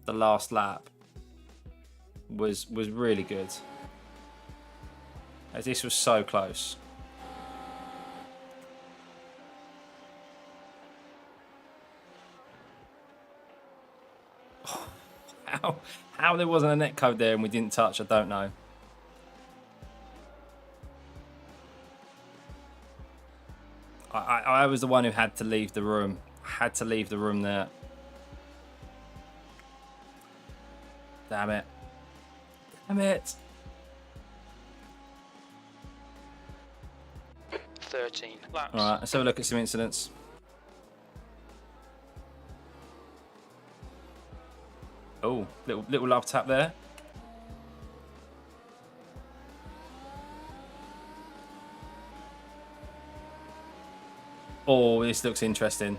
S1: the last lap was really good, as this was so close. How there wasn't a netcode there and we didn't touch, I don't know. I was the one who had to leave the room. Had to leave the room there. Damn it. Damn it.
S2: 13 laps.
S1: All right, let's have a look at some incidents. Oh, little love tap there. Oh, this looks interesting.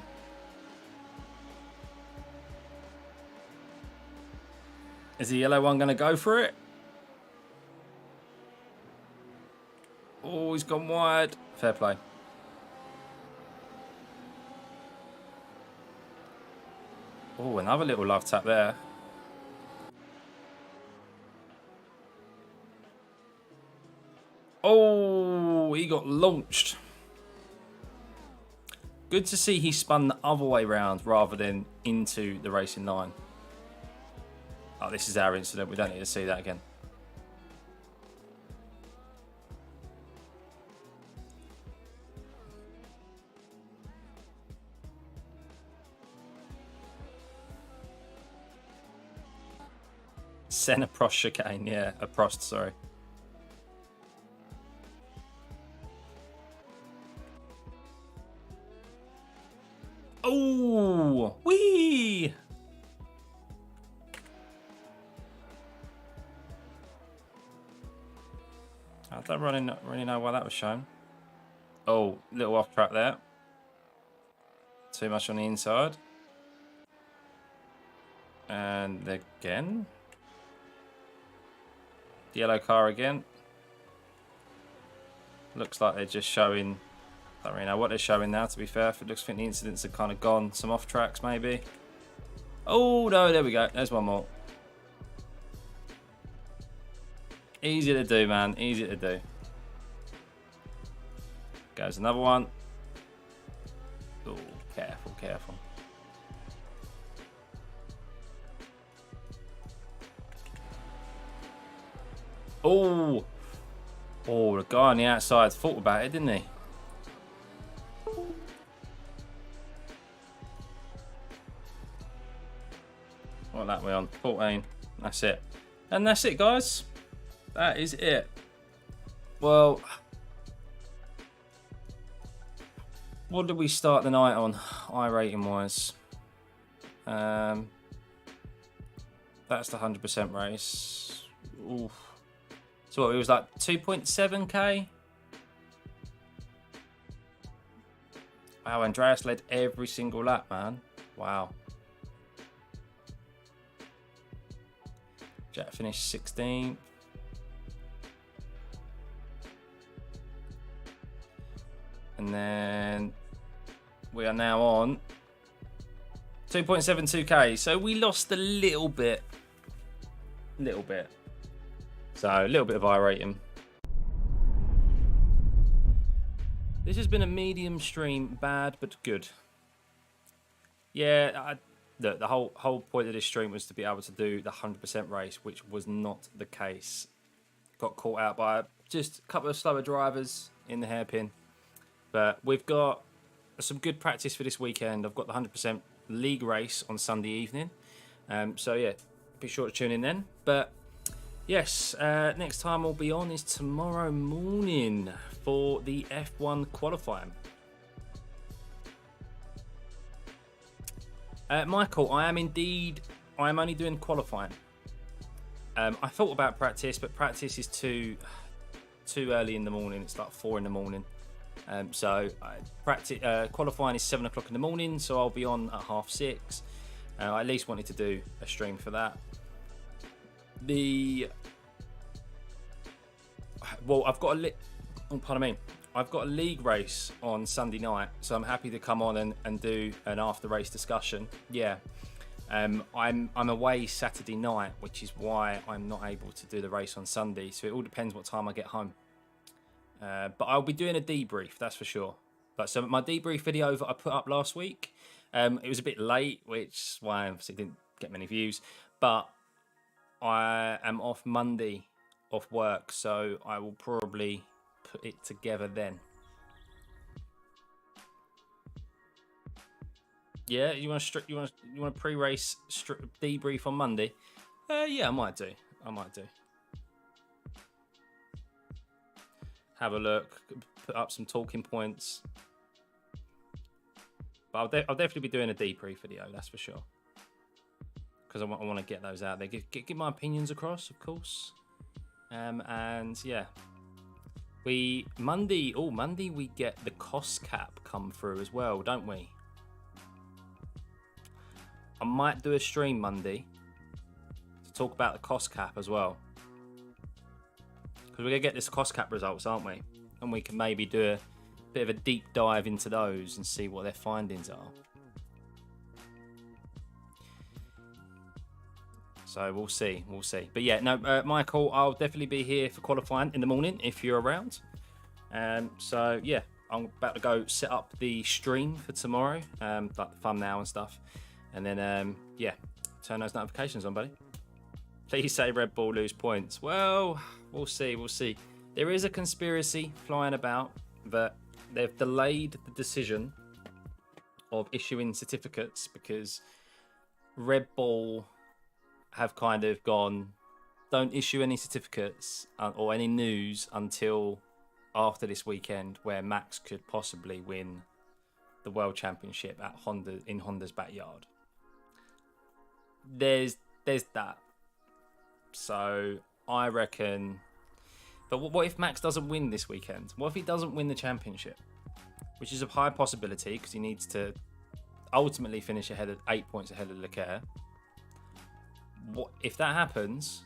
S1: Is the yellow one going to go for it? Oh, he's gone wide. Fair play. Oh, another little love tap there. Oh, he got launched. Good to see he spun the other way round rather than into the racing line. Oh, this is our incident. We don't need to see that again. Senna Prost chicane, yeah, a Prost, sorry. Oh, wee! I don't really know why that was shown. Oh, little off track there. Too much on the inside. And again. The yellow car again. Looks like they're just showing. I don't really know what they're showing now, to be fair. It looks like the incidents have kind of gone. Some off tracks, maybe. Oh, no, there we go. There's one more. Easy to do, man. Easy to do. Goes another one. Oh, careful, careful. Oh. Oh, the guy on the outside thought about it, didn't he? What lap we on? 14. That's it. And that's it, guys. That is it. Well, what did we start the night on, iRating wise? That's the 100% race. Oof. So what, it was like 2.7k? Wow, Andreas led every single lap, man. Wow. Jack finished 16th. And then we are now on 2.72k. So we lost a little bit. So a little bit of iRating. This has been a medium stream, bad but good. Yeah, the whole point of this stream was to be able to do the 100% race, which was not the case. Got caught out by just a couple of slower drivers in the hairpin. But we've got some good practice for this weekend. I've got the 100% league race on Sunday evening. So yeah, be sure to tune in then. But yes, next time we'll be on is tomorrow morning for the F1 qualifying. Michael, I am only doing qualifying. I thought about practice, but practice is too early in the morning. It's like 4 in the morning. So qualifying is 7 o'clock in the morning, so I'll be on at 5:30. I at least wanted to do a stream for that. I've got I've got a league race on Sunday night, so I'm happy to come on and do an after race discussion. Yeah, I'm away Saturday night, which is why I'm not able to do the race on Sunday. So it all depends what time I get home. But I'll be doing a debrief, that's for sure. So my debrief video that I put up last week, it was a bit late, which is why I obviously didn't get many views. But I am off Monday, off work, so I will probably put it together then. Yeah, you want to pre-race debrief on Monday? Yeah, I might do. Have a look, put up some talking points. But I'll definitely be doing a debrief video, that's for sure. Because I want to get those out there, get my opinions across, of course. And yeah, Monday we get the cost cap come through as well, don't we? I might do a stream Monday to talk about the cost cap as well. Because we're going to get this cost cap results, aren't we? And we can maybe do a bit of a deep dive into those and see what their findings are. So we'll see. But yeah, no, Michael, I'll definitely be here for qualifying in the morning if you're around. So yeah, I'm about to go set up the stream for tomorrow, like the thumbnail and stuff. And then, yeah, turn those notifications on, buddy. Please say Red Bull lose points. Well, we'll see. There is a conspiracy flying about that they've delayed the decision of issuing certificates because Red Bull have kind of gone, don't issue any certificates or any news until after this weekend, where Max could possibly win the World Championship at Honda's backyard. There's that. So I reckon. But what if Max doesn't win this weekend? What if he doesn't win the championship? Which is a high possibility because he needs to ultimately finish 8 points ahead of Leclerc. What if that happens?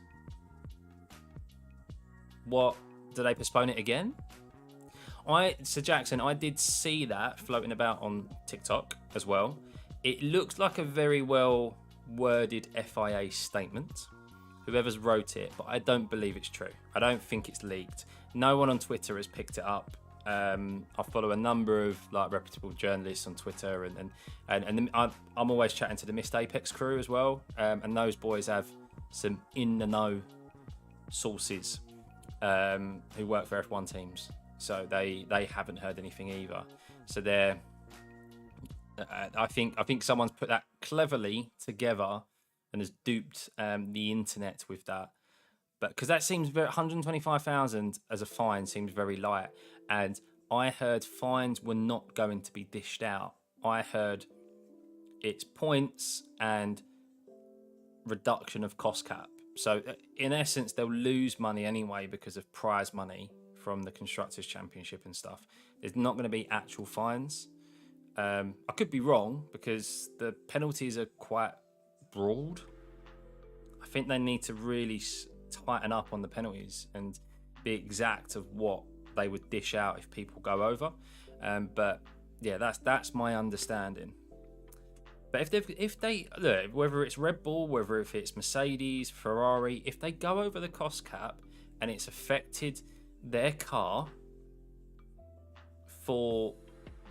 S1: What, do they postpone it again? So Jackson, I did see that floating about on TikTok as well. It looks like a very well worded FIA statement, whoever's wrote it, but I don't believe it's true. I don't think it's leaked. No one on Twitter has picked it up. I follow a number of like reputable journalists on Twitter, and I'm always chatting to the Missed Apex crew as well, and those boys have some in the know sources who work for F1 teams, so they haven't heard anything either. So they're I think someone's put that cleverly together and has duped the internet with that. But because that seems very 125,000 as a fine seems very light, and I heard fines were not going to be dished out. I heard it's points and reduction of cost cap. So in essence, they'll lose money anyway because of prize money from the Constructors' Championship and stuff. There's not going to be actual fines. I could be wrong because the penalties are quite broad. I think they need to really tighten up on the penalties and be exact of what they would dish out if people go over. But yeah, that's my understanding. But if they look, whether it's Red Bull, whether if it's Mercedes, Ferrari, if they go over the cost cap and it's affected their car for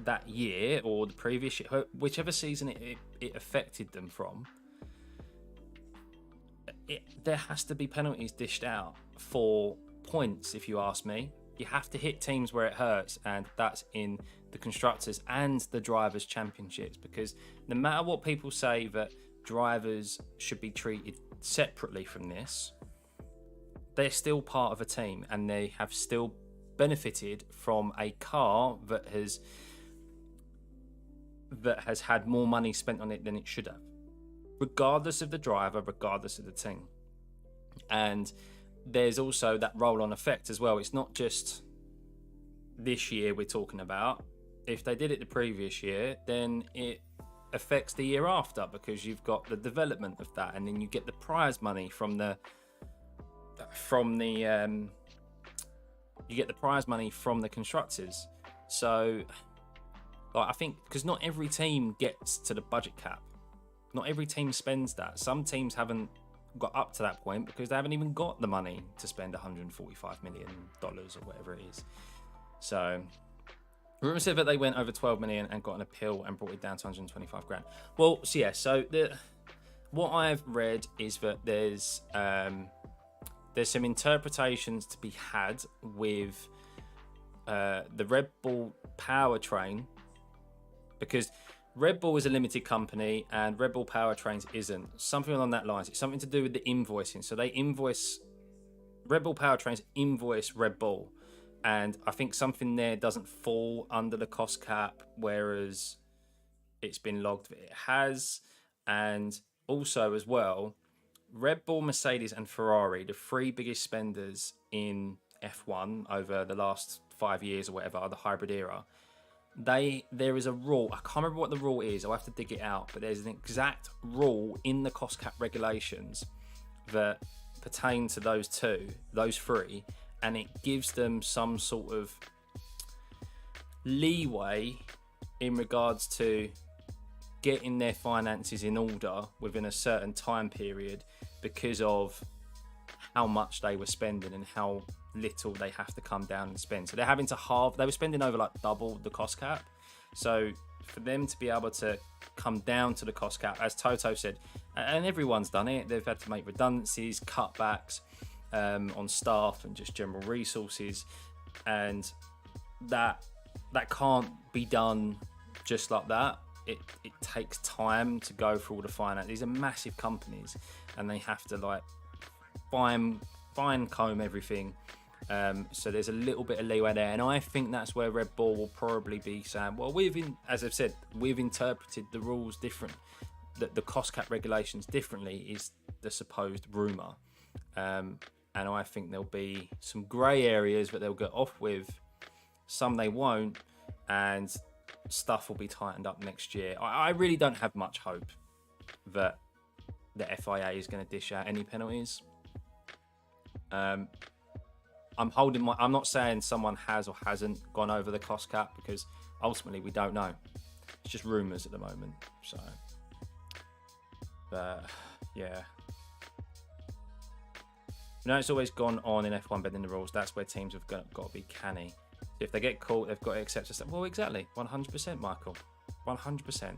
S1: that year or the previous year, whichever season it affected them from, there has to be penalties dished out for points. If you ask me, you have to hit teams where it hurts, and that's in the Constructors and the Drivers' Championships, because no matter what people say that drivers should be treated separately from this, they're still part of a team and they have still benefited from a car that has had more money spent on it than it should have, regardless of the driver, regardless of the team. And there's also that roll-on effect as well. It's not just this year we're talking about. If they did it the previous year, then it affects the year after, because you've got the development of that, and then you get the prize money from the constructors. So I think because not every team gets to the budget cap, not every team spends that. Some teams haven't got up to that point because they haven't even got the money to spend $145 million or whatever it is. So rumor said that they went over 12 million and got an appeal and brought it down to 125 grand. Well, so yeah, so what I've read is that there's some interpretations to be had with the Red Bull powertrain, because Red Bull is a limited company and Red Bull Powertrains isn't. Something along that lines. It's something to do with the invoicing. So they invoice, Red Bull Powertrains invoice Red Bull, and I think something there doesn't fall under the cost cap, whereas it's been logged that it has. And also as well, Red Bull, Mercedes and Ferrari, the three biggest spenders in F1 over the last 5 years or whatever, the hybrid era, there is a rule. I can't remember what the rule is. I'll have to dig it out, but there's an exact rule in the cost cap regulations that pertain to those three, and it gives them some sort of leeway in regards to getting their finances in order within a certain time period because of how much they were spending and how little they have to come down and spend. So they're having to halve. They were spending over like double the cost cap. So for them to be able to come down to the cost cap, as Toto said, and everyone's done it, they've had to make redundancies, cutbacks on staff and just general resources, and that can't be done just like that. It takes time to go through all the finance. These are massive companies, and they have to like fine comb everything. So there's a little bit of leeway there, and I think that's where Red Bull will probably be saying, well, as I've said, we've interpreted the rules different, the cost cap regulations differently, is the supposed rumour. And I think there'll be some grey areas that they'll get off with, some they won't, and stuff will be tightened up next year. I really don't have much hope that the FIA is going to dish out any penalties. I'm not saying someone has or hasn't gone over the cost cap, because ultimately we don't know. It's just rumours at the moment. So, but yeah. It's always gone on in F1 bending the rules. That's where teams have got to be canny. If they get caught, they've got to accept it. Well, exactly, 100%, Michael, 100%.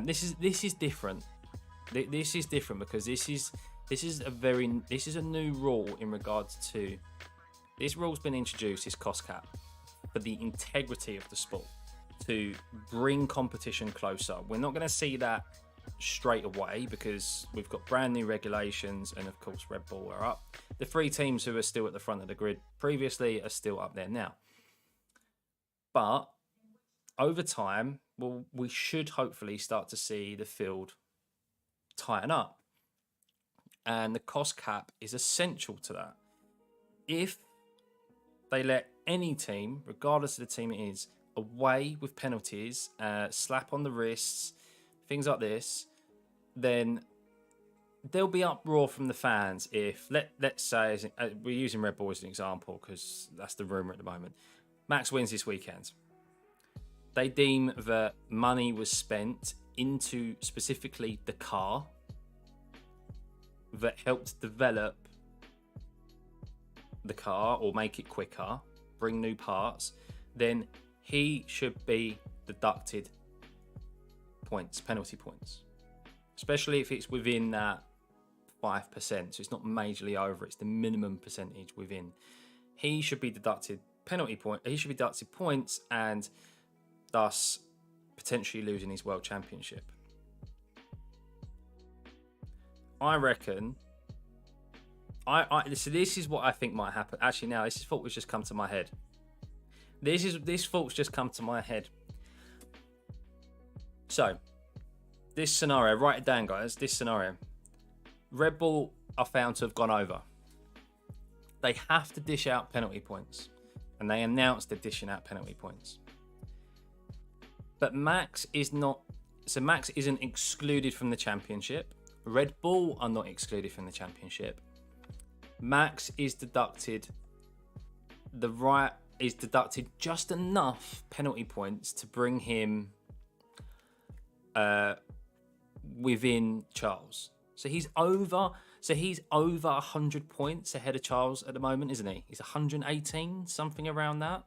S1: This is different. This is different because this is a new rule in regards to. This rule's been introduced, this cost cap, for the integrity of the sport, to bring competition closer. We're not going to see that straight away because we've got brand new regulations, and of course Red Bull are up. The three teams who are still at the front of the grid previously are still up there now. But over time, we should hopefully start to see the field tighten up. And the cost cap is essential to that. If they let any team, regardless of the team it is, away with penalties, slap on the wrists, things like this, then there'll be uproar from the fans if, let's say, we're using Red Bull as an example because that's the rumour at the moment. Max wins this weekend. They deem that money was spent into specifically the car that helped develop the car or make it quicker, bring new parts, then he should be deducted points, penalty points, especially if it's within that 5%. So it's not majorly over, it's the minimum percentage within. He should be deducted he should be deducted points, and thus potentially losing his world championship. I reckon so this is what I think might happen. Actually, now this thought has just come to my head. This thought's just come to my head. So, this scenario, write it down, guys. This scenario, Red Bull are found to have gone over. They have to dish out penalty points, and they announced they're dishing out penalty points. But Max isn't excluded from the championship. Red Bull are not excluded from the championship. Max is deducted just enough penalty points to bring him within Charles. So he's over 100 points ahead of Charles at the moment, isn't he? He's 118, something around that.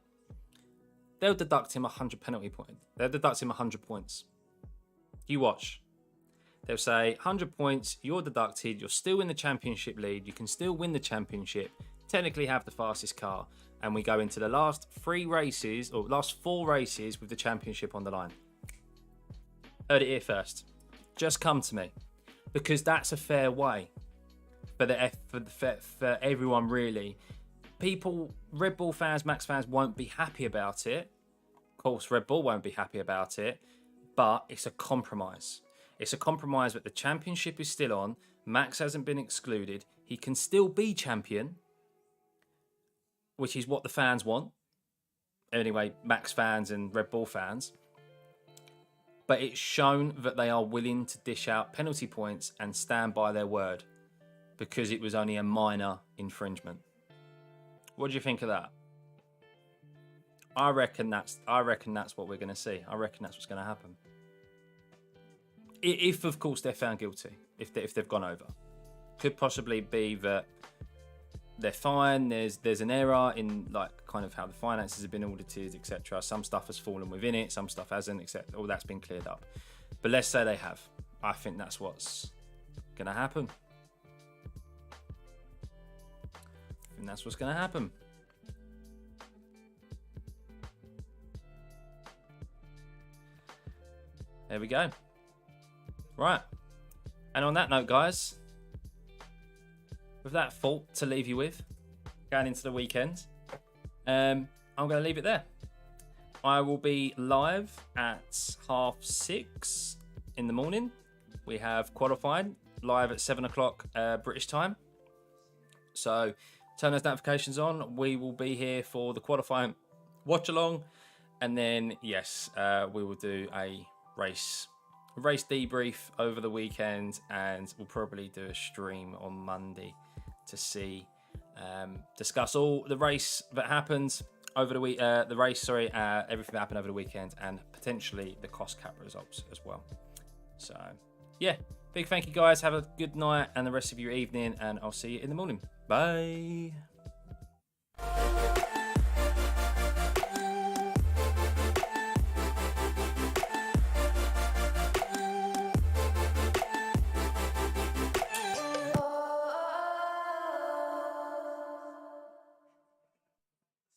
S1: They'll deduct him 100 penalty points. They'll deduct him 100 points. You watch. They'll say 100 points, you're deducted, you're still in the championship lead, you can still win the championship, technically have the fastest car, and we go into the last 4 races with the championship on the line. Heard it here first. Just come to me, because that's a fair way for everyone, really. People, Red Bull fans, Max fans won't be happy about it. Of course, Red Bull won't be happy about it, but it's a compromise. It's a compromise that the championship is still on. Max hasn't been excluded. He can still be champion, which is what the fans want. Anyway, Max fans and Red Bull fans. But it's shown that they are willing to dish out penalty points and stand by their word, because it was only a minor infringement. What do you think of that? I reckon that's what we're going to see. I reckon that's what's going to happen. If of course they're found guilty, if they've gone over, could possibly be that they're fine. There's an error in like kind of how the finances have been audited, etc. Some stuff has fallen within it, some stuff hasn't, etc. All that's been cleared up. But let's say they have. I think that's what's going to happen. And that's what's going to happen. There we go. Right. And on that note, guys, with that thought to leave you with, going into the weekend, I'm going to leave it there. I will be live at 6:30 in the morning. We have qualified live at 7 o'clock British time. So turn those notifications on. We will be here for the qualifying watch along, and then yes, we will do a race debrief over the weekend, and we'll probably do a stream on Monday to see, discuss all the race that happened over the week, everything that happened over the weekend, and potentially the cost cap results as well. So yeah, big thank you guys. Have a good night and the rest of your evening, and I'll see you in the morning. Bye.